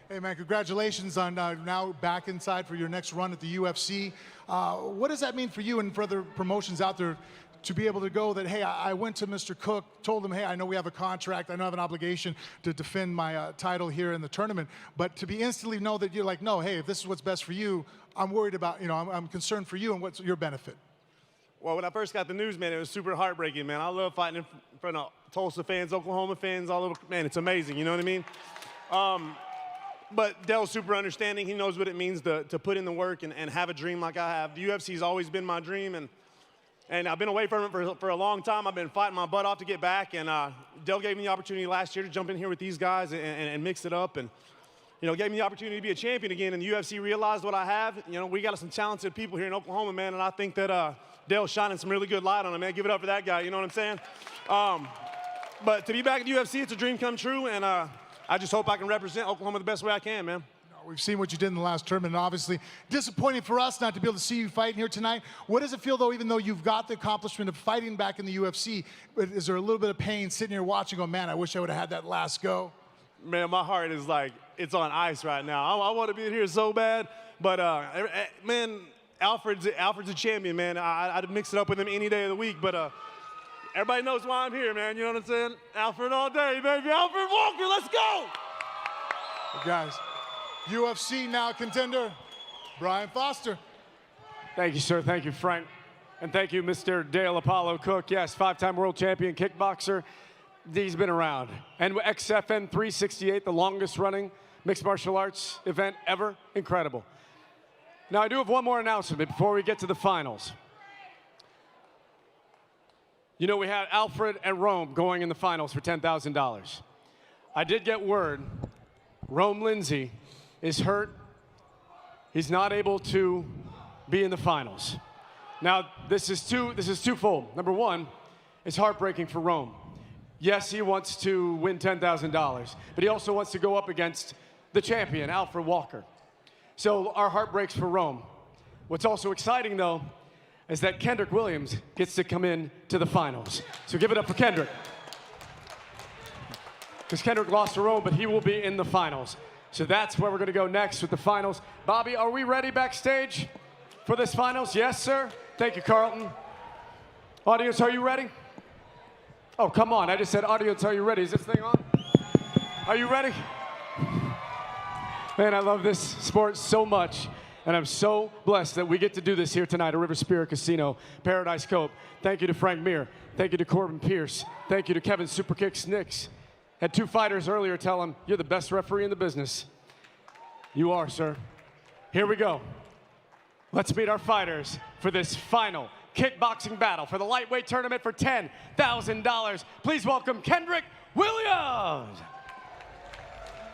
Hey, man, congratulations on now back inside for your next run at the UFC. What does that mean for you and for other promotions out there to be able to go that, hey, I went to Mr. Cook, told him, hey, I know we have a contract, I know I have an obligation to defend my title here in the tournament, but to be instantly know that you're like, no, hey, if this is what's best for you, I'm worried about, you know, I'm concerned for you and what's your benefit? Well, when I first got the news, man, it was super heartbreaking, man. I love fighting in front of Tulsa fans, Oklahoma fans, all over. Man, it's amazing, you know what I mean? But Dell's super understanding. He knows what it means to put in the work and have a dream like I have. The UFC's always been my dream, and I've been away from it for a long time. I've been fighting my butt off to get back, and Dell gave me the opportunity last year to jump in here with these guys and mix it up, and you know, gave me the opportunity to be a champion again, and the UFC realized what I have. You know, we got some talented people here in Oklahoma, man, and I think that Dell's shining some really good light on it, man. Give it up for that guy, you know what I'm saying? But to be back at the UFC, it's a dream come true, and I just hope I can represent Oklahoma the best way I can, man. We've seen what you did in the last tournament, and obviously disappointing for us not to be able to see you fighting here tonight. What does it feel, though, even though you've got the accomplishment of fighting back in the UFC, is there a little bit of pain sitting here watching, oh, man, I wish I would have had that last go? Man, my heart is like, it's on ice right now. I want to be in here so bad, but, man, Alfred's a champion, man. I'd mix it up with him any day of the week, but everybody knows why I'm here, man. You know what I'm saying? Alfred all day, baby. Alfred Walker, let's go! Guys, UFC now contender, Brian Foster. Thank you, sir. Thank you, Frank. And thank you, Mr. Dale Apollo Cook. Yes, 5-time world champion kickboxer. He's been around. And XFN 368, the longest running mixed martial arts event ever. Incredible. Now, I do have one more announcement before we get to the finals. You know, we had Alfred and Rome going in the finals for $10,000. I did get word Rome Lindsay is hurt. He's not able to be in the finals. Now, this is twofold. Number one, it's heartbreaking for Rome. Yes, he wants to win $10,000, but he also wants to go up against the champion, Alfred Walker. So our heart breaks for Rome. What's also exciting, though, is that Kendrick Williams gets to come in to the finals. So give it up for Kendrick. Because Kendrick lost to Rome, but he will be in the finals. So that's where we're going to go next with the finals. Bobby, are we ready backstage for this finals? Yes, sir. Thank you, Carlton. Audience, are you ready? Oh, come on. I just said, audience, are you ready? Is this thing on? Are you ready? Man, I love this sport so much. And I'm so blessed that we get to do this here tonight at River Spirit Casino, Paradise Cope. Thank you to Frank Mir. Thank you to Corbin Pierce. Thank you to Kevin Superkicks Nix. Had two fighters earlier tell him, you're the best referee in the business. You are, sir. Here we go. Let's meet our fighters for this final kickboxing battle for the lightweight tournament for $10,000. Please welcome Kendrick Williams.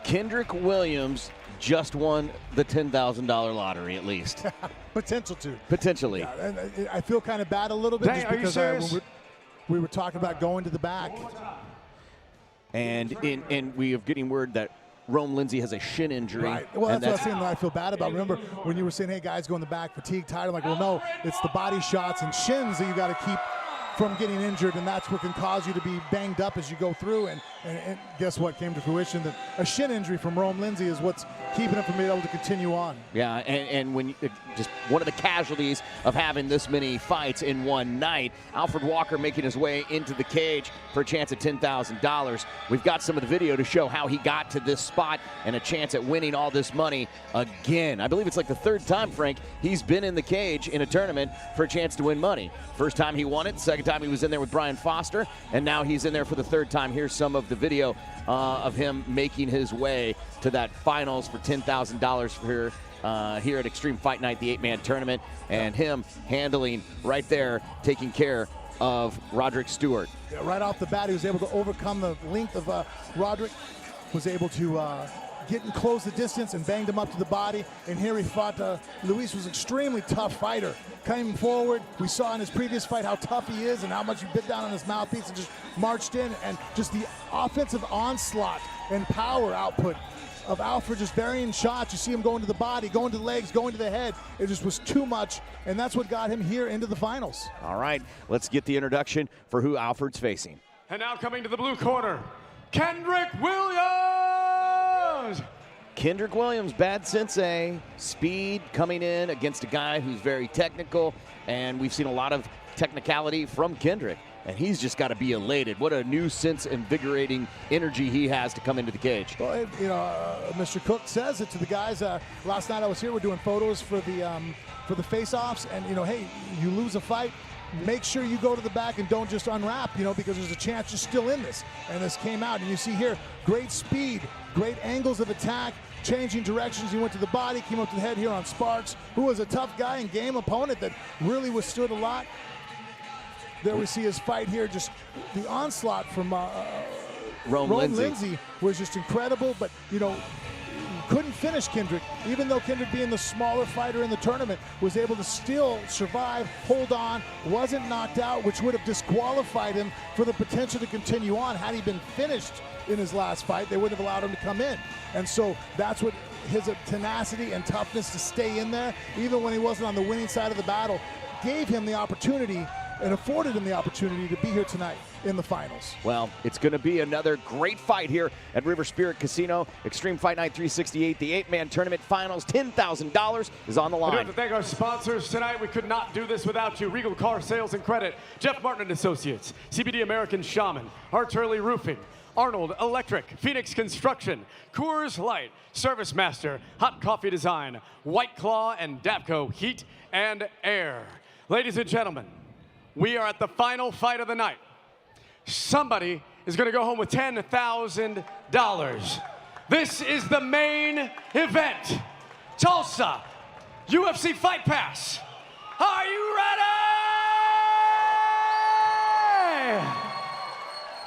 Kendrick Williams just won the $10,000 lottery, at least. Potential to. Potentially. Yeah, and I feel kind of bad a little bit. Dang, just because we were talking about going to the back. And we are getting word that Rome Lindsay has a shin injury. Right. Well, that's what I was saying that I feel bad about. Remember when you were saying, hey, guys, go in the back, fatigue, tired? I'm like, well, no, it's the body shots and shins that you got to keep from getting injured, and that's what can cause you to be banged up as you go through. And guess what came to fruition? That a shin injury from Rome Lindsay is what's keeping him from being able to continue on. Yeah, and when just one of the casualties of having this many fights in one night, Alfred Walker making his way into the cage for a chance at $10,000. We've got some of the video to show how he got to this spot and a chance at winning all this money again. I believe it's like the third time, Frank, he's been in the cage in a tournament for a chance to win money. First time he won it, second time he was in there with Brian Foster, and now he's in there for the third time. Here's some of the video of him making his way to that finals for $10,000 here at Extreme Fight Night, the 8-man tournament, and him handling right there, taking care of Roderick Stewart. Yeah, right off the bat, he was able to overcome the length of Roderick, was able to get and close the distance and banged him up to the body. And here he fought. Luis was an extremely tough fighter. Came forward. We saw in his previous fight how tough he is and how much he bit down on his mouthpiece and just marched in. And just the offensive onslaught and power output of Alfred just varying shots. You see him going to the body, going to the legs, going to the head. It just was too much, and that's what got him here into the finals. All right, let's get the introduction for who Alfred's facing. And now coming to the blue corner, Kendrick Williams. Kendrick Williams, Bad Sensei, speed coming in against a guy who's very technical, and we've seen a lot of technicality from Kendrick, and he's just got to be elated. What a new sense, invigorating energy he has to come into the cage. Well, you know, Mr. Cook says it to the guys. Last night I was here, we're doing photos for the face-offs, and you know, hey, you lose a fight, make sure you go to the back and don't just unwrap, you know, because there's a chance you're still in this. And this came out, and you see here, great speed, great angles of attack, changing directions. He went to the body, came up to the head here on Sparks, who was a tough guy and game opponent that really withstood a lot. There we see his fight here, just the onslaught from Rome Lindsay was just incredible, but you know, couldn't finish Kendrick, even though Kendrick, being the smaller fighter in the tournament, was able to still survive, hold on, wasn't knocked out, which would have disqualified him for the potential to continue on. Had he been finished in his last fight, they wouldn't have allowed him to come in. And so that's what his tenacity and toughness to stay in there, even when he wasn't on the winning side of the battle, gave him the opportunity and afforded him the opportunity to be here tonight in the finals. Well, it's going to be another great fight here at River Spirit Casino. Extreme Fight Night 368, the 8-man tournament finals. $10,000 is on the line. We have to thank our sponsors tonight. We could not do this without you. Regal Car Sales and Credit, Jeff Martin and Associates, CBD American Shaman, Hart Hurley Roofing, Arnold Electric, Phoenix Construction, Coors Light, Service Master, Hot Coffee Design, White Claw, and Davco Heat and Air. Ladies and gentlemen, we are at the final fight of the night. Somebody is going to go home with $10,000. This is the main event. Tulsa, UFC Fight Pass. Are you ready?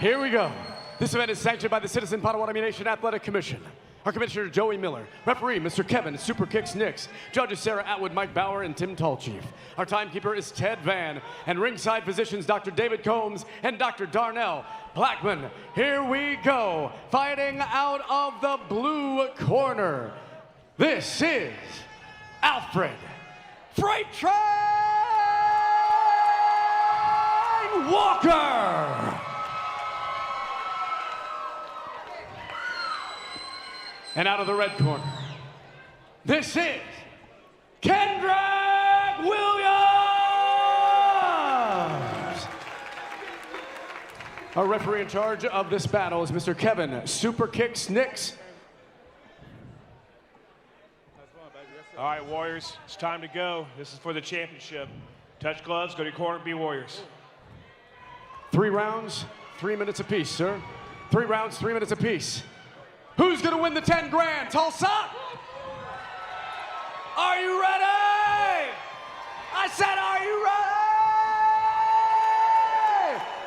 Here we go. This event is sanctioned by the Citizen Potawatomi Nation Athletic Commission. Our Commissioner, Joey Miller. Referee, Mr. Kevin Super Kicks Nicks. Judges, Sarah Atwood, Mike Bauer, and Tim Tallchief. Our timekeeper is Ted Van. And ringside physicians, Dr. David Combs and Dr. Darnell Blackman. Here we go. Fighting out of the blue corner. This is Alfred Freight Train Walker. And out of the red corner, this is Kendrick Williams. Our referee in charge of this battle is Mr. Kevin Super Kicks Nicks. All right, Warriors, it's time to go. This is for the championship. Touch gloves, go to your corner, be Warriors. 3 rounds, 3 minutes apiece, sir. 3 rounds, 3 minutes apiece. Who's gonna win the 10 grand? Tulsa? Are you ready? I said, are you ready?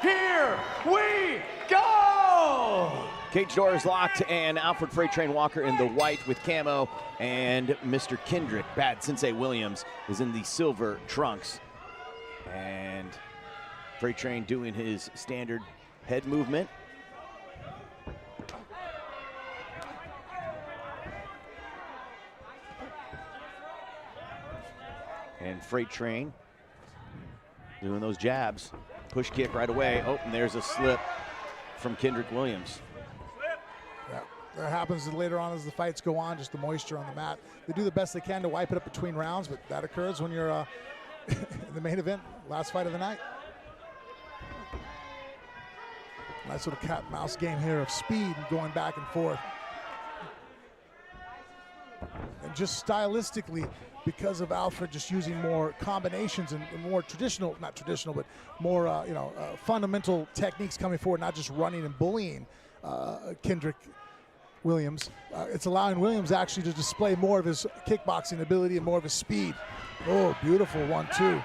Here we go! Cage door is locked, and Alfred Freight Train Walker in the white with camo, and Mr. Kendrick Bad Sensei Williams is in the silver trunks. And Freight Train doing his standard head movement. And Freight Train doing those jabs. Push kick right away. Oh, and there's a slip from Kendrick Williams. Yeah, that happens later on as the fights go on, just the moisture on the mat. They do the best they can to wipe it up between rounds, but that occurs when you're in the main event, last fight of the night. Nice little cat and mouse game here of speed and going back and forth. And just stylistically, because of Alfred just using more combinations and more traditional, not traditional, but more fundamental techniques coming forward, not just running and bullying Kendrick Williams. It's allowing Williams actually to display more of his kickboxing ability and more of his speed. Oh, beautiful 1-2.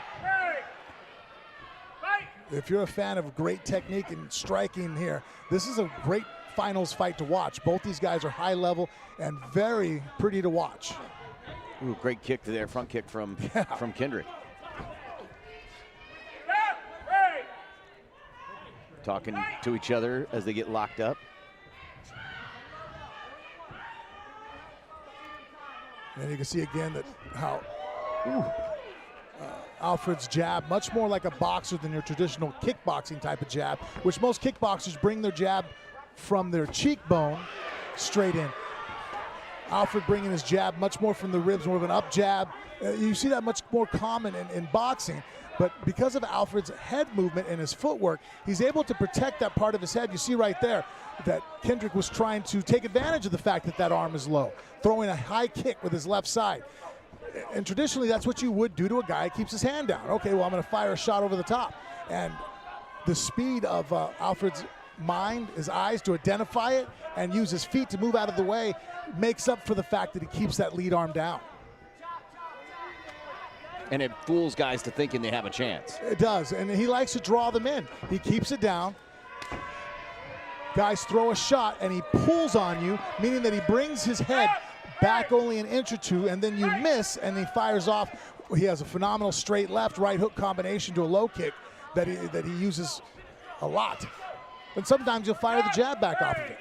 If you're a fan of great technique and striking here, this is a great finals fight to watch. Both these guys are high level and very pretty to watch. Ooh, great kick there, front kick from Kendrick. Talking to each other as they get locked up. And you can see again that how Alfred's jab, much more like a boxer than your traditional kickboxing type of jab, which most kickboxers bring their jab from their cheekbone straight in. Alfred bringing his jab much more from the ribs, more of an up jab. You see that much more common in boxing, but because of Alfred's head movement and his footwork, he's able to protect that part of his head. You see right there that Kendrick was trying to take advantage of the fact that that arm is low, throwing a high kick with his left side. And traditionally, that's what you would do to a guy who keeps his hand down. Okay, well, I'm going to fire a shot over the top. And the speed of Alfred's mind, his eyes to identify it and use his feet to move out of the way makes up for the fact that he keeps that lead arm down. And it fools guys to thinking they have a chance. It does, and he likes to draw them in. He keeps it down. Guys throw a shot, and he pulls on you, meaning that he brings his head back only an inch or two, and then you miss, and he fires off. He has a phenomenal straight left, right hook combination to a low kick that he uses a lot. And sometimes you'll fire the jab back off of it.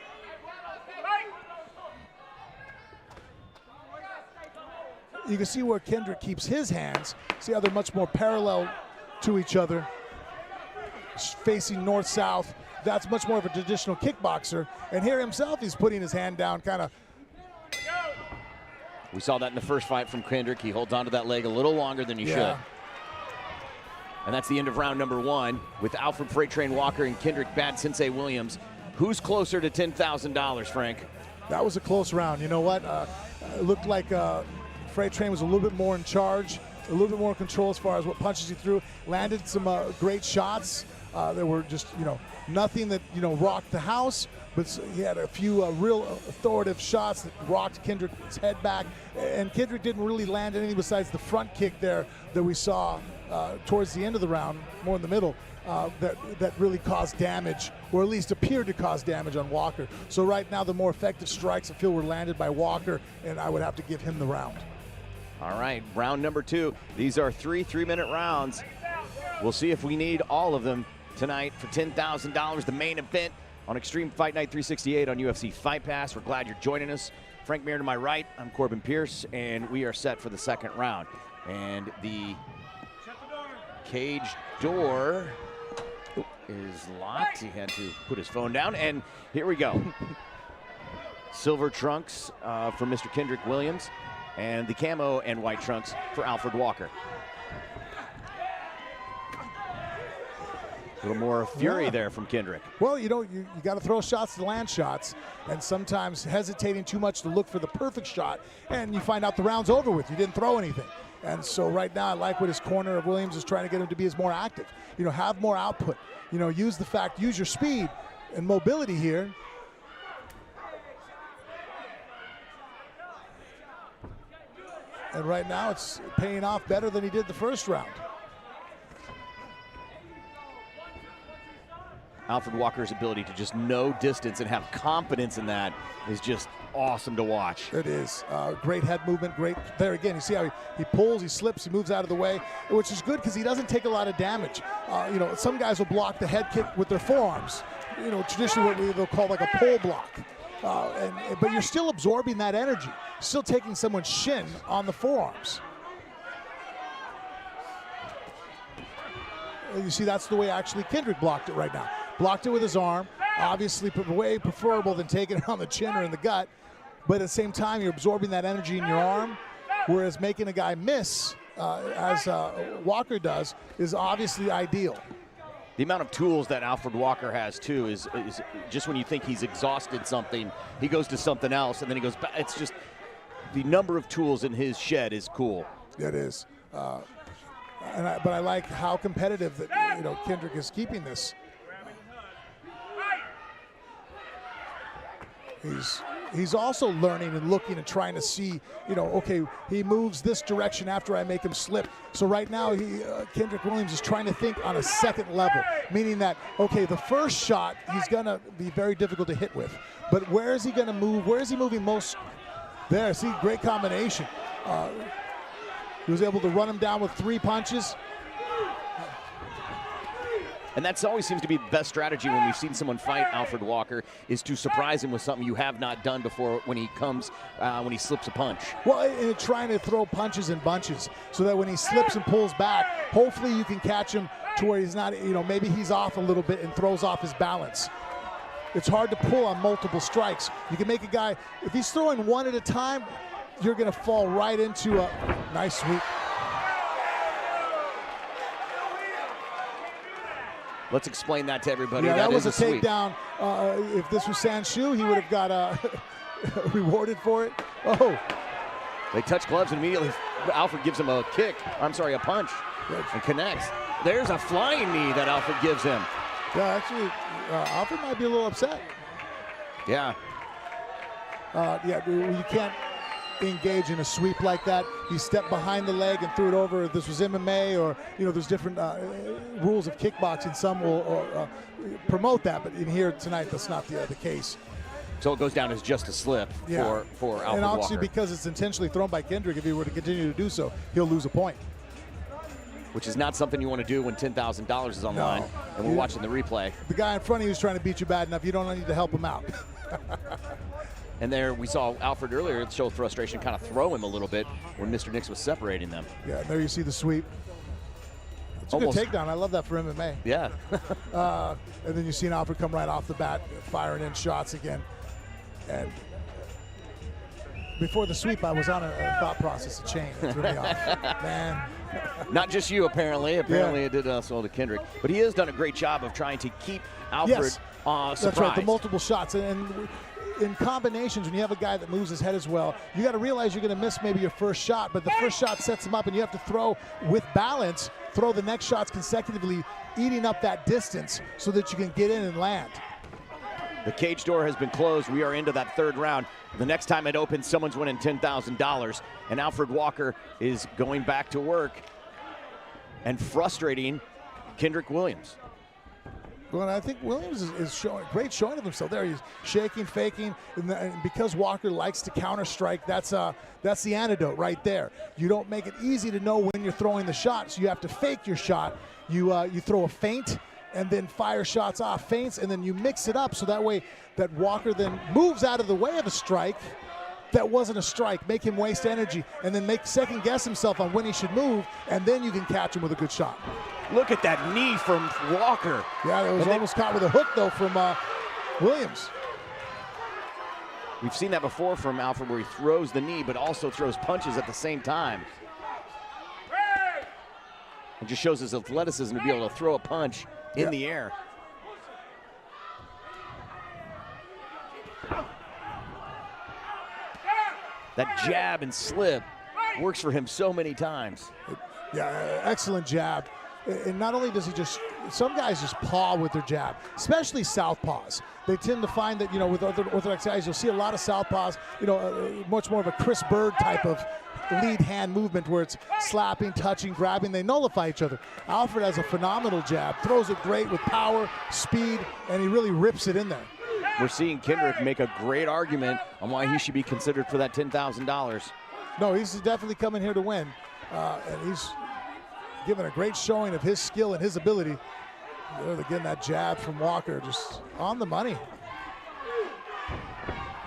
You can see where Kendrick keeps his hands. See how they're much more parallel to each other, facing north-south. That's much more of a traditional kickboxer. And here himself, he's putting his hand down kind of. We saw that in the first fight from Kendrick. He holds onto that leg a little longer than he should. And that's the end of round number 1 with Alfred Freight Train Walker and Kendrick Bad Sensei Williams. Who's closer to $10,000, Frank? That was a close round. You know what? It looked like Freight Train was a little bit more in charge, a little bit more control as far as what punches he threw. Landed some great shots. There were just, nothing that, rocked the house, but he had a few real authoritative shots that rocked Kendrick's head back. And Kendrick didn't really land anything besides the front kick there that we saw towards the end of the round, more in the middle, that really caused damage, or at least appeared to cause damage on Walker. So right now, the more effective strikes I feel were landed by Walker, and I would have to give him the round. All right, round number 2. These are 3-minute rounds. We'll see if we need all of them tonight for $10,000, the main event on Extreme Fight Night 368 on UFC Fight Pass. We're glad you're joining us. Frank Mir to my right, I'm Corbin Pierce, and we are set for the second round. And the cage door is locked. He had to put his phone down, and here we go. Silver trunks for Mr. Kendrick Williams, and the camo and white trunks for Alfred Walker. A little more fury there from Kendrick. Well, you got to throw shots to land shots, and sometimes hesitating too much to look for the perfect shot, and you find out the round's over with. You didn't throw anything. And so right now, I like what his corner of Williams is trying to get him to be as more active. Have more output. Use your speed and mobility here. And right now, it's paying off better than he did the first round. Alfred Walker's ability to just know distance and have confidence in that is just awesome to watch. It is. Great head movement, great. There again, you see how he pulls, he slips, he moves out of the way, which is good because he doesn't take a lot of damage. Some guys will block the head kick with their forearms. Traditionally what they'll call like a pole block. But you're still absorbing that energy, still taking someone's shin on the forearms. You see, that's the way actually Kendrick blocked it right now. Blocked it with his arm, obviously way preferable than taking it on the chin or in the gut, but at the same time, you're absorbing that energy in your arm, whereas making a guy miss, as Walker does, is obviously ideal. The amount of tools that Alfred Walker has, too, is just when you think he's exhausted something, he goes to something else, and then he goes back. It's just the number of tools in his shed is cool. It is. But I like how competitive that Kendrick is keeping this. He's also learning and looking and trying to see, okay, he moves this direction after I make him slip. So right now, Kendrick Williams is trying to think on a second level, meaning that, okay, the first shot he's going to be very difficult to hit with. But where is he going to move? Where is he moving most? There, see, great combination. He was able to run him down with 3 punches. And that always seems to be the best strategy when we've seen someone fight Alfred Walker, is to surprise him with something you have not done before when he comes, when he slips a punch. Well, and trying to throw punches in bunches so that when he slips and pulls back, hopefully you can catch him to where he's not, maybe he's off a little bit and throws off his balance. It's hard to pull on multiple strikes. You can make a guy, if he's throwing one at a time, you're going to fall right into a nice sweep. Let's explain that to everybody. Yeah, that was a sweep. takedown. If this was Sanshu, he would have got rewarded for it. Oh. They touch gloves and immediately Alfred gives him a kick. I'm sorry, a punch. And connects. There's a flying knee that Alfred gives him. Yeah, actually, Alfred might be a little upset. Yeah. You can't engage in a sweep like that. He stepped behind the leg and threw it over. If this was MMA or, there's different rules of kickboxing. Some will promote that, but in here tonight, that's not the case. So it goes down as just a slip for Alfred And obviously, Walker. because it's intentionally thrown by Kendrick, if he were to continue to do so, he'll lose a point. Which is not something you want to do when $10,000 is on the line and we're watching the replay. The guy in front of you is trying to beat you bad enough. You don't need to help him out. And there we saw Alfred earlier show frustration, kind of throw him a little bit when Mr. Nix was separating them. Yeah, there you see the sweep. It's a good takedown. I love that for MMA. Yeah. And then you see Alfred come right off the bat, firing in shots again. And before the sweep, I was on a thought process, a chain. It threw me off. Man. Not just you, apparently. Apparently it did also to Kendrick. But he has done a great job of trying to keep Alfred surprised. That's right, the multiple shots. And in combinations, when you have a guy that moves his head as well, you got to realize you're going to miss maybe your first shot, but the first shot sets him up, and you have to throw with balance, throw the next shots consecutively, eating up that distance so that you can get in and land. The cage door has been closed. We are into that third round. The next time it opens, someone's winning $10,000, and Alfred Walker is going back to work and frustrating Kendrick Williams. Well, I think Williams is showing great showing of himself there. He's shaking, faking, and because Walker likes to counter strike, that's the antidote right there. You don't make it easy to know when you're throwing the shot, so you have to fake your shot. You throw a feint and then fire shots off feints, and then you mix it up so that way that Walker then moves out of the way of a strike that wasn't a strike, make him waste energy, and then second guess himself on when he should move, and then you can catch him with a good shot. Look at that knee from Walker. Yeah, it was almost caught with a hook, though, from Williams. We've seen that before from Alfred, where he throws the knee, but also throws punches at the same time. It just shows his athleticism to be able to throw a punch in the air. That jab and slip works for him so many times. Yeah, excellent jab. And not only does he some guys just paw with their jab, especially southpaws. They tend to find that, with other orthodox guys, you'll see a lot of southpaws, much more of a Chris Bird type of lead hand movement where it's slapping, touching, grabbing. They nullify each other. Alfred has a phenomenal jab, throws it great with power, speed, and he really rips it in there. We're seeing Kendrick make a great argument on why he should be considered for that $10,000. No, he's definitely coming here to win, and he's given a great showing of his skill and his ability. Again, that jab from Walker, just on the money.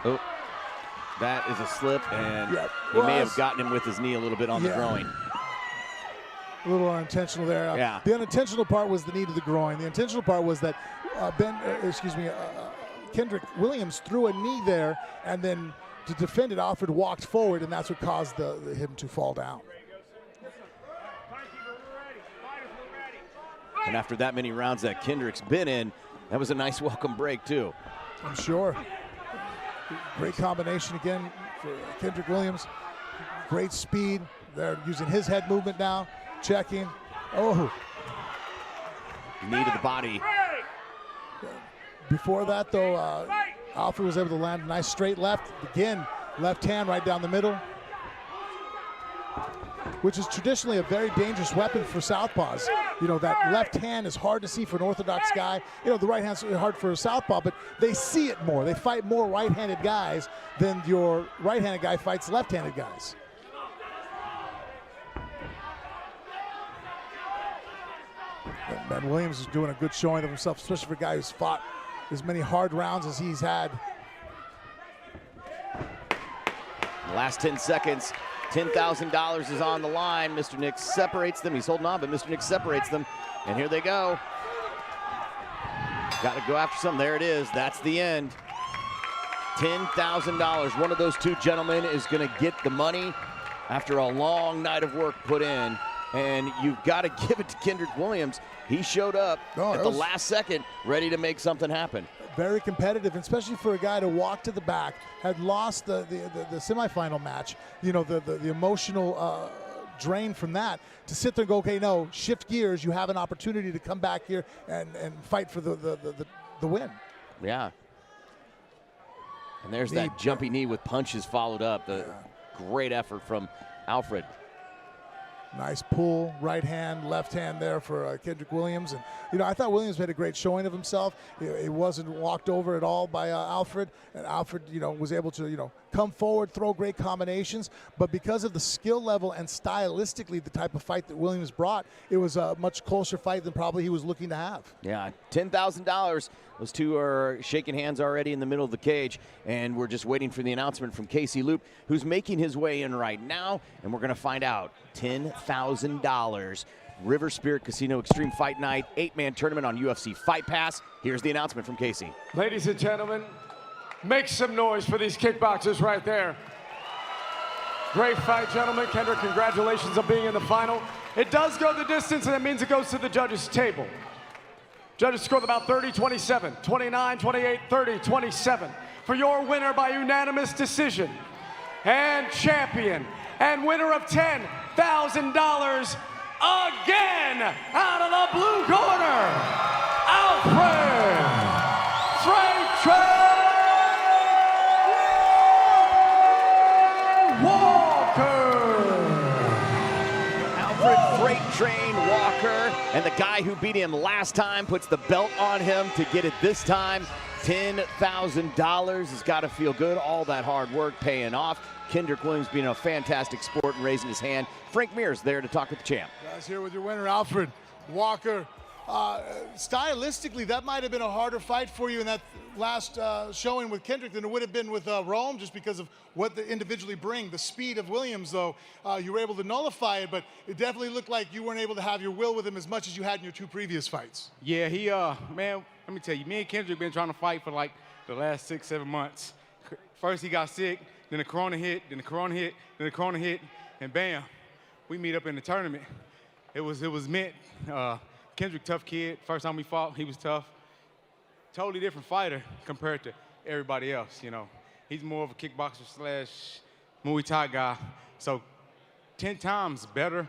Oh, that is a slip, and he may have gotten him with his knee a little bit on the groin. A little unintentional there. The unintentional part was the knee to the groin. The intentional part was that Kendrick Williams threw a knee there, and then to defend it, Alfred walked forward, and that's what caused him to fall down. And after that many rounds that Kendrick's been in, that was a nice welcome break too. I'm sure. Great combination again for Kendrick Williams. Great speed. They're using his head movement now, checking. Oh. Knee to the body. Before that, though, Alfred was able to land a nice straight left. Again, left hand right down the middle, which is traditionally a very dangerous weapon for southpaws. That left hand is hard to see for an orthodox guy. The right hand's hard for a southpaw, but they see it more. They fight more right-handed guys than your right-handed guy fights left-handed guys. Ben Williams is doing a good showing of himself, especially for a guy who's fought as many hard rounds as he's had. Last 10 seconds, $10,000 is on the line. Mr. Nix separates them. He's holding on, but Mr. Nix separates them. And here they go. Got to go after something. There it is. That's the end. $10,000. One of those two gentlemen is going to get the money after a long night of work put in. And you've got to give it to Kendrick Williams. He showed up at the last second, ready to make something happen. Very competitive, especially for a guy to walk to the back, had lost the semifinal match. You know, the emotional drain from that, to sit there and go, okay, no, shift gears. You have an opportunity to come back here and fight for the win. Yeah. And there's that jumpy knee with punches followed up. The great effort from Alfred. Nice pull, right hand, left hand there for Kendrick Williams. And, you know, I thought Williams made a great showing of himself. It wasn't walked over at all by Alfred. And Alfred, you know, was able to, you know, come forward, throw great combinations. But because of the skill level and stylistically the type of fight that Williams brought, it was a much closer fight than probably he was looking to have. Yeah, $10,000. Those two are shaking hands already in the middle of the cage, and we're just waiting for the announcement from Casey Loop, who's making his way in right now, and we're going to find out $10,000. River Spirit Casino Extreme Fight Night, 8-man tournament on UFC Fight Pass. Here's the announcement from Casey. Ladies and gentlemen, make some noise for these kickboxers right there. Great fight, gentlemen. Kendrick, congratulations on being in the final. It does go the distance, and that means it goes to the judges' table. Judges scored about 30-27, 29-28, 30-27. For your winner by unanimous decision, and champion, and winner of $10,000, again, out of the blue corner, Alfred Frank Walker. Alfred Freight Train Walker, and the guy who beat him last time puts the belt on him to get it this time. $10,000 has got to feel good. All that hard work paying off. Kendrick Williams being a fantastic sport and raising his hand. Frank Mir's there to talk with the champ. Guys, here with your winner, Alfred Walker. Stylistically, that might have been a harder fight for you in that last showing with Kendrick than it would have been with Rome, just because of what they individually bring. The speed of Williams, though, you were able to nullify it, but it definitely looked like you weren't able to have your will with him as much as you had in your two previous fights. Yeah, he, man, let me tell you, me and Kendrick been trying to fight for like the last 6-7 months. First he got sick, then the corona hit, then the corona hit, then the corona hit, and bam, we meet up in the tournament. It was meant. Kendrick, tough kid. First time we fought, he was tough. Totally different fighter compared to everybody else, you know. He's more of a kickboxer slash Muay Thai guy. So 10 times better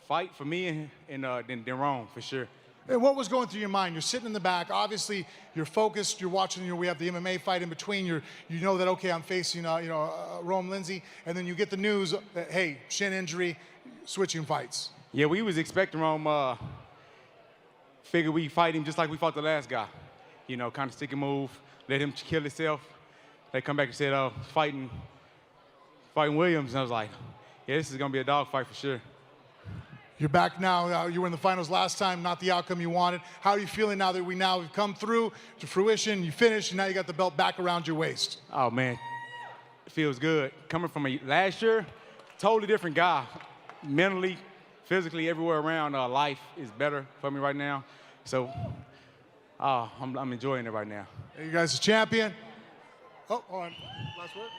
fight for me than Rome, for sure. And what was going through your mind? You're sitting in the back. Obviously, you're focused. You're watching. You know, we have the MMA fight in between. You know that, okay, I'm facing Rome Lindsay, and then you get the news that, hey, shin injury, switching fights. Yeah, we was expecting Rome. Figure we fight him just like we fought the last guy. You know, kind of stick and move, let him kill himself. They come back and said, oh, fighting Williams. And I was like, yeah, this is going to be a dog fight for sure. You're back now. You were in the finals last time, not the outcome you wanted. How are you feeling now that we've come through to fruition, you finished, and now you got the belt back around your waist? Oh, man, it feels good. Coming from last year, totally different guy. Mentally, physically, everywhere around, life is better for me right now. So I'm enjoying it right now. Hey, you guys, the champion. Oh, hold on. Last word?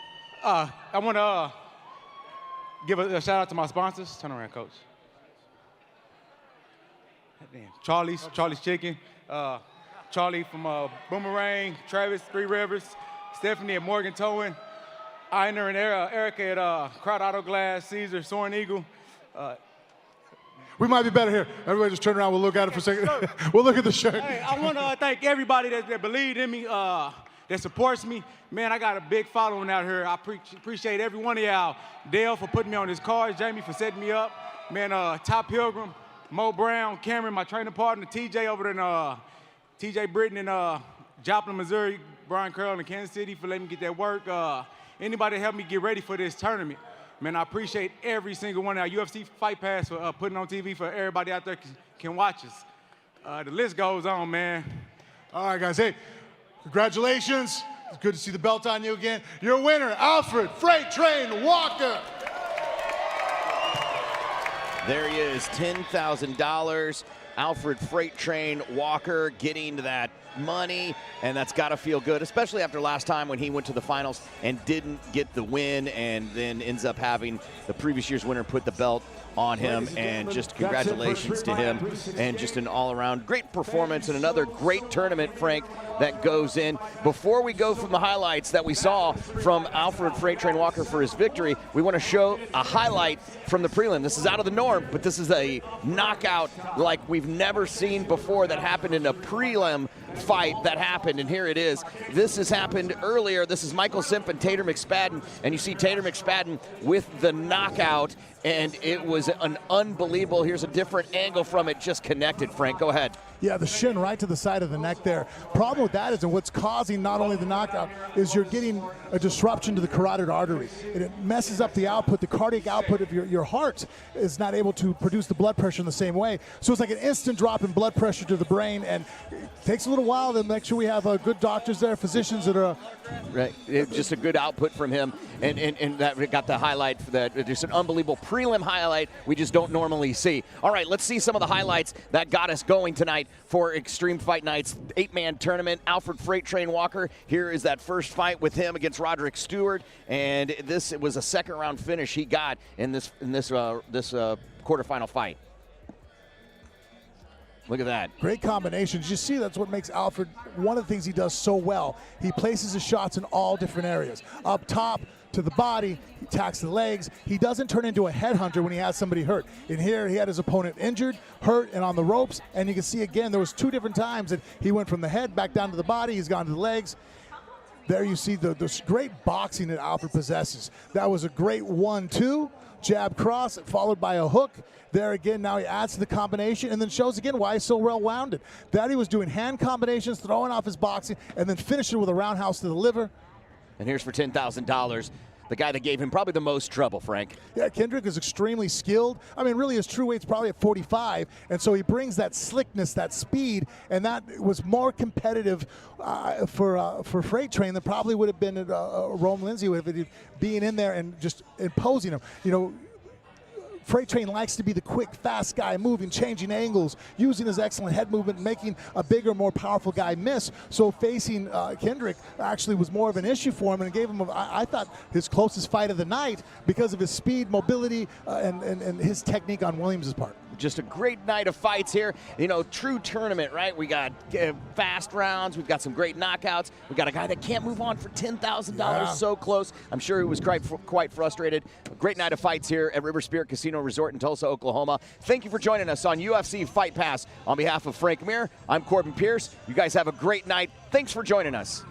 I want to give a shout out to my sponsors. Turn around, Coach. Damn. Charlie's Chicken, Charlie from Boomerang, Travis, Three Rivers, Stephanie at Morgan Towing, Einer and Erica at Crowd Auto Glass, Caesar, Soaring Eagle. We might be better here. Everybody just turn around. We'll look at it for a second. We'll look at the shirt. Hey, I want to thank everybody that believed in me, that supports me. Man, I got a big following out here. I appreciate every one of y'all. Dale for putting me on his card. Jamie for setting me up. Man, Top Pilgrim, Mo Brown, Cameron, my training partner, TJ over in TJ Britton in Joplin, Missouri, Brian Curl in Kansas City for letting me get that work. Anybody that helped me get ready for this tournament. Man, I appreciate every single one of our UFC Fight Pass for putting on TV for everybody out there can watch us. The list goes on, man. All right, guys. Hey, congratulations. It's good to see the belt on you again. Your winner, Alfred Freight Train Walker. There he is, $10,000. Alfred Freight Train Walker getting that money, and that's got to feel good, especially after last time when he went to the finals and didn't get the win, and then ends up having the previous year's winner put the belt on him. And just congratulations to him, and just an all-around great performance and another great tournament, Frank, that goes in. Before we go from the highlights that we saw from Alfred Freight Train Walker for his victory, we want to show a highlight from the prelim. This is out of the norm, but this is a knockout like we've never seen before that happened in a prelim fight that happened, and here it is. This has happened earlier. This is Michael Simp and Tater McSpadden, and you see Tater McSpadden with the knockout, and it was an unbelievable, here's a different angle from it, just connected. Frank, go ahead. Yeah, the shin right to the side of the neck there. Problem with that is, and what's causing not only the knockout, is you're getting a disruption to the carotid artery. And it messes up the output, the cardiac output of your heart is not able to produce the blood pressure in the same way. So it's like an instant drop in blood pressure to the brain, and it takes a little while to make sure we have good doctors there, physicians that are... Right, just a good output from him, and that got the highlight for that. Just an unbelievable prelim highlight we just don't normally see. All right, let's see some of the highlights that got us going tonight for Extreme Fight Night's 8-man tournament. Alfred Freight Train Walker, here is that first fight with him against Roderick Stewart, and this was a second-round finish he got in this quarterfinal fight. Look at that. Great combinations. You see, that's what makes Alfred one of the things he does so well. He places his shots in all different areas. Up top, to the body, he attacks the legs. He doesn't turn into a headhunter when he has somebody hurt. In here, he had his opponent injured, hurt, and on the ropes. And you can see again, there was 2 different times that he went from the head back down to the body. He's gone to the legs. There you see the great boxing that Alfred possesses. That was a great 1-2, jab cross, followed by a hook. There again, now he adds to the combination and then shows again why he's so well-rounded. That he was doing hand combinations, throwing off his boxing, and then finishing with a roundhouse to the liver. And here's for $10,000, the guy that gave him probably the most trouble, Frank. Yeah, Kendrick is extremely skilled. I mean, really, his true weight's probably at 45, and so he brings that slickness, that speed, and that was more competitive for Freight Train than probably would have been Rome Lindsay with it being in there and just imposing him. You know, Freight Train likes to be the quick, fast guy, moving, changing angles, using his excellent head movement, making a bigger, more powerful guy miss. So facing Kendrick actually was more of an issue for him, and it gave him, I thought, his closest fight of the night because of his speed, mobility, and his technique on Williams' part. Just a great night of fights here. You know, true tournament, right? We got fast rounds. We've got some great knockouts. We got a guy that can't move on for $10,000, so close. I'm sure he was quite frustrated. A great night of fights here at River Spirit Casino Resort in Tulsa, Oklahoma. Thank you for joining us on UFC Fight Pass. On behalf of Frank Mir, I'm Corbin Pierce. You guys have a great night. Thanks for joining us.